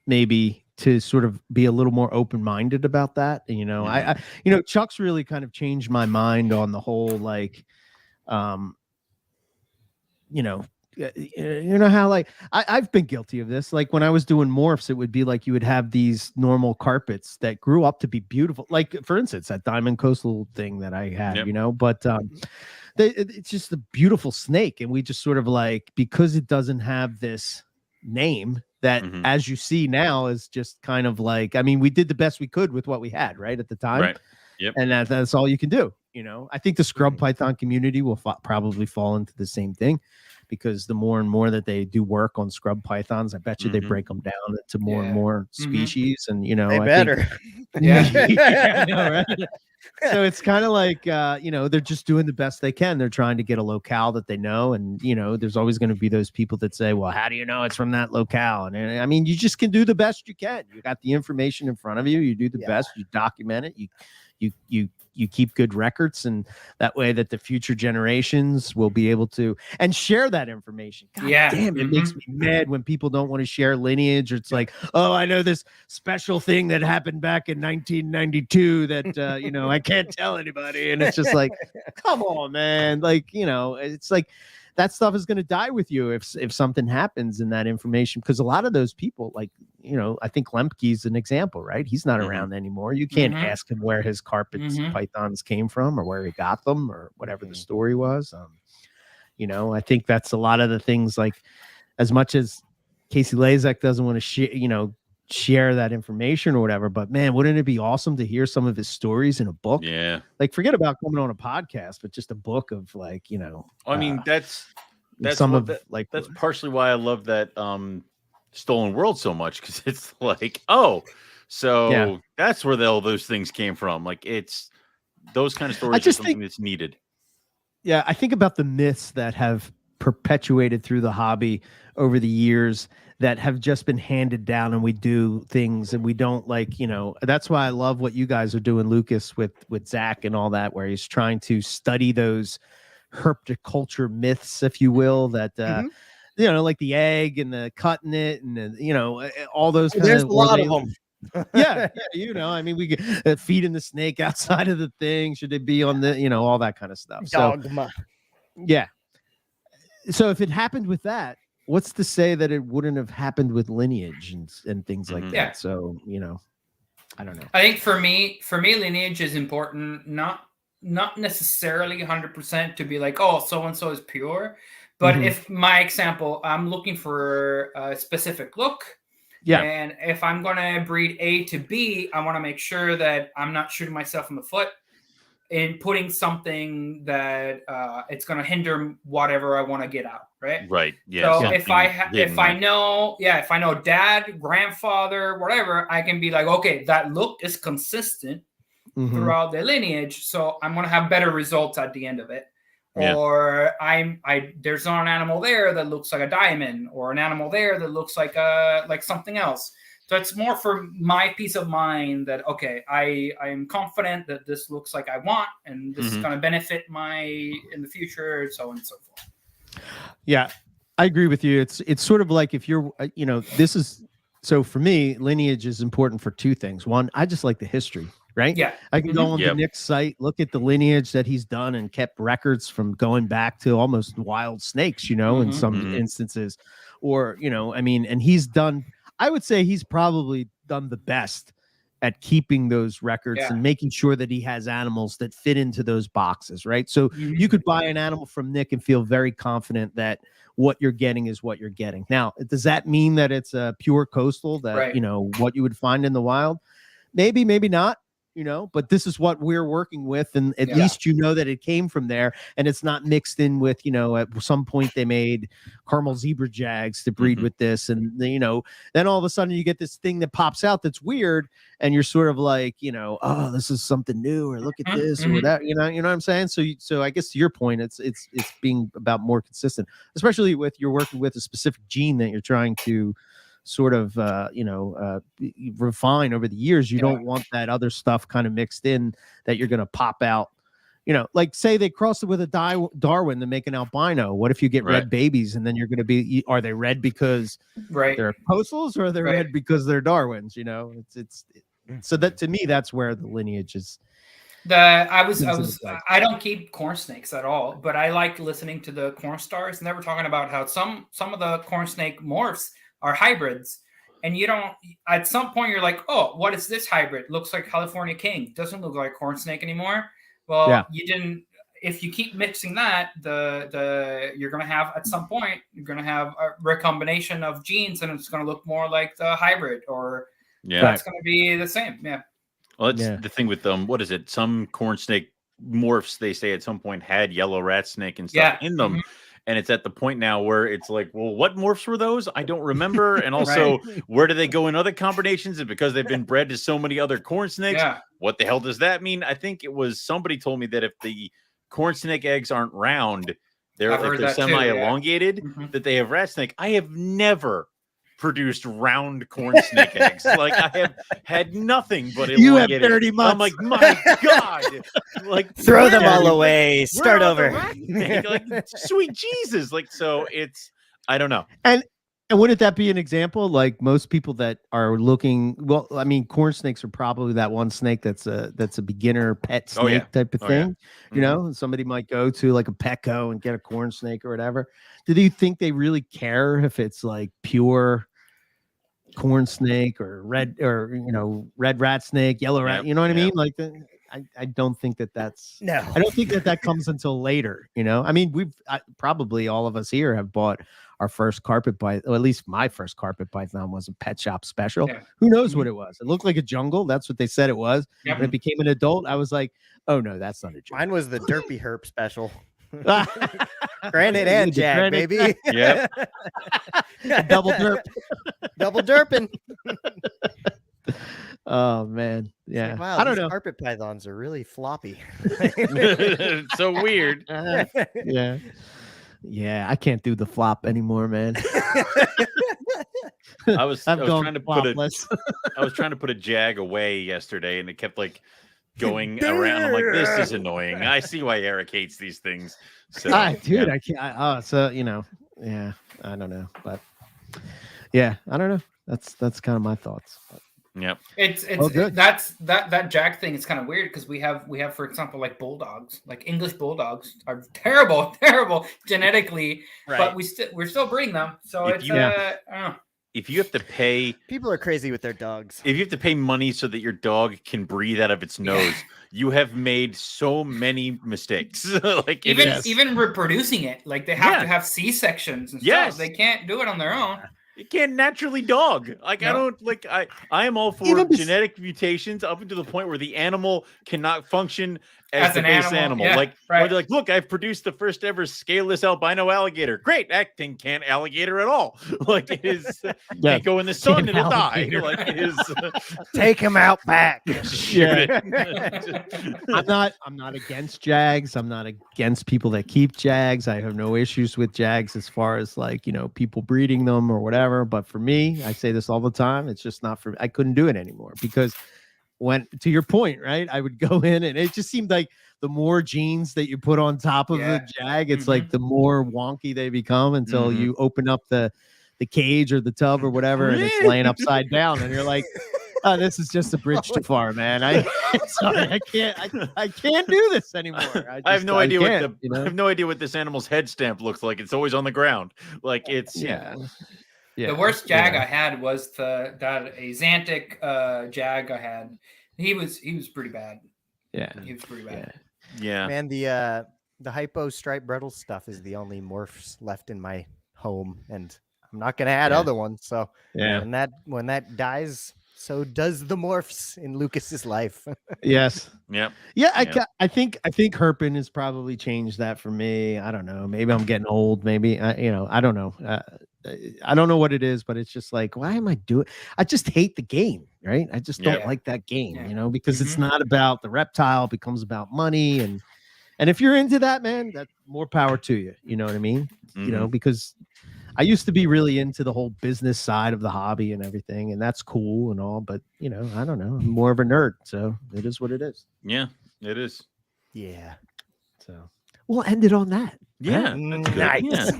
maybe to sort of be a little more open-minded about that. And, Chuck's really kind of changed my mind on the whole, like, how, like, I've been guilty of this. Like, when I was doing morphs, it would be like you would have these normal carpets that grew up to be beautiful. Like, for instance, that diamond coastal thing that I had, but it's just a beautiful snake. And we just sort of like, because it doesn't have this name that, as you see now, is just kind of like, I mean, we did the best we could with what we had right at the time. Right. Yep. And that's all you can do. I think the scrub python community will probably fall into the same thing, because the more and more that they do work on scrub pythons, I bet you they break them down into more and more species. And, they better. I know, right? So it's kind of like, they're just doing the best they can. They're trying to get a locale that they know. And, there's always going to be those people that say, well, how do you know it's from that locale? And I mean, you just can do the best you can. You got the information in front of you. You do the best. You document it. You keep good records, and that way that the future generations will be able to and share that information. God damn, it makes me mad when people don't want to share lineage, or it's like, oh, I know this special thing that happened back in 1992 that I can't tell anybody, and it's just like, come on, man. Like, it's like that stuff is going to die with you if something happens in that information, because a lot of those people, like, I think Lemke's an example, right? He's not around anymore. You can't ask him where his carpets pythons came from, or where he got them, or whatever the story was. I think that's a lot of the things, like, as much as Casey Lazek doesn't want to share that information or whatever, but man, wouldn't it be awesome to hear some of his stories in a book? Yeah. Like, forget about coming on a podcast, but just a book of, like, I mean, that's that's partially why I love that Stolen World so much, because it's like, that's where all those things came from. Like, it's those kind of stories are something that's needed. Yeah, I think about the myths that have perpetuated through the hobby over the years that have just been handed down, and we do things and we don't, like, that's why I love what you guys are doing, Lucas, with Zach and all that, where he's trying to study those herpetoculture myths, if you will, that like the egg and the cutting it, and all those there's a lot of them. I mean, we get feeding the snake outside of the thing, should it be on the all that kind of stuff. Dogma. So if it happened with that, what's to say that it wouldn't have happened with lineage and things like that? So I don't know. I think for me lineage is important, not necessarily 100% to be like, oh, so and so is pure, but if my example, I'm looking for a specific look, and if I'm going to breed A to B, I want to make sure that I'm not shooting myself in the foot in putting something that it's going to hinder whatever I want to get out, right? Yeah. So if I know dad, grandfather, whatever, I can be like, okay, that look is consistent throughout the lineage, so I'm going to have better results at the end of it. Or there's not an animal there that looks like a diamond, or an animal there that looks like something else. So it's more for my peace of mind that, okay, I am confident that this looks like I want, and this is going to benefit in the future, so on and so forth. Yeah, I agree with you. It's sort of like, if you're, this is So for me, lineage is important for two things. One, I just like the history, right? Yeah. I can go on Nick's site, look at the lineage that he's done and kept records from going back to almost wild snakes, in some instances. Or, I mean, and he's done, I would say he's probably done the best at keeping those records and making sure that he has animals that fit into those boxes, right? So you could buy an animal from Nick and feel very confident that what you're getting is what you're getting. Now, does that mean that it's a pure coastal, that, what you would find in the wild? Maybe, maybe not. But this is what we're working with, and at least that it came from there, and it's not mixed in with, at some point they made caramel zebra jags to breed with this, and then all of a sudden you get this thing that pops out that's weird, and you're sort of like, oh, this is something new, or look at this, or that, you know what I'm saying? So I guess to your point, it's being about more consistent, especially with you're working with a specific gene that you're trying to sort of refine over the years. You don't want that other stuff kind of mixed in that you're going to pop out, like say they cross it with a Darwin to make an albino. What if you get red babies, and then you're going to be, are they red because they're coastals, or are they red because they're Darwins? So that, to me, that's where the lineage is. I don't keep corn snakes at all, but I like listening to the corn stars, and they were talking about how some of the corn snake morphs are hybrids, and you don't, at some point you're like, oh, what is this hybrid? Looks like California King, doesn't look like corn snake anymore. Well, you didn't, if you keep mixing that, you're going to have, at some point, you're going to have a recombination of genes, and it's going to look more like the hybrid, or that's going to be the same. Well, that's the thing with what is it? Some corn snake morphs, they say at some point had yellow rat snake and stuff in them. And it's at the point now where it's like, well, what morphs were those? I don't remember. And also, where do they go in other combinations? And because they've been bred to so many other corn snakes, what the hell does that mean? I think it was somebody told me that if the corn snake eggs aren't round, they're semi-elongated, that they have rat snake. I have never produced round corn snake eggs. Like, I have had nothing but you have 30 months. I'm like, my God, like, throw them all away, start over. Like, sweet Jesus. Like, so it's, I don't know. And wouldn't that be an example? Like, most people that are looking, well, I mean, corn snakes are probably that one snake that's a beginner pet snake type of thing. Somebody might go to like a Petco and get a corn snake or whatever. Do you think they really care if it's like pure corn snake or red, or red rat snake, yellow rat? You know what I mean? Like, I don't think that's I don't think that comes until later. I mean, probably all of us here have bought our first carpet python, or at least my first carpet python was a pet shop special. Who knows what it was? It looked like a jungle. That's what they said it was. When it became an adult, I was like, oh no, that's not a jungle. Mine was the derpy herp special. Granite and jag, baby. Double derp. Double derping. Oh man, yeah. Like, wow, I don't know. Carpet pythons are really floppy. So weird. Yeah. I can't do the flop anymore, man. I was trying to put a jag away yesterday, and it kept like going around. I'm like, this is annoying. I see why Eric hates these things. So, I can't. So yeah. I don't know, but yeah, I don't know. That's kind of my thoughts. But. Yep. That jag thing is kind of weird, because we have, for example, like bulldogs, like English bulldogs are terrible genetically, but we're still breeding them. So I don't know. If you have to pay, people are crazy with their dogs. If you have to pay money so that your dog can breathe out of its nose, you have made so many mistakes. Like, even reproducing it, like they have to have C-sections and stuff. They can't do it on their own. It can't naturally dog. Like, I don't like. I am all for genetic mutations up until the point where the animal cannot function as the base animal. Yeah, like, where they're like, look, I've produced the first ever scaleless albino alligator. Great, that thing can't alligator at all. Like, it is can't go in the sun and it'll die. Like, it is. Take him out back. Shoot it. I'm not against jags. I'm not against people that keep jags. I have no issues with jags as far as like, people breeding them or whatever. But for me, I say this all the time, it's just not for me. I couldn't do it anymore, because when, to your point, right, I would go in and it just seemed like the more genes that you put on top of the jag, it's like the more wonky they become until you open up the the cage or the tub or whatever, and it's laying upside down, and you're like, oh, this is just a bridge too far, man. Sorry, I can't do this anymore. I have no idea I have no idea what this animal's head stamp looks like. It's always on the ground. Like it's The worst jag I had was a Xanthic jag I had. He was pretty bad. Yeah, he was pretty bad. Yeah, man. The hypo stripe brittle stuff is the only morphs left in my home, and I'm not gonna add other ones. So when that dies, so does the morphs in Lucas's life. Yes. Yeah. I think herping has probably changed that for me. I don't know. Maybe I'm getting old. Maybe I don't know. I don't know what it is, but it's just like, why am I doing? I just hate the game, right? I just don't like that game, because it's not about the reptile. It becomes about money, and if you're into that, man, that's more power to you. You know what I mean? Because I used to be really into the whole business side of the hobby and everything, and that's cool and all, but I don't know. I'm more of a nerd, so it is what it is. Yeah, it is. Yeah. So we'll end it on that. Yeah, nice.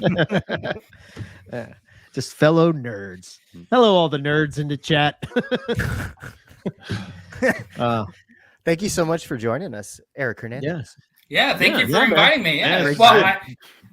Just fellow nerds. Hello, all the nerds in the chat. Thank you so much for joining us, Erick Hernandez. Yeah, thank you for inviting me. Yeah. Well,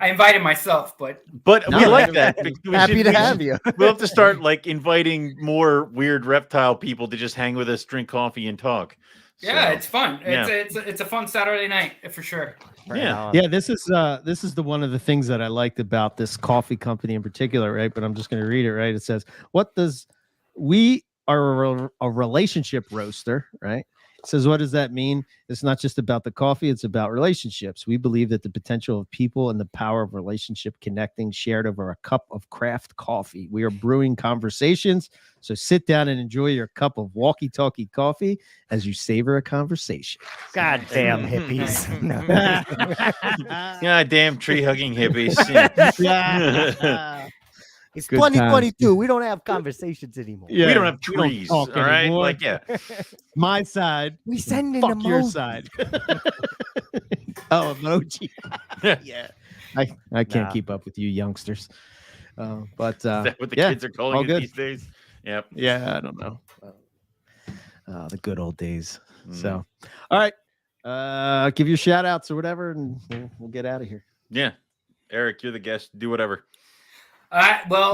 I invited myself, but we like that. Happy to have you. We'll have to start inviting more weird reptile people to just hang with us, drink coffee, and talk. Yeah, it's fun. It's a fun Saturday night for sure. Yeah. This is the one of the things that I liked about this coffee company in particular, right? But I'm just going to read it, right? It says, we are a relationship roaster, right? It says, what does that mean? It's not just about the coffee, it's about relationships. We believe that the potential of people and the power of relationship connecting shared over a cup of craft coffee. We are brewing conversations, so sit down and enjoy your cup of walkie-talkie coffee as you savor a conversation. God damn hippies. God damn tree-hugging hippies. It's 2022. We don't have conversations anymore. Yeah, we don't have trees. All right. Anymore. My side. We send in fuck your side. Emoji. Yeah. I can't keep up with you youngsters. But is that what the kids are calling it these days? Yep. Yeah, I don't know. The good old days. So all right. Give your shout outs or whatever, and we'll get out of here. Yeah. Eric, you're the guest. Do whatever. All right. Well,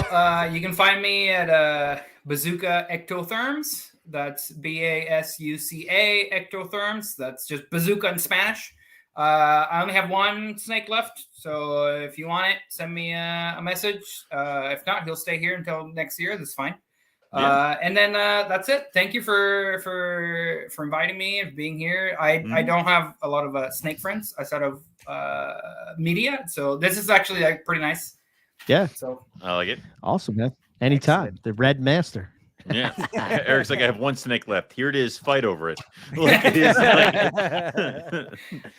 you can find me at Bazooka Ectotherms. That's BASUCA Ectotherms. That's just bazooka in Spanish. I only have one snake left, so if you want it, send me a message. If not, he'll stay here until next year. That's fine. And then that's it. Thank you for inviting me and being here. I don't have a lot of snake friends outside of media, so this is actually pretty nice. Yeah. So I like it. Awesome, man. Anytime. Excellent. The Red Master. Yeah. Eric's like, I have one snake left. Here it is. Fight over it. It is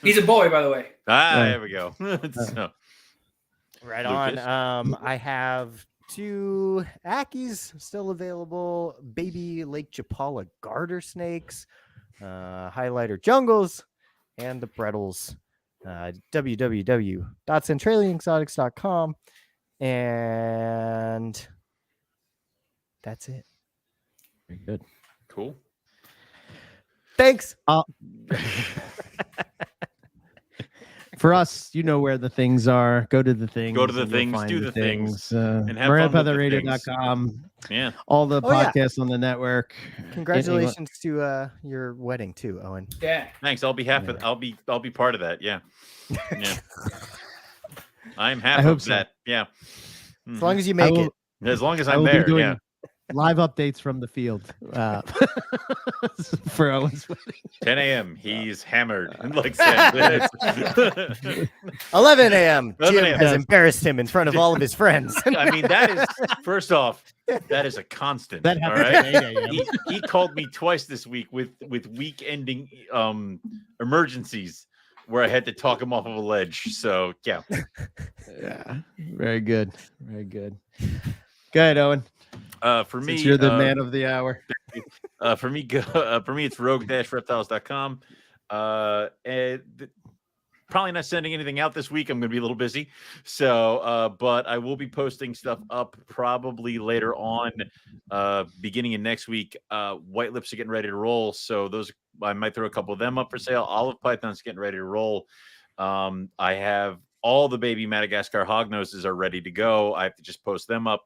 He's a boy, by the way. There we go. So, right on. I have 2 Ackies still available. Baby Lake Chapala garter snakes, highlighter jungles, and the Brettles. www.centralianexotics.com. And that's it. Very good. Cool. Thanks. For us, you know where the things are. Go to the things. Go to the things. Do the things. And have MarinFeatherRadio.com. Yeah. All the podcasts on the network. Congratulations to your wedding too, Owen. Yeah. Thanks. I'll be happy. I'll be part of that. Yeah. Yeah. I'm happy with that. Yeah. As long as you make it. As long as I'm there. Yeah. Live updates from the field for Owen's wedding. 10 a.m. He's hammered. Like 11 a.m. Jim has embarrassed him in front of all of his friends. I mean, that is, first off, that is a constant. That all right. He called me twice this week with week-ending emergencies where I had to talk him off of a ledge. So yeah. Yeah. Very good. Very good. Go ahead, Owen. For me, you're the man of the hour. For me, it's rogue-reptiles.com. And probably not sending anything out this week. I'm going to be a little busy. So, but I will be posting stuff up probably later on, beginning of next week. White Lips are getting ready to roll. So those, I might throw a couple of them up for sale. Olive Python's getting ready to roll. I have all the baby Madagascar hognoses are ready to go. I have to just post them up.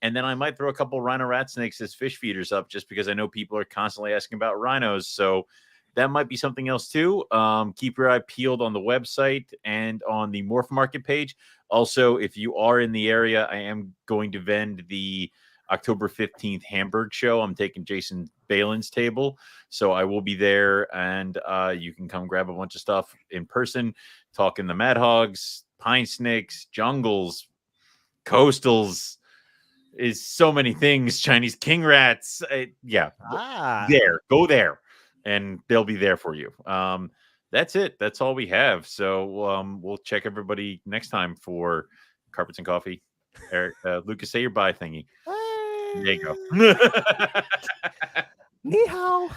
And then I might throw a couple of rhino rat snakes as fish feeders up just because I know people are constantly asking about rhinos. So that might be something else too. Keep your eye peeled on the website and on the Morph Market page. Also, if you are in the area, I am going to vend the October 15th Hamburg show. I'm taking Jason Balin's table. So I will be there, and you can come grab a bunch of stuff in person, talking the Mad Hogs, Pine Snakes, Jungles, Coastals, is so many things. Chinese king rats. Go there, and they'll be there for you. That's it. That's all we have. So we'll check everybody next time for Carpets and Coffee. Eric, Lucas, say your bye thingy. There you go. Ni hao.